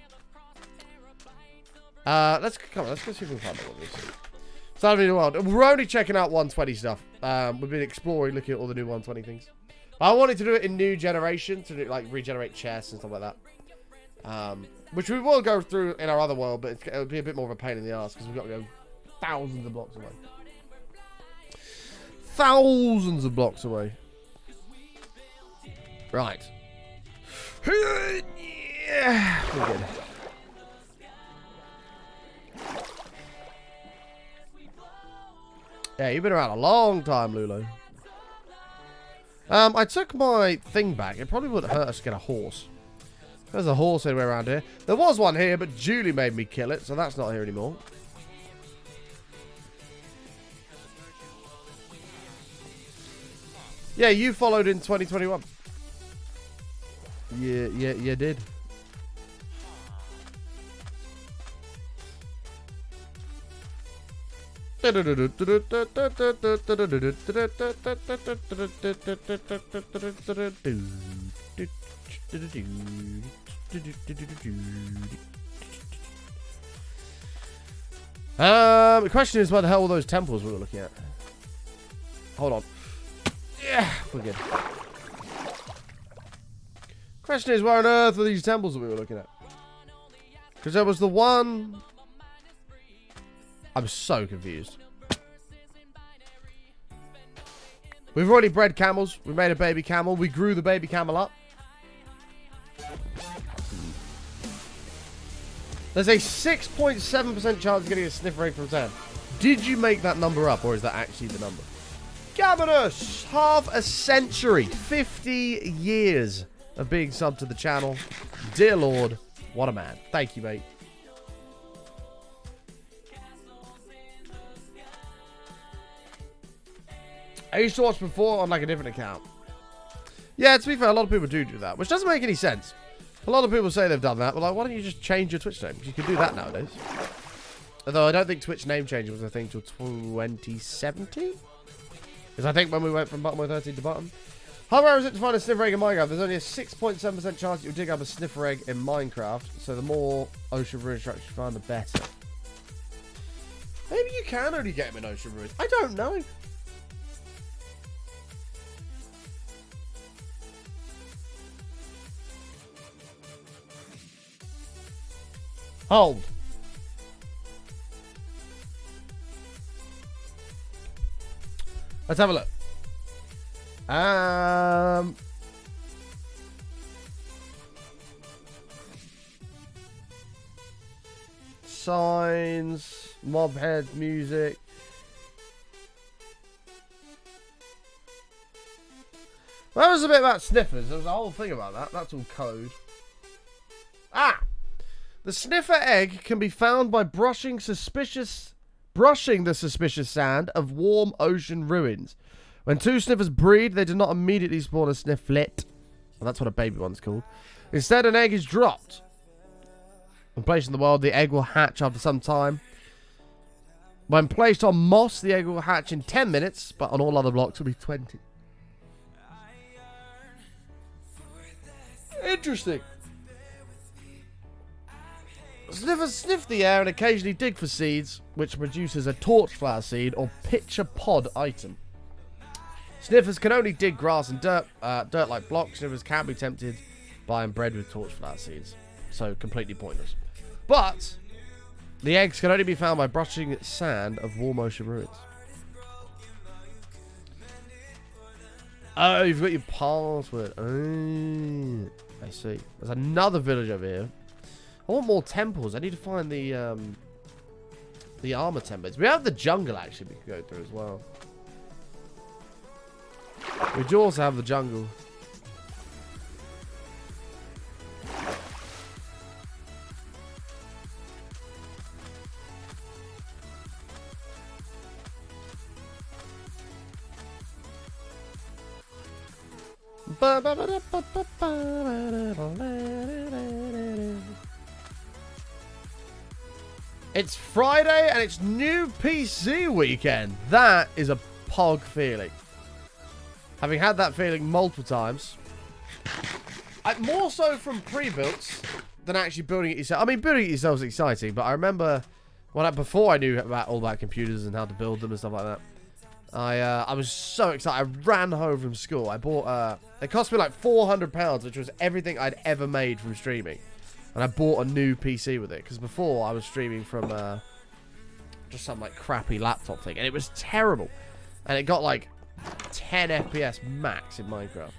[SPEAKER 2] Let's go see if we can find one of these. Starting in the world. We're only checking out 120 stuff. We've been exploring, looking at all the new 120 things. I wanted to do it in new generation to do, like regenerate chests and stuff like that. Which we will go through in our other world, but it'll be a bit more of a pain in the ass because we've got to go thousands of blocks away. Thousands of blocks away. Right. Yeah, we're good. Yeah, you've been around a long time, Lulo. I took my thing back. It probably wouldn't hurt us to get a horse. There's a horse anywhere around here. There was one here, but Julie made me kill it, so that's not here anymore. Yeah, you followed in 2021. Yeah, you did. The question is what the hell all those temples we were looking at. Hold on. Yeah, we're good. Question is, where on earth are these temples that we were looking at? Because there was the one I'm so confused. We've already bred camels. We made a baby camel. We grew the baby camel up. There's a 6.7% chance of getting a sniffer egg from Sam. Did you make that number up, or is that actually the number? Gaminus, half a century, 50 years of being subbed to the channel. Dear Lord, what a man. Thank you, mate. I used to watch before on like a different account. Yeah, to be fair, a lot of people do that, which doesn't make any sense. A lot of people say they've done that, but like, why don't you just change your Twitch name? You can do that nowadays. Although I don't think Twitch name changing was a thing till 2017. Because I think when we went from bottom 13 to bottom. How rare is it to find a sniffer egg in Minecraft? There's only a 6.7% chance you'll dig up a sniffer egg in Minecraft. So the more ocean ruin structures you find, the better. Maybe you can only get them in ocean ruins. I don't know. Hold. Let's have a look. Signs, mob head music. That was a bit about sniffers. There was a whole thing about that. That's all code. Ah! The sniffer egg can be found by brushing the suspicious sand of warm ocean ruins. When two sniffers breed, they do not immediately spawn a snifflet. Well, that's what a baby one's called. Instead, an egg is dropped. When placed in the world, the egg will hatch after some time. When placed on moss, the egg will hatch in 10 minutes, but on all other blocks, it will be 20. Interesting. Sniffers sniff the air and occasionally dig for seeds, which produces a torchflower seed or pitcher pod item. Sniffers can only dig grass and dirt-like blocks. Sniffers can be tempted by and bred with torchflower seeds, so completely pointless. But the eggs can only be found by brushing sand of warm ocean ruins. Oh, you've got your password. Oh, I see. There's another village over here. I want more temples. I need to find the armor templates. We have the jungle, actually, we can go through as well. We do also have the jungle. It's Friday and it's new PC weekend. That is a pog feeling. Having had that feeling multiple times. More so from pre-builds than actually building it yourself. I mean, building it yourself is exciting, but I remember before I knew all about computers and how to build them and stuff like that. I was so excited. I ran home from school. I bought it cost me like £400, which was everything I'd ever made from streaming. And I bought a new PC with it because before I was streaming from just some like crappy laptop thing, and it was terrible. And it got like 10 FPS max in Minecraft.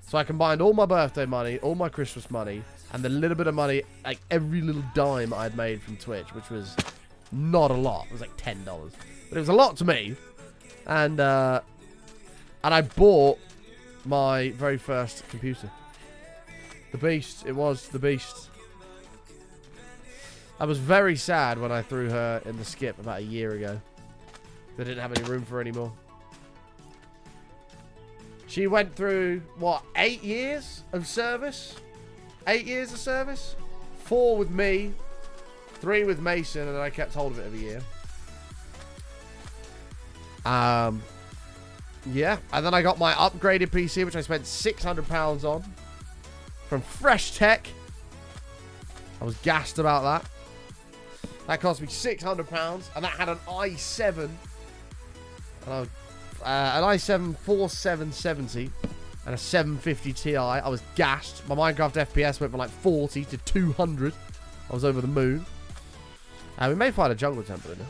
[SPEAKER 2] So I combined all my birthday money, all my Christmas money, and the little bit of money, like every little dime I'd made from Twitch, which was not a lot. It was like $10, but it was a lot to me. And I bought my very first computer. The Beast. It was the Beast. I was very sad when I threw her in the skip about a year ago. They didn't have any room for her anymore. She went through, what, 8 years of service? 8 years of service? 4 with me, 3 with Mason, and I kept hold of it every year. Yeah, and then I got my upgraded PC, which I spent £600 on from Fresh Tech. I was gassed about that. That cost me £600, and that had an i7, an i7 4770, and a 750 Ti. I was gassed. My Minecraft FPS went from like 40 to 200. I was over the moon. We may find a jungle temple in there.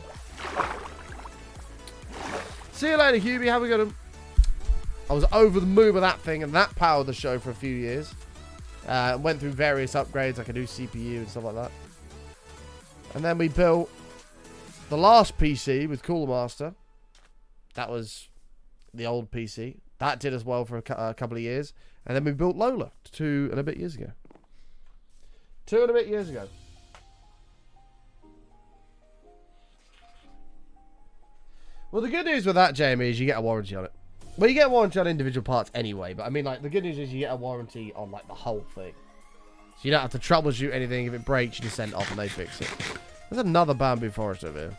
[SPEAKER 2] See you later, Hubie. Have a good one. I was over the moon with that thing, and that powered the show for a few years. Went through various upgrades, like a new CPU and stuff like that. And then we built the last PC with Cooler Master. That was the old PC. That did as well for a couple of years. And then we built Lola 2 and a bit years ago. 2 and a bit years ago. Well, the good news with that, Jamie, is you get a warranty on it. Well, you get a warranty on individual parts anyway, but I mean, like, the good news is you get a warranty on, like, the whole thing. So you don't have to troubleshoot anything. If it breaks, you just send it off and they fix it. There's another bamboo forest over here.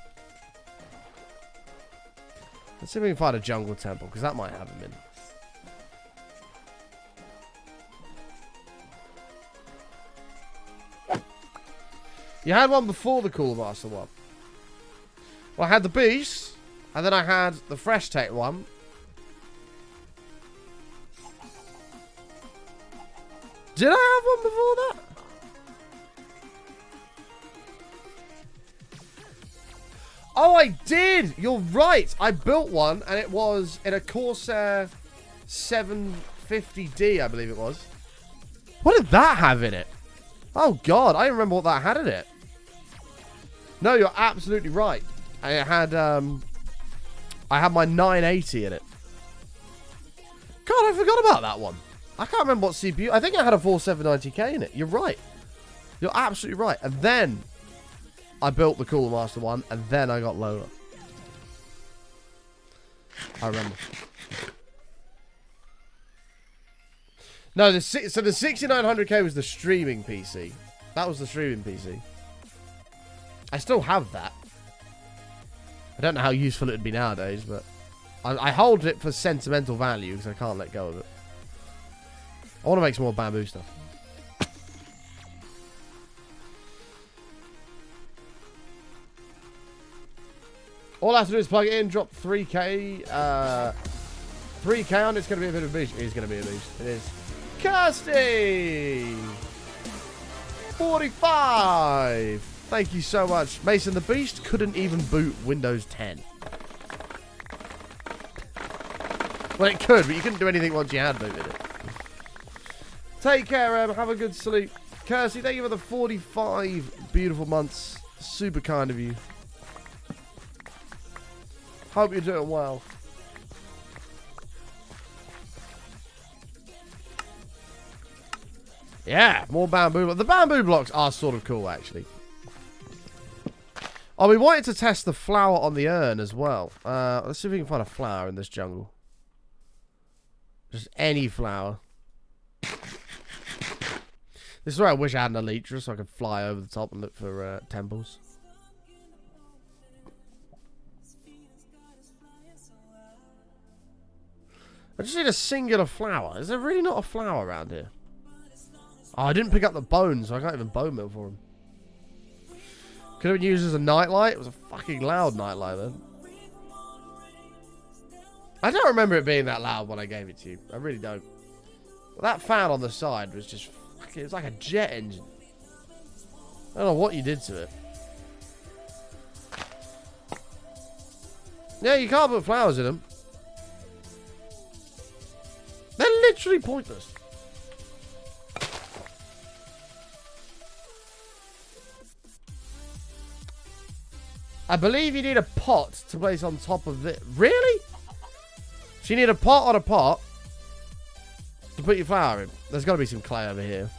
[SPEAKER 2] Let's see if we can find a jungle temple, because that might have him in. You had one before the Cooler Master one. Well, I had the beast. And then I had the fresh tech one. Did I have one before that? Oh, I did! You're right! I built one, and it was in a Corsair 750D, I believe it was. What did that have in it? Oh, God, I don't remember what that had in it. No, you're absolutely right. And it had, I had my 980 in it. God, I forgot about that one. I can't remember what CPU. I think I had a 4790K in it. You're right. You're absolutely right. And then I built the Cooler Master one, and then I got Lola. I remember. No, so the 6900K was the streaming PC. That was the streaming PC. I still have that. I don't know how useful it would be nowadays, but I hold it for sentimental value because I can't let go of it. I want to make some more bamboo stuff. All I have to do is plug it in, drop 3K. 3K on it's going to be a bit of a boost. It is going to be a boost. It is. Kirsty! 45! Thank you so much. Mason, the Beast couldn't even boot Windows 10. Well, it could, but you couldn't do anything once you had booted it. Take care, Em. Have a good sleep. Kirsty, thank you for the 45 beautiful months. Super kind of you. Hope you're doing well. Yeah, more bamboo. The bamboo blocks are sort of cool, actually. Oh, we wanted to test the flower on the urn as well. Let's see if we can find a flower in this jungle. Just any flower. This is where I wish I had an elytra so I could fly over the top and look for temples. I just need a singular flower. Is there really not a flower around here? Oh, I didn't pick up the bones, so I can't even bone meal for him. Could have been used as a nightlight. It was a fucking loud nightlight then. I don't remember it being that loud when I gave it to you. I really don't. That fan on the side was just fucking... It was like a jet engine. I don't know what you did to it. Yeah, you can't put flowers in them. They're literally pointless. I believe you need a pot to place on top of it. Really? So you need a pot on a pot to put your flower in. There's got to be some clay over here.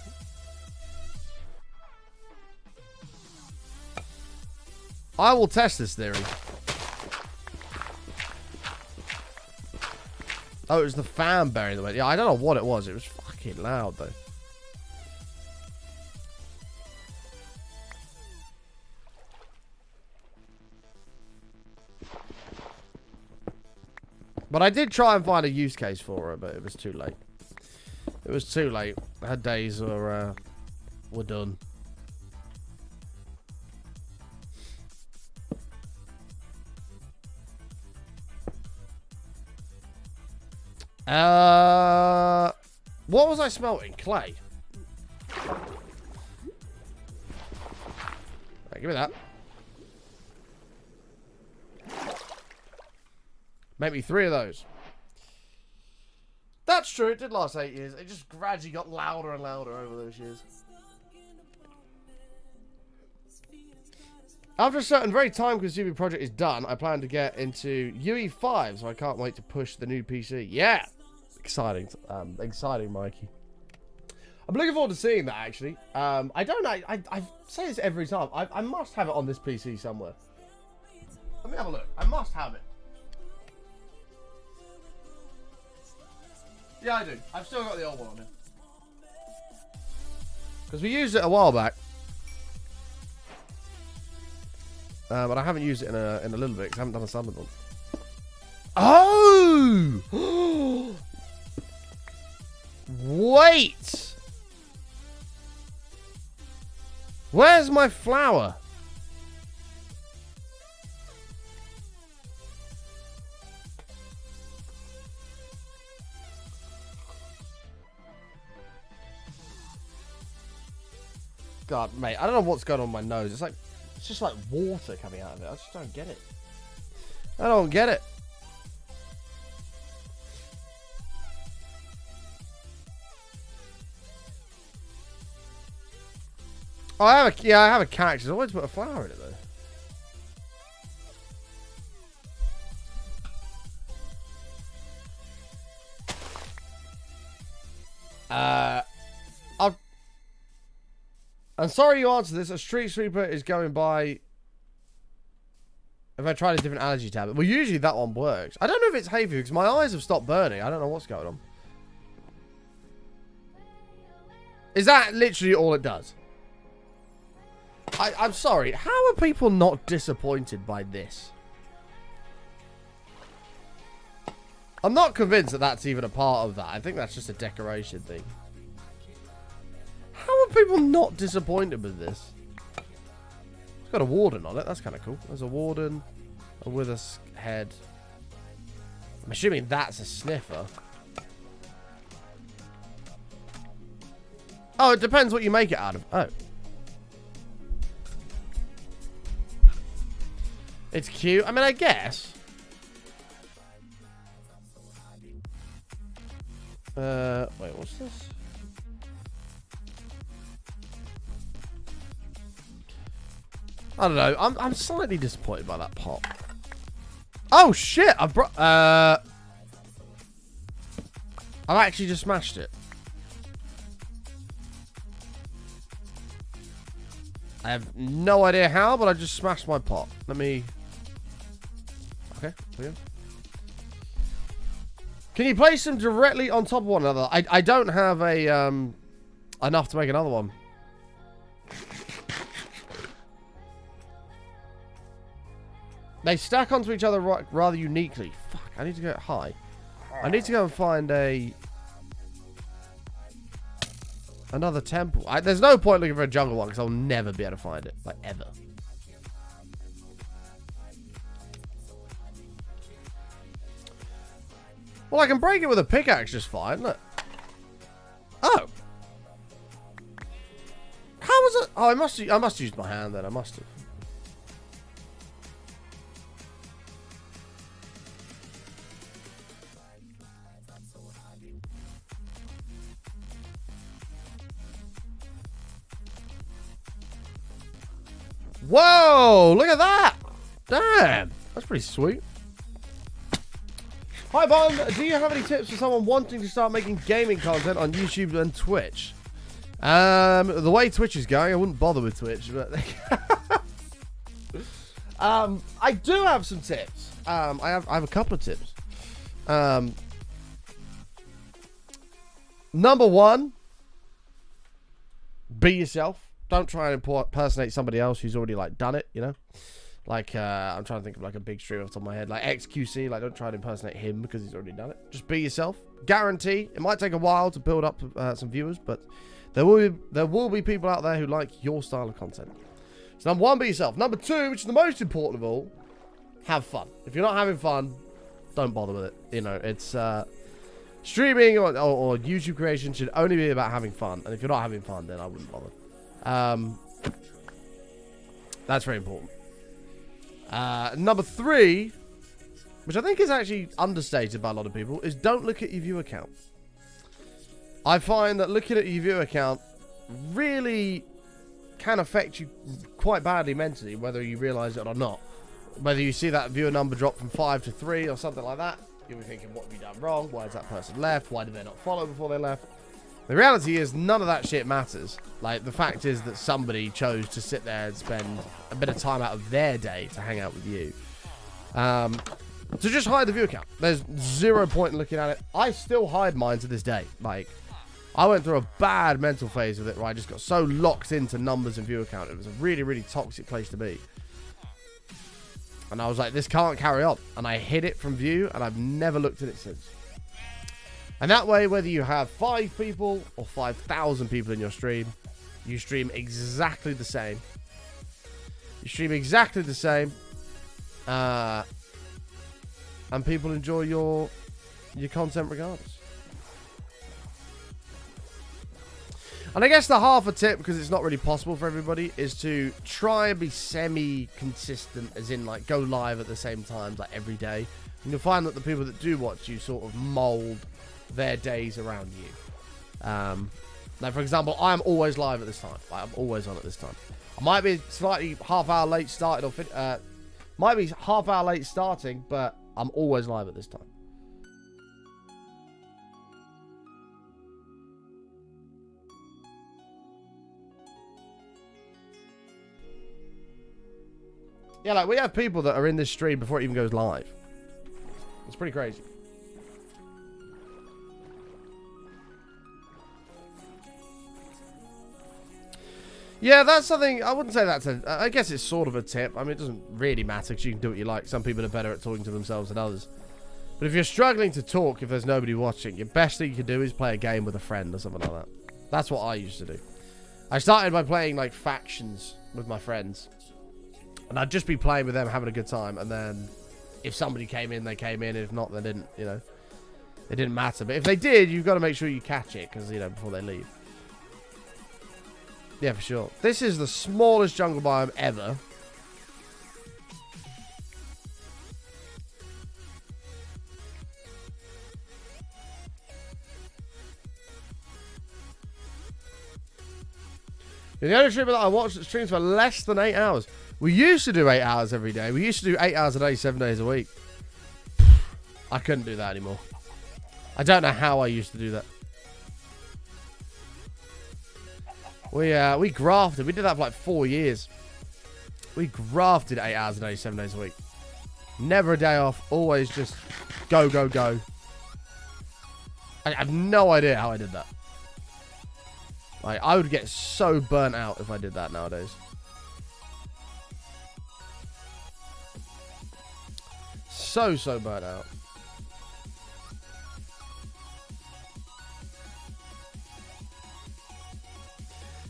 [SPEAKER 2] I will test this theory. Oh, it was the fan burying the way. Yeah, I don't know what it was. It was fucking loud, though. But I did try and find a use case for her, but it was too late. It was too late. Her days were done. What was I smelting? Clay. Right, give me that. Make me 3 of those. That's true. It did last 8 years. It just gradually got louder and louder over those years. After a certain very time-consuming project is done, I plan to get into UE5, so I can't wait to push the new PC. Yeah! Exciting. Exciting, Mikey. I'm looking forward to seeing that, actually. I don't know. I say this every time. I must have it on this PC somewhere. Let me have a look. I must have it. Yeah, I do. I've still got the old one on here. Because we used it a while back. But I haven't used it in a little bit because I haven't done a summon one. Oh! Wait! Where's my flower? God, mate, I don't know what's going on with my nose. It's just like water coming out of it. I just don't get it. I don't get it. Oh, I have a cactus. I always put a flower in it though. I'm sorry you answered this. A street sweeper is going by. If I tried a different allergy tablet. Well, usually that one works. I don't know if it's hay fever because my eyes have stopped burning. I don't know what's going on. Is that literally all it does? I'm sorry. How are people not disappointed by this? I'm not convinced that that's even a part of that. I think that's just a decoration thing. How are people not disappointed with this? It's got a warden on it. That's kind of cool. There's a warden, a wither head. I'm assuming that's a sniffer. Oh, it depends what you make it out of. Oh. It's cute. I mean, I guess. Wait, what's this? I don't know. I'm slightly disappointed by that pot. Oh shit! I've actually just smashed it. I have no idea how, but I just smashed my pot. Let me. Okay, there we go. Can you place them directly on top of one another? I don't have a enough to make another one. They stack onto each other rather uniquely. Fuck, I need to go high. I need to go and find another temple. There's no point looking for a jungle one because I'll never be able to find it. Like, ever. Well, I can break it with a pickaxe just fine. Look. Oh. How was it? Oh, I must use my hand then. I must have. Whoa, look at that. Damn, that's pretty sweet. Hi, Bond. Do you have any tips for someone wanting to start making gaming content on YouTube and Twitch? The way Twitch is going, I wouldn't bother with Twitch, but I do have some tips. I have a couple of tips. Number one, be yourself. Don't try and impersonate somebody else who's already like done it, you know? Like, I'm trying to think of like a big streamer off the top of my head. Like XQC, like don't try and impersonate him because he's already done it. Just be yourself. Guarantee. It might take a while to build up some viewers, but there will be people out there who like your style of content. So number one, be yourself. Number two, which is the most important of all, have fun. If you're not having fun, don't bother with it. You know, it's streaming or YouTube creation should only be about having fun. And if you're not having fun, then I wouldn't bother. That's very important. Number three, which I think is actually understated by a lot of people, is don't look at your view account. I find that looking at your view account really can affect you quite badly mentally, whether you realise it or not. Whether you see that viewer number drop from 5 to 3 or something like that, you'll be thinking, what have you done wrong? Why has that person left? Why did they not follow before they left? The reality is none of that shit matters. Like, the fact is that somebody chose to sit there and spend a bit of time out of their day to hang out with you. So just hide the view account. There's zero point in looking at it. I still hide mine to this day. Like, I went through a bad mental phase with it where I just got so locked into numbers and view account. It was a really, really toxic place to be. And I was like, this can't carry on. And I hid it from view, and I've never looked at it since. And that way, whether you have 5 people or 5,000 people in your stream, you stream exactly the same. You stream exactly the same. And people enjoy your content regardless. And I guess the half a tip, because it's not really possible for everybody, is to try and be semi-consistent, as in, like, go live at the same times, like, every day. And you'll find that the people that do watch you sort of mold their days around you. Like, for example, I'm always live at this time. Like, I'm always on at this time. I might be slightly half hour late started, or might be half hour late starting, but I'm always live at this time. Yeah, like, we have people that are in this stream before it even goes live. It's pretty crazy. Yeah, that's something, I wouldn't say that's I guess it's sort of a tip. I mean, it doesn't really matter because you can do what you like. Some people are better at talking to themselves than others. But if you're struggling to talk, if there's nobody watching, your best thing you can do is play a game with a friend or something like that. That's what I used to do. I started by playing, like, factions with my friends. And I'd just be playing with them, having a good time. And then if somebody came in, they came in. If not, they didn't, you know. It didn't matter. But if they did, you've got to make sure you catch it. Because, you know, before they leave. Yeah, for sure. This is the smallest jungle biome ever. You're the only streamer that I watch that streams for less than 8 hours. We used to do 8 hours every day. We used to do 8 hours a day, 7 days a week. I couldn't do that anymore. I don't know how I used to do that. We grafted. We did that for like 4 years. We grafted 8 hours a day, 7 days a week. Never a day off. Always just go, go, go. I have no idea how I did that. Like, I would get so burnt out if I did that nowadays. So burnt out.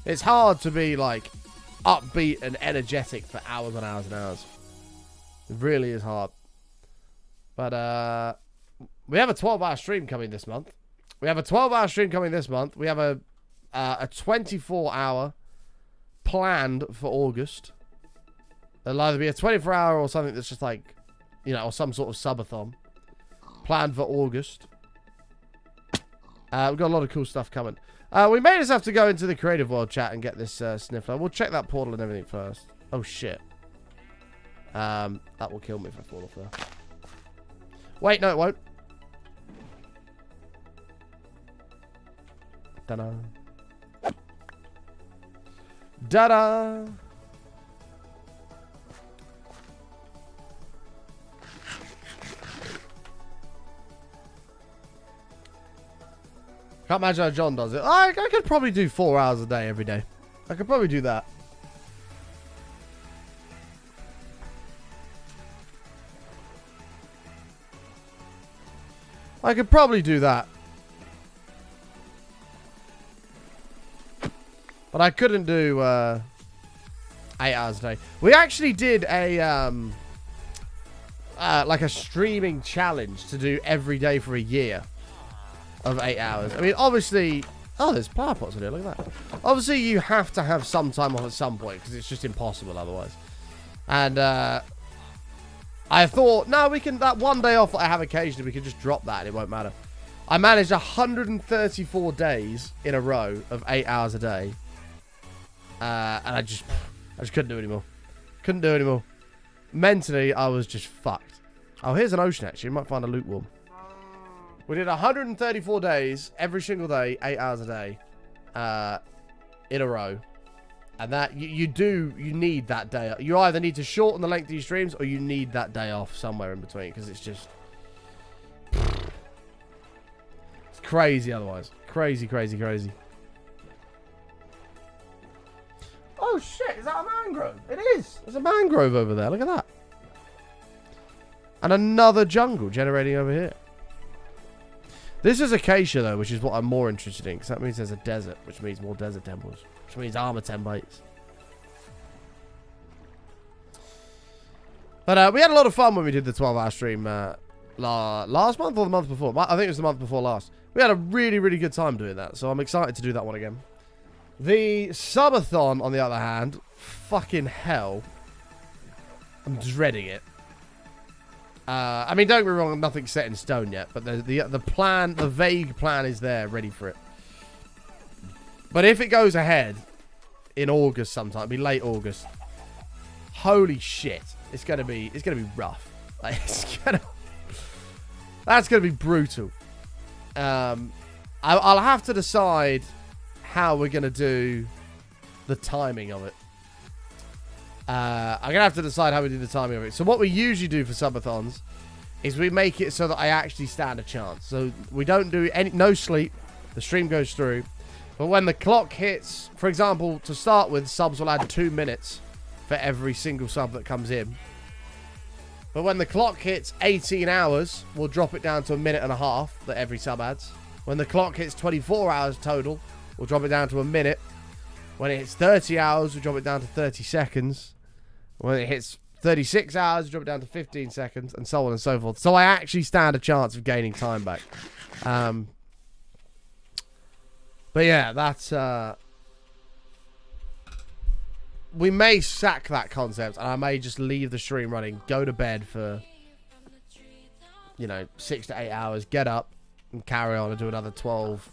[SPEAKER 2] It's hard to be, like, upbeat and energetic for hours and hours and hours. It really is hard. But, we have a 12-hour stream coming this month. We have a 24-hour planned for August. It'll either be a 24-hour or something that's just like, you know, or some sort of subathon. Planned for August. We've got a lot of cool stuff coming. We may just have to go into the creative world chat and get this sniffler. We'll check that portal and everything first. Oh, shit. That will kill me if I fall off there. Wait, no, it won't. Ta-da. Da-da. Can't imagine how John does it. I could probably do 4 hours a day every day. I could probably do that. I could probably do that. But I couldn't do 8 hours a day. We actually did a like a streaming challenge to do every day for a year of 8 hours. I mean, obviously, oh, there's flower pots in here. Look at that. Obviously, you have to have some time off at some point because it's just impossible otherwise. And I thought, no, we can, that one day off that I have occasionally, we can just drop that and it won't matter. I managed 134 days in a row of 8 hours a day. And I just couldn't do it anymore. Couldn't do it anymore. Mentally, I was just fucked. Oh, here's an ocean, actually. You might find a loot worm. We did 134 days, every single day, 8 hours a day, in a row. And that, you need that day. You either need to shorten the length of your streams, or you need that day off somewhere in between, because it's just... It's crazy otherwise. Crazy, crazy, crazy. Oh shit, is that a mangrove? It is. There's a mangrove over there. Look at that. And another jungle generating over here. This is acacia though, which is what I'm more interested in, because that means there's a desert, which means more desert temples, which means armor templates. But we had a lot of fun when we did the 12-hour stream last month or the month before. I think it was the month before last. We had a really, really good time doing that, so I'm excited to do that one again. The subathon, on the other hand, fucking hell. I'm dreading it. I mean, don't get me wrong, nothing's set in stone yet, but the plan, the vague plan is there, ready for it. But if it goes ahead in August sometime, it'll be late August. Holy shit. It's gonna be rough. Like, that's gonna be brutal. I'll have to decide how we're gonna do the timing of it. I'm gonna have to decide how we do the timing of it. So what we usually do for subathons is we make it so that I actually stand a chance. So we don't do no sleep. The stream goes through. But when the clock hits, for example, to start with, subs will add 2 minutes for every single sub that comes in. But when the clock hits 18 hours, we'll drop it down to 1.5 minutes that every sub adds. When the clock hits 24 hours total, we'll drop it down to 1 minute. When it hits 30 hours, we'll drop it down to 30 seconds. When it hits 36 hours, we'll drop it down to 15 seconds, and so on and so forth. So I actually stand a chance of gaining time back. But yeah, that's... we may sack that concept, and I may just leave the stream running, go to bed for, 6 to 8 hours, get up, and carry on and do another 12,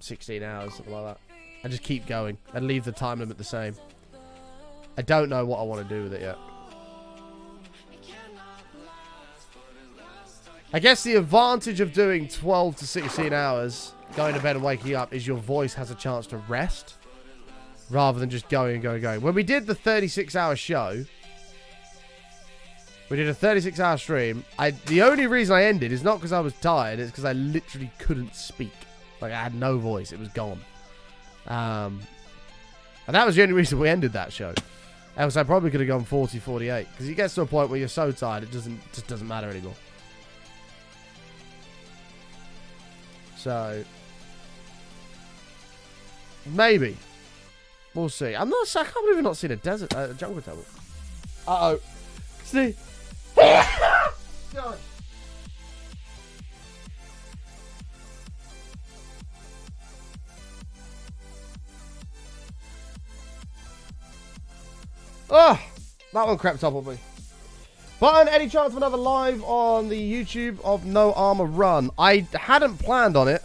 [SPEAKER 2] 16 hours, something like that. And just keep going, and leave the time limit the same. I don't know what I want to do with it yet. I guess the advantage of doing 12 to 16 hours, going to bed and waking up, is your voice has a chance to rest. Rather than just going and going and going. When we did the 36-hour show, we did a 36-hour stream. The only reason I ended is not because I was tired. It's because I literally couldn't speak. Like, I had no voice. It was gone. And that was the only reason we ended that show. Else I probably could have gone 40, 48. Because it gets to a point where you're so tired, it just doesn't matter anymore. So, maybe. We'll see. I can't believe I've not seen a jungle temple. Uh-oh. See? God. Oh, that one crept up on me. Button, any chance of another live on the YouTube of No Armor Run? I hadn't planned on it.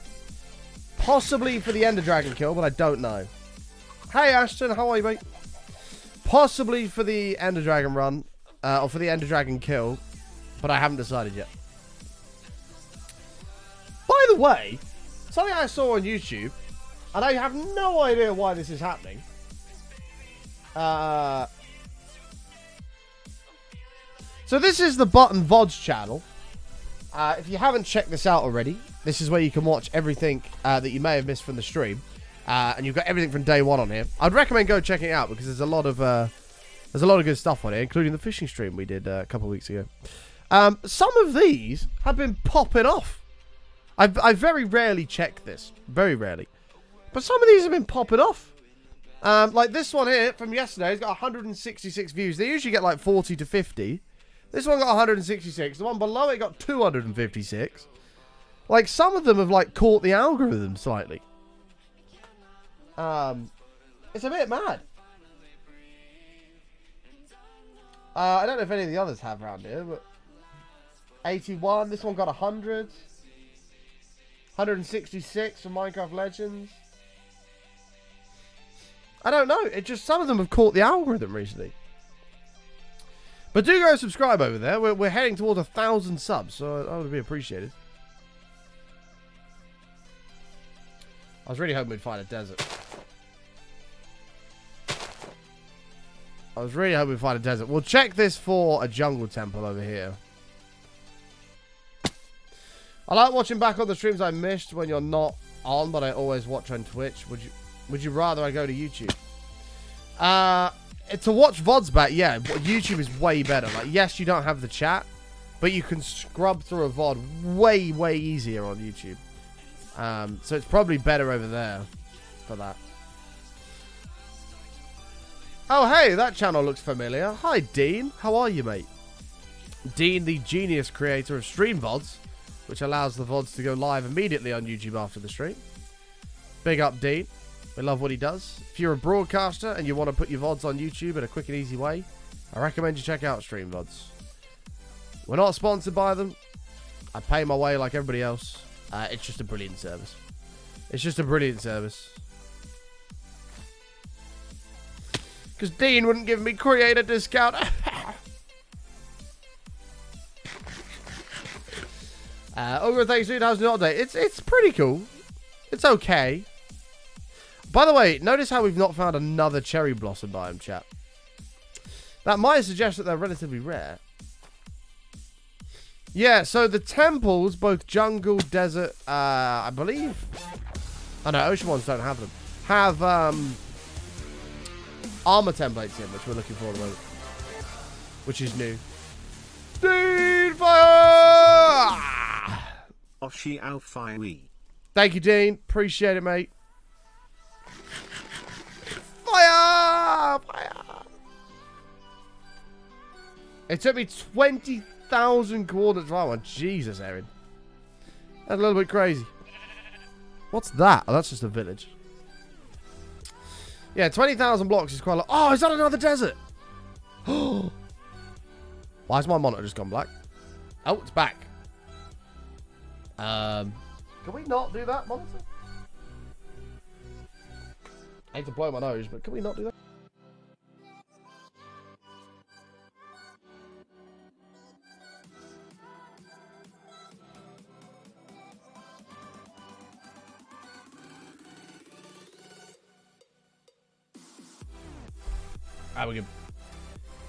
[SPEAKER 2] Possibly for the Ender Dragon kill, but I don't know. Hey Ashton, how are you, mate? Possibly for the Ender Dragon run, or for the Ender Dragon kill, but I haven't decided yet. By the way, something I saw on YouTube, and I have no idea why this is happening. So this is the Button VODs channel. If you haven't checked this out already, this is where you can watch everything that you may have missed from the stream. And you've got everything from day one on here. I'd recommend go checking it out because there's a lot of good stuff on here, including the fishing stream we did a couple of weeks ago. Some of these have been popping off. I very rarely check this, very rarely, but some of these have been popping off. Like this one here from yesterday has got 166 views. They usually get like 40 to 50. This one got 166. The one below it got 256. Like some of them have like caught the algorithm slightly. It's a bit mad. I don't know if any of the others have around here, but 81. This one got 100. 166 for Minecraft Legends. I don't know. It just, some of them have caught the algorithm recently. But do go subscribe over there. We're heading towards 1,000 subs, so that would be appreciated. I was really hoping we'd find a desert. We'll check this for a jungle temple over here. I like watching back on the streams I missed when you're not on, but I always watch on Twitch. Would you rather I go to YouTube? To watch VODs back, yeah, YouTube is way better. Like, yes, you don't have the chat, but you can scrub through a VOD way, way easier on YouTube. So it's probably better over there for that. Oh, hey, that channel looks familiar. Hi, Dean. How are you, mate? Dean, the genius creator of StreamVODs, which allows the VODs to go live immediately on YouTube after the stream. Big up, Dean. We love what he does. If you're a broadcaster and you want to put your VODs on YouTube in a quick and easy way, I recommend you check out StreamVODs. We're not sponsored by them. I pay my way like everybody else. It's just a brilliant service. Because Dean wouldn't give me creator discount. Ogre, thanks, dude. How's the update? It's pretty cool. It's okay. By the way, notice how we've not found another cherry blossom biome, chat. That might suggest that they're relatively rare. Yeah, so the temples, both jungle, desert, I believe. Oh no, ocean ones don't have them. Have armor templates in, which we're looking for at the moment. Which is new. Dean Fire!
[SPEAKER 3] Oshi Alfai.
[SPEAKER 2] Thank you, Dean. Appreciate it, mate. Fire! Fire! It took me 20,000 coordinates. Oh, Jesus, Erin. That's a little bit crazy. What's that? Oh, that's just a village. Yeah, 20,000 blocks is quite a lot. Oh, is that another desert? Why has my monitor just gone black? Oh, it's back. Can we not do that, monitor? I hate to blow my nose, but can we not do that? Alright, we're good.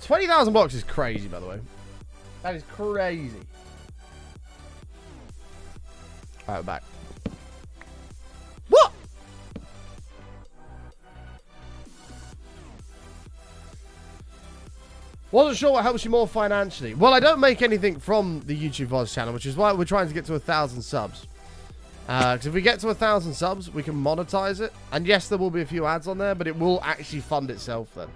[SPEAKER 2] 20,000 blocks is crazy, by the way. That is crazy. Alright, we're back. What? Wasn't sure what helps you more financially. Well, I don't make anything from the YouTube VODs channel, which is why we're trying to get to 1,000 subs. Because if we get to 1,000 subs, we can monetize it. And yes, there will be a few ads on there, but it will actually fund itself then.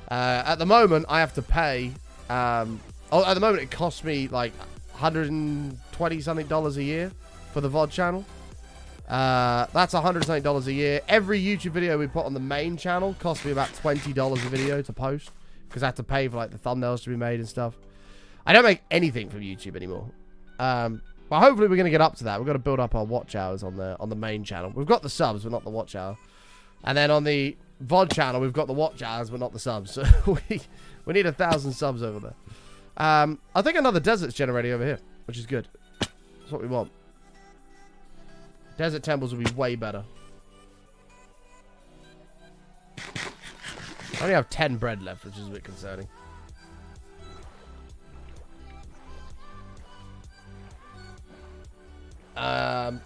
[SPEAKER 2] At the moment, I have to pay. At the moment, it costs me like $120 something a year for the VOD channel. That's $100 something a year. Every YouTube video we put on the main channel costs me about $20 a video to post, because I have to pay for like the thumbnails to be made and stuff. I don't make anything from YouTube anymore. But hopefully we're going to get up to that. We've got to build up our watch hours on the main channel. We've got the subs, but not the watch hour. And then on the VOD channel, we've got the watch hours, but not the subs. So we need 1,000 subs over there. I think another desert's generating over here, which is good. That's what we want. Desert temples will be way better. I only have 10 bread left, which is a bit concerning. But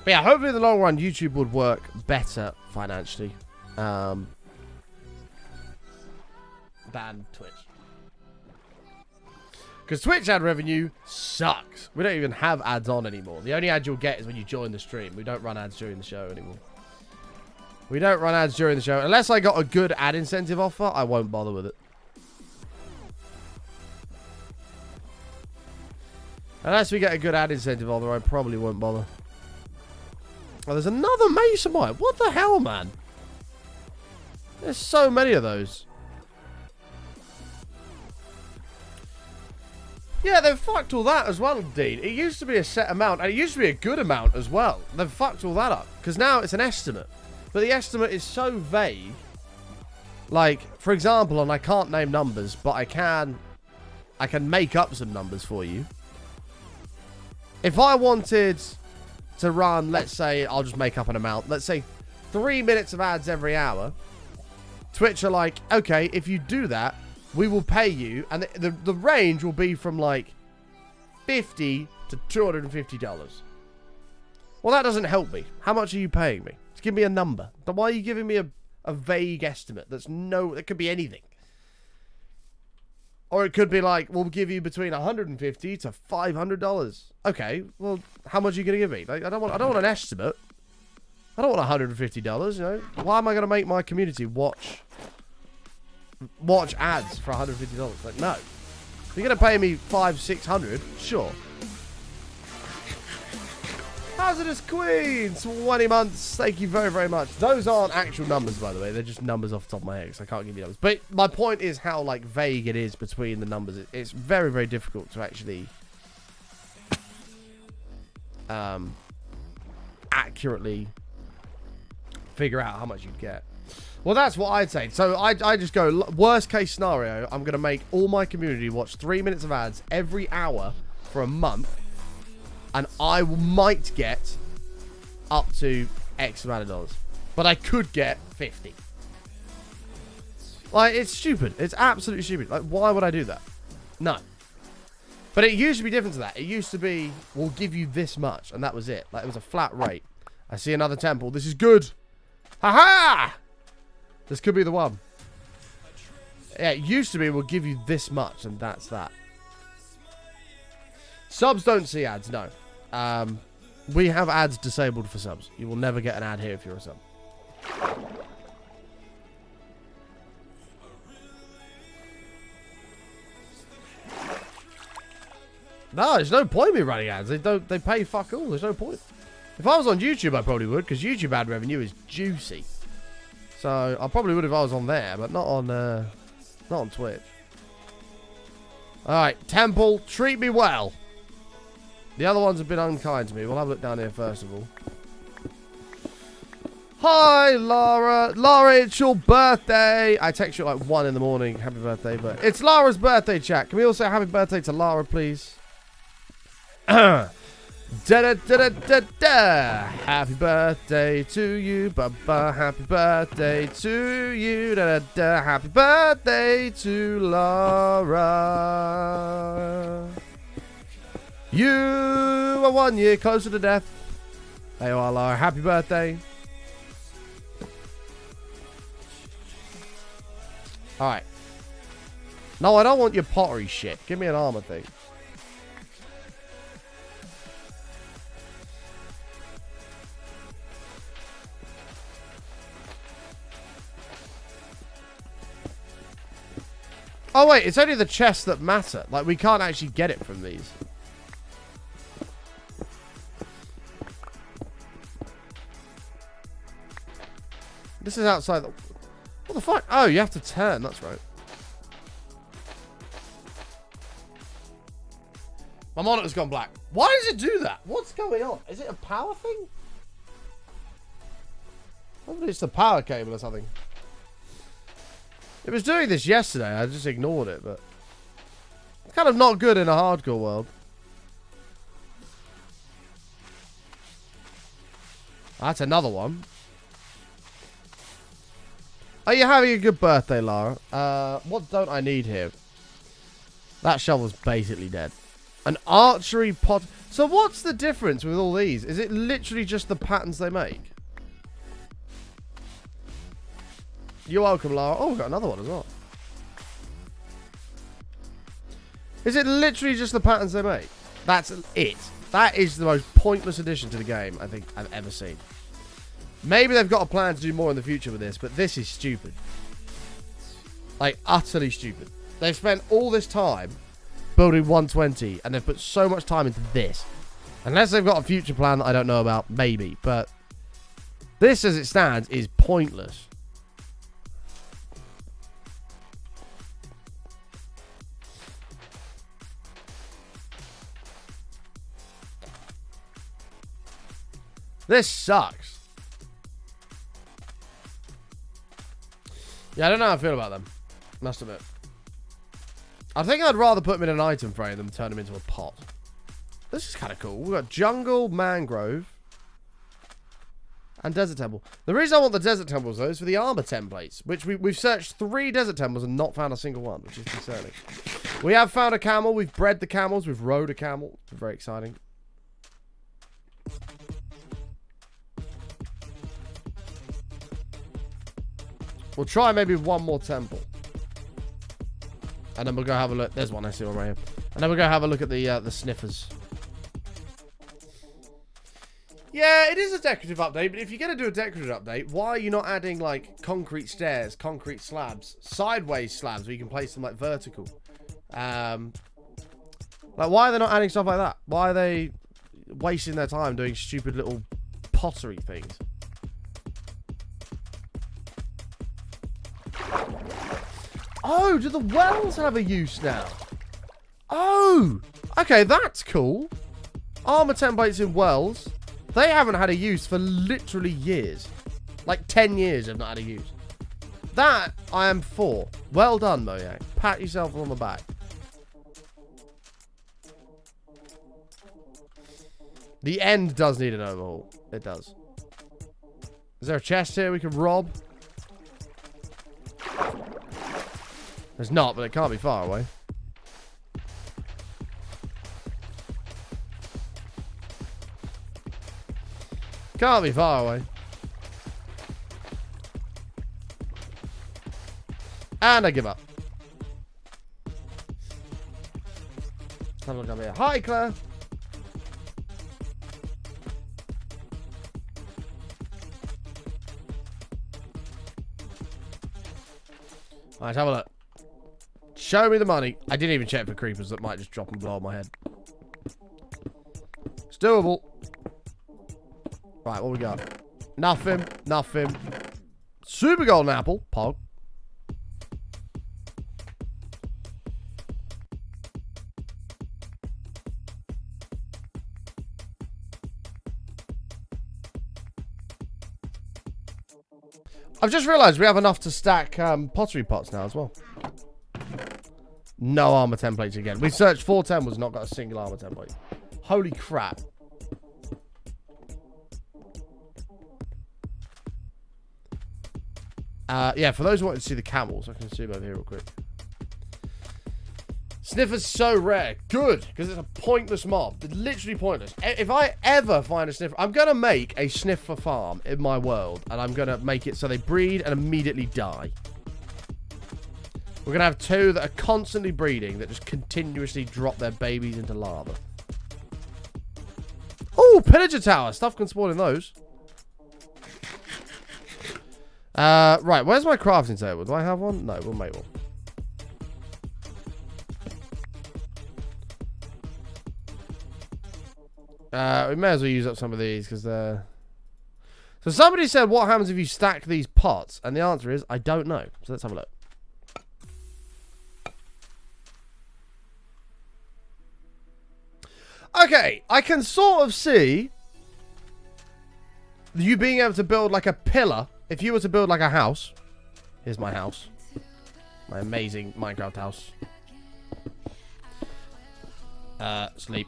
[SPEAKER 2] yeah, hopefully in the long run, YouTube would work better financially than Twitch. Because Twitch ad revenue sucks. We don't even have ads on anymore. The only ad you'll get is when you join the stream. We don't run ads during the show anymore. We don't run ads during the show. Unless I got a good ad incentive offer, I won't bother with it. Unless we get a good ad incentive offer, I probably won't bother. Oh, there's another Masonite. What the hell, man? There's so many of those. Yeah, they've fucked all that as well, Dean. It used to be a set amount, and it used to be a good amount as well. They've fucked all that up, because now it's an estimate. But the estimate is so vague. Like, for example, and I can't name numbers, but I can make up some numbers for you. If I wanted to run, let's say, I'll just make up an amount. Let's say 3 minutes of ads every hour. Twitch are like, okay, if you do that, we will pay you. And the range will be from like $50 to $250. Well, that doesn't help me. How much are you paying me? Just give me a number. Then why are you giving me a vague estimate? That could be anything. Or it could be like, we'll give you between $150 to $500. Okay, well, how much are you going to give me? Like, I don't want an estimate. I don't want $150, you know. Why am I going to make my community watch ads for $150? Like, no. If you're going to pay me $500-600, sure. Hazardous Queen, 20 months. Thank you very, very much. Those aren't actual numbers, by the way. They're just numbers off the top of my head, so I can't give you numbers. But my point is how, like, vague it is between the numbers. It's very, very difficult to actually accurately figure out how much you'd get. Well, that's what I'd say. So I just go, worst case scenario, I'm going to make all my community watch 3 minutes of ads every hour for a month. And I might get up to X amount of dollars. But I could get 50. Like, it's stupid. It's absolutely stupid. Like, why would I do that? No. But it used to be different to that. It used to be, we'll give you this much. And that was it. Like, it was a flat rate. I see another temple. This is good. Ha-ha! This could be the one. Yeah, it used to be, we'll give you this much. And that's that. Subs don't see ads, no. We have ads disabled for subs. You will never get an ad here if you're a sub. No, there's no point in me running ads. They pay fuck all. There's no point. If I was on YouTube, I probably would, because YouTube ad revenue is juicy. So I probably would if I was on there, but not on Twitch. Alright, Temple, treat me well. The other ones have been unkind to me. We'll have a look down here first of all. Hi, Lara. Lara, it's your birthday. I text you at like 1 in the morning. Happy birthday. But it's Lara's birthday, chat. Can we all say happy birthday to Lara, please? Da da da da da da. Happy birthday to you, Baba. Happy birthday to you, da da da. Happy birthday to Lara. You are 1 year closer to death. There you are, Lara. Happy birthday. Alright. No, I don't want your pottery shit. Give me an armor thing. Oh, wait. It's only the chests that matter. Like, we can't actually get it from these. This is outside the... What the fuck? Oh, you have to turn. That's right. My monitor's gone black. Why does it do that? What's going on? Is it a power thing? Hopefully it's the power cable or something. It was doing this yesterday. I just ignored it, but... It's kind of not good in a hardcore world. That's another one. Are you having a good birthday, Lara? What don't I need here? That shovel's basically dead. An archery pot. So what's the difference with all these? Is it literally just the patterns they make? You're welcome, Lara. Oh, we've got another one as well. Is it literally just the patterns they make? That's it. That is the most pointless addition to the game I think I've ever seen. Maybe they've got a plan to do more in the future with this, but this is stupid. Like, utterly stupid. They've spent all this time building 120, and they've put so much time into this. Unless they've got a future plan that I don't know about, maybe. But this, as it stands, is pointless. This sucks. Yeah, I don't know how I feel about them. Must admit. I think I'd rather put them in an item frame than turn them into a pot. This is kind of cool. We've got jungle, mangrove, and desert temple. The reason I want the desert temples, though, is for the armor templates, which we've searched 3 desert temples and not found a single one, which is concerning. We have found a camel. We've bred the camels. We've rode a camel. Very exciting. We'll try maybe one more temple. And then we'll go have a look. There's one. I see one right here. And then we'll go have a look at the sniffers. Yeah, it is a decorative update, but if you're going to do a decorative update, why are you not adding, like, concrete stairs, concrete slabs, sideways slabs where you can place them, like, vertical? Like, why are they not adding stuff like that? Why are they wasting their time doing stupid little pottery things? Oh, do the wells have a use now? Oh, okay, that's cool. Armor templates in wells. They haven't had a use for literally years. Like 10 years have not had a use. That I am for. Well done, Moyak. Pat yourself on the back. The end does need an overhaul. It does. Is there a chest here we can rob? There's not, but it can't be far away. Can't be far away. And I give up. Have a look up here. Hi, Claire. Alright, have a look. Show me the money. I didn't even check for creepers that might just drop and blow on my head. It's doable. Right, what we got? Nothing. Nothing. Super golden apple. Pog. I've just realised we have enough to stack pottery pots now as well. No armor templates again. We've searched 4 temples, not got a single armor template. Holy crap. Yeah, for those who want to see the camels, I can zoom over here real quick. Sniffer's so rare. Good, because it's a pointless mob. It's literally pointless. If I ever find a sniffer, I'm going to make a sniffer farm in my world, and I'm going to make it so they breed and immediately die. We're going to have 2 that are constantly breeding, that just continuously drop their babies into lava. Oh, pillager tower. Stuff can spawn in those. Right, where's my crafting table? Do I have one? No, we'll make one. We may as well use up some of these because they're... So somebody said, what happens if you stack these pots? And the answer is, I don't know. So let's have a look. Okay, I can sort of see you being able to build like a pillar. If you were to build like a house. Here's my house. My amazing Minecraft house. Sleep.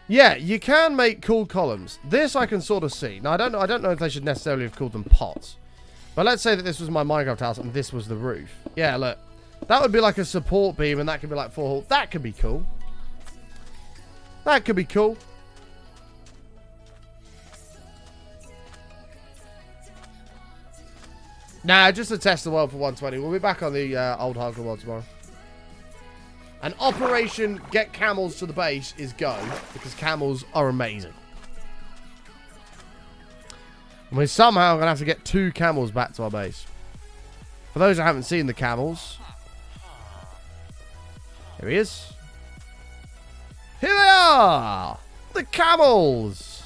[SPEAKER 2] Yeah, you can make cool columns. This I can sort of see. Now I don't know if they should necessarily have called them pots. But let's say that this was my Minecraft house and this was the roof. Yeah, look. That would be like a support beam and that could be like 4 holes. That could be cool. That could be cool. Nah, just to test the world for 120. We'll be back on the old hardcore world tomorrow. And Operation Get Camels to the Base is go. Because camels are amazing. And we're somehow going to have to get 2 camels back to our base. For those who haven't seen the camels. Here he is. Here they are! The camels!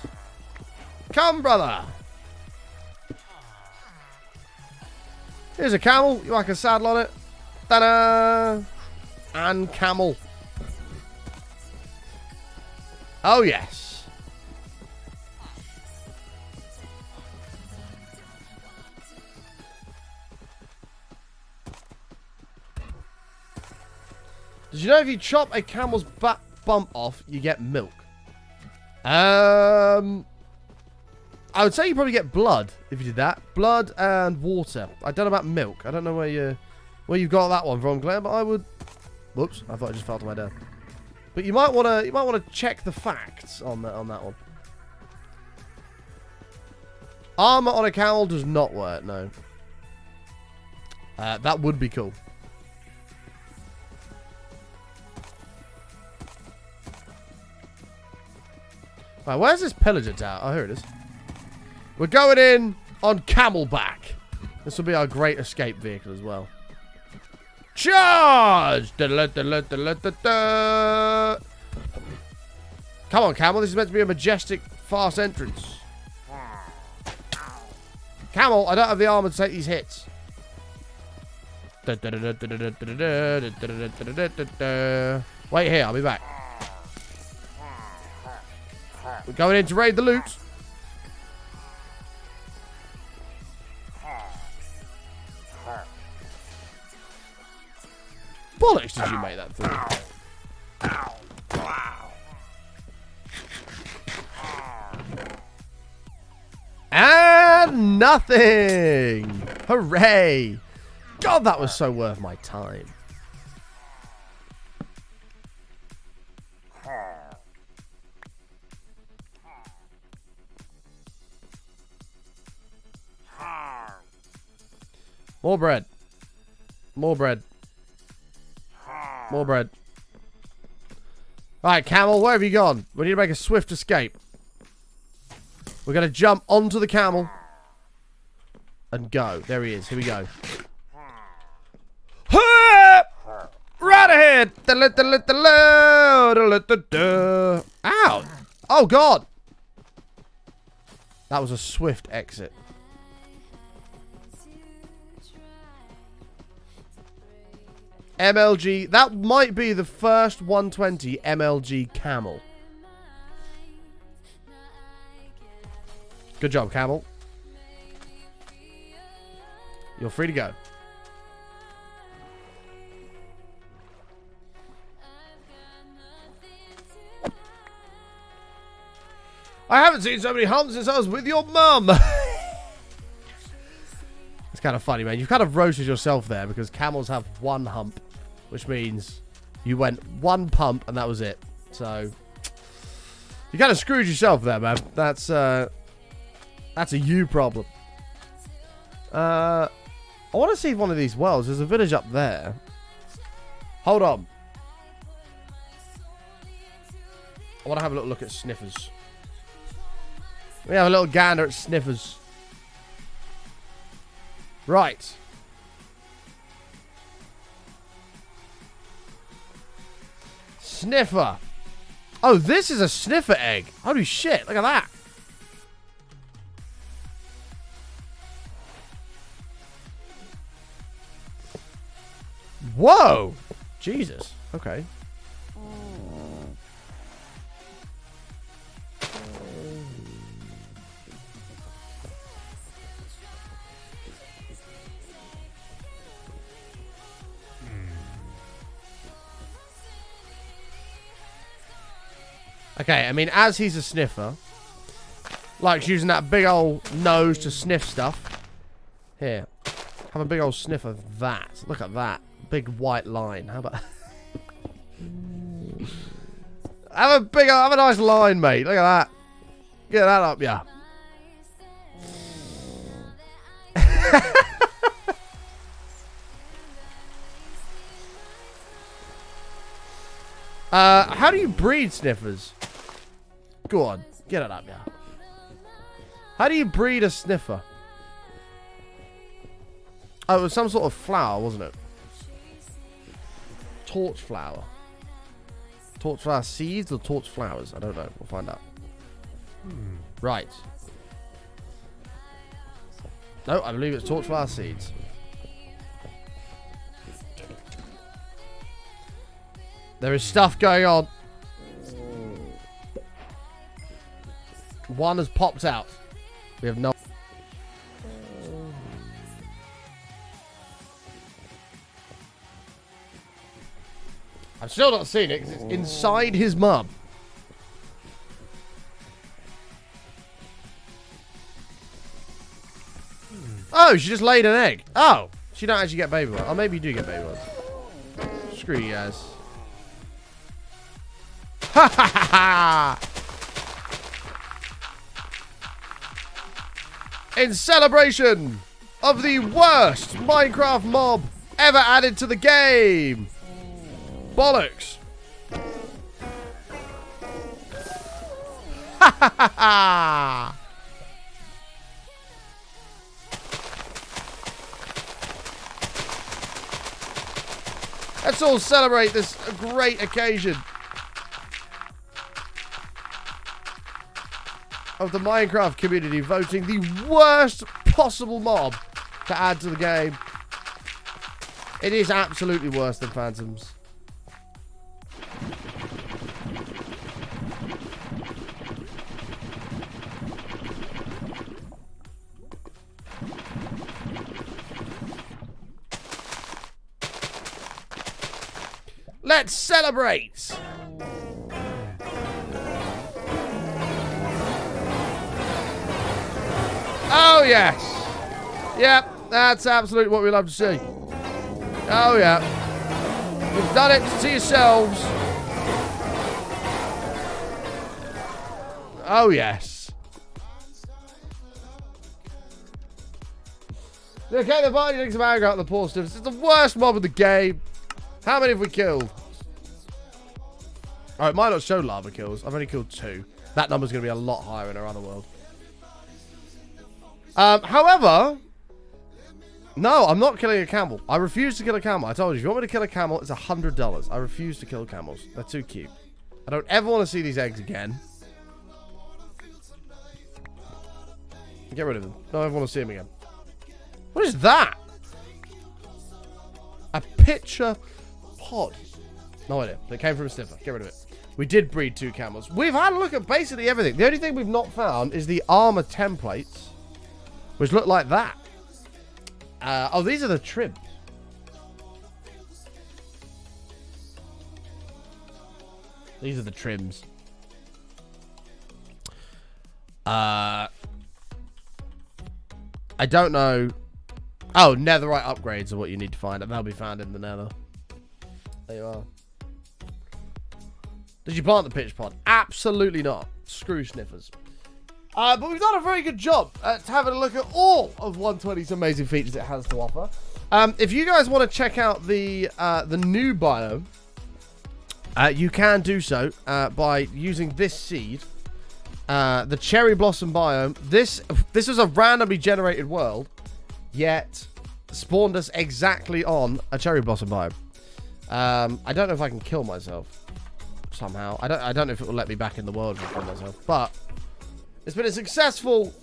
[SPEAKER 2] Come, brother! Here's a camel. You like a saddle on it? Ta-da! And camel. Oh, yes. Did you know if you chop a camel's back bump off, you get milk? I would say you probably get blood if you did that. Blood and water. I don't know about milk. I don't know where you've got that one from, Claire, but I would. Whoops! I thought I just fell to my death. But you might want to check the facts on that one. Armor on a camel does not work. No. That would be cool. Right, where's this pillager tower? Oh, here it is. We're going in on camelback. This will be our great escape vehicle as well. Charge! Come on, camel. This is meant to be a majestic, fast entrance. Camel, I don't have the armor to take these hits. Wait here, I'll be back. We're going in to raid the loot. Bollocks, did you make that through? And nothing! Hooray! God, that was so worth my time. More bread. More bread. More bread. Alright, camel, where have you gone? We need to make a swift escape. We're going to jump onto the camel. And go. There he is. Here we go. Right ahead. Ow. Oh, God. That was a swift exit. MLG. That might be the first 120 MLG camel. Good job, camel. You're free to go. I haven't seen so many humps since I was with your mum. It's kind of funny, man. You've kind of roasted yourself there because camels have one hump, which means you went one pump and that was it. So you kind of screwed yourself there, man. That's a you problem. I want to see one of these wells. There's a village up there. Hold on. I want to have a little look at Sniffers. Let me have a little gander at Sniffers. Right. Sniffer. Oh, this is a sniffer egg. Holy shit, look at that. Whoa. Jesus. Okay. Okay, I mean, as he's a sniffer, likes using that big old nose to sniff stuff. Here, have a big old sniff of that. Look at that. Big white line. How about... have a nice line, mate. Look at that. Get that up, yeah. How do you breed sniffers? Go on, get it up, yeah. How do you breed a sniffer? Oh, it was some sort of flower, wasn't it? Torch flower. Torch flower seeds or torch flowers? I don't know. We'll find out. Right. No, I believe it's torch flower seeds. There is stuff going on. One has popped out. We have no... I've still not seen it because it's inside his mum. Oh, she just laid an egg. Oh, she don't actually get baby ones. Oh, maybe you do get baby ones. Screw you guys. Ha ha ha ha! In celebration of the worst Minecraft mob ever added to the game. Bollocks. Ha ha ha ha! Let's all celebrate this great occasion of the Minecraft community voting the worst possible mob to add to the game. It is absolutely worse than Phantoms. Let's celebrate! Oh, yes. Yep, that's absolutely what we love to see. Oh, yeah. You've done it to yourselves. Oh, yes. Okay, the party thinks about out the poor stuff. It's the worst mob of the game. How many have we killed? Oh, it might not show lava kills. I've only killed 2. That number's going to be a lot higher in our other world. However, no, I'm not killing a camel. I refuse to kill a camel. I told you, if you want me to kill a camel, it's $100. I refuse to kill camels. They're too cute. I don't ever want to see these eggs again. Get rid of them. Don't ever want to see them again. What is that? A pitcher pod. No idea. It came from a sniffer. Get rid of it. We did breed 2 camels. We've had a look at basically everything. The only thing we've not found is the armor templates, which look like that. Oh, these are the trims. These are the trims. I don't know. Oh, netherite upgrades are what you need to find. And they'll be found in the nether. There you are. Did you plant the pitch pod? Absolutely not. Screw sniffers. But we've done a very good job at having a look at all of 120's amazing features it has to offer. If you guys want to check out the new biome, you can do so by using this seed, the cherry blossom biome. This is a randomly generated world, yet spawned us exactly on a cherry blossom biome. I don't know if I can kill myself somehow. I don't know if it will let me back in the world if I kill myself, but it's been a successful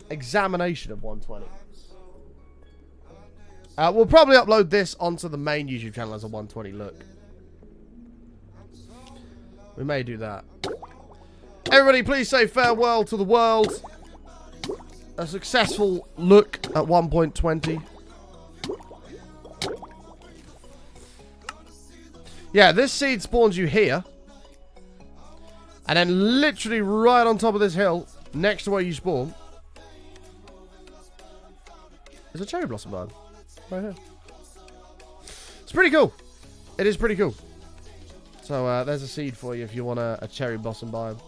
[SPEAKER 2] examination of 120. We'll probably upload this onto the main YouTube channel as a 120 look. We may do that. Everybody, please say farewell to the world. A successful look at 1.20. Yeah, this seed spawns you here. And then literally right on top of this hill, next to where you spawn, there's a cherry blossom biome. Right here. It's pretty cool. It is pretty cool. So there's a seed for you if you want a cherry blossom biome.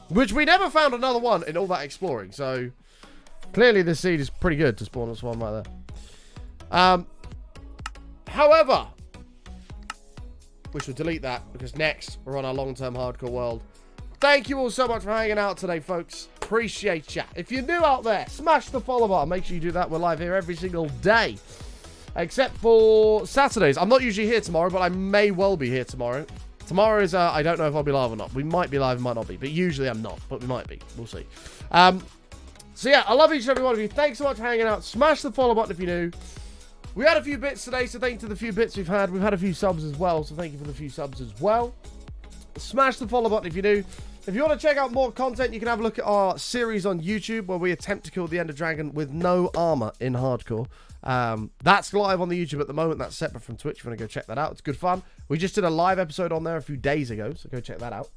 [SPEAKER 2] Which we never found another one in all that exploring. So clearly this seed is pretty good to spawn us one right there. However, we should delete that because next we're on our long-term hardcore world. Thank you all so much for hanging out today, folks. Appreciate ya. If you're new out there, smash the follow button. Make sure you do that. We're live here every single day, except for Saturdays. I'm not usually here tomorrow, but I may well be here tomorrow. Tomorrow is, I don't know if I'll be live or not. We might be live, might not be, but usually I'm not, but we might be. We'll see. So yeah, I love each and every one of you. Thanks so much for hanging out. Smash the follow button if you're new. We had a few bits today, so thank you to the few bits we've had. We've had a few subs as well, so thank you for the few subs as well. Smash the follow button if you're new. If you want to check out more content, you can have a look at our series on YouTube where we attempt to kill the Ender Dragon with no armor in hardcore. That's live on the YouTube at the moment. That's separate from Twitch. If you want to go check that out, it's good fun. We just did a live episode on there a few days ago, so go check that out.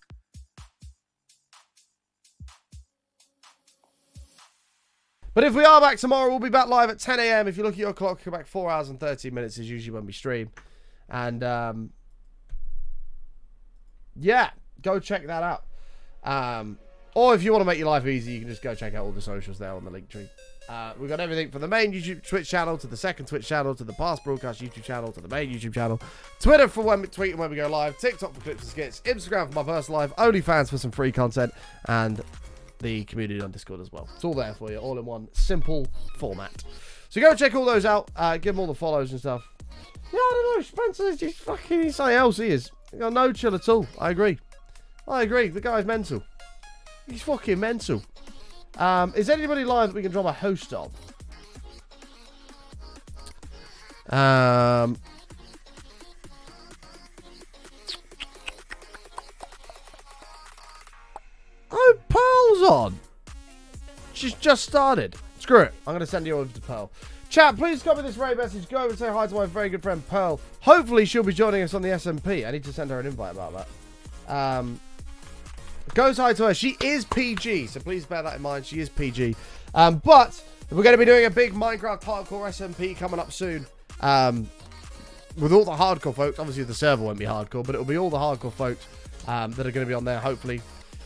[SPEAKER 2] But if we are back tomorrow, we'll be back live at 10 a.m. If you look at your clock, back 4 hours and 13 minutes is usually when we stream. And yeah, go check that out. Or if you want to make your life easy, you can just go check out all the socials there on the link tree. We've got everything from the main YouTube Twitch channel to the second Twitch channel to the past broadcast YouTube channel to the main YouTube channel, Twitter for when we tweet and when we go live, TikTok for clips and skits, Instagram for my personal life, OnlyFans for some free content, and the community on Discord as well. It's all there for you, all in one simple format. So go check all those out. Give them all the follows and stuff. Yeah, I don't know. Spencer's just fucking something else. He is. You got no chill at all. I agree. The guy's mental. He's fucking mental. Is anybody live that we can drop a host on? Oh, Pearl's on. She's just started. Screw it. I'm going to send you over to Pearl. Chat, please copy this raid message. Go over and say hi to my very good friend Pearl. Hopefully she'll be joining us on the SMP. I need to send her an invite about that. Goes hi to her. She is PG, so please bear that in mind. She is PG. But we're going to be doing a big Minecraft hardcore SMP coming up soon. With all the hardcore folks. Obviously the server won't be hardcore, but it'll be all the hardcore folks that are going to be on there, hopefully.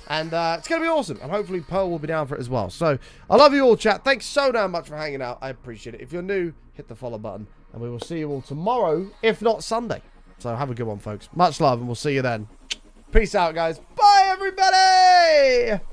[SPEAKER 2] And it's going to be awesome. And hopefully Pearl will be down for it as well. So I love you all, chat. Thanks so damn much for hanging out. I appreciate it. If you're new, hit the follow button. And we will see you all tomorrow, if not Sunday. So have a good one, folks. Much love, and we'll see you then. Peace out, guys. Bye, everybody!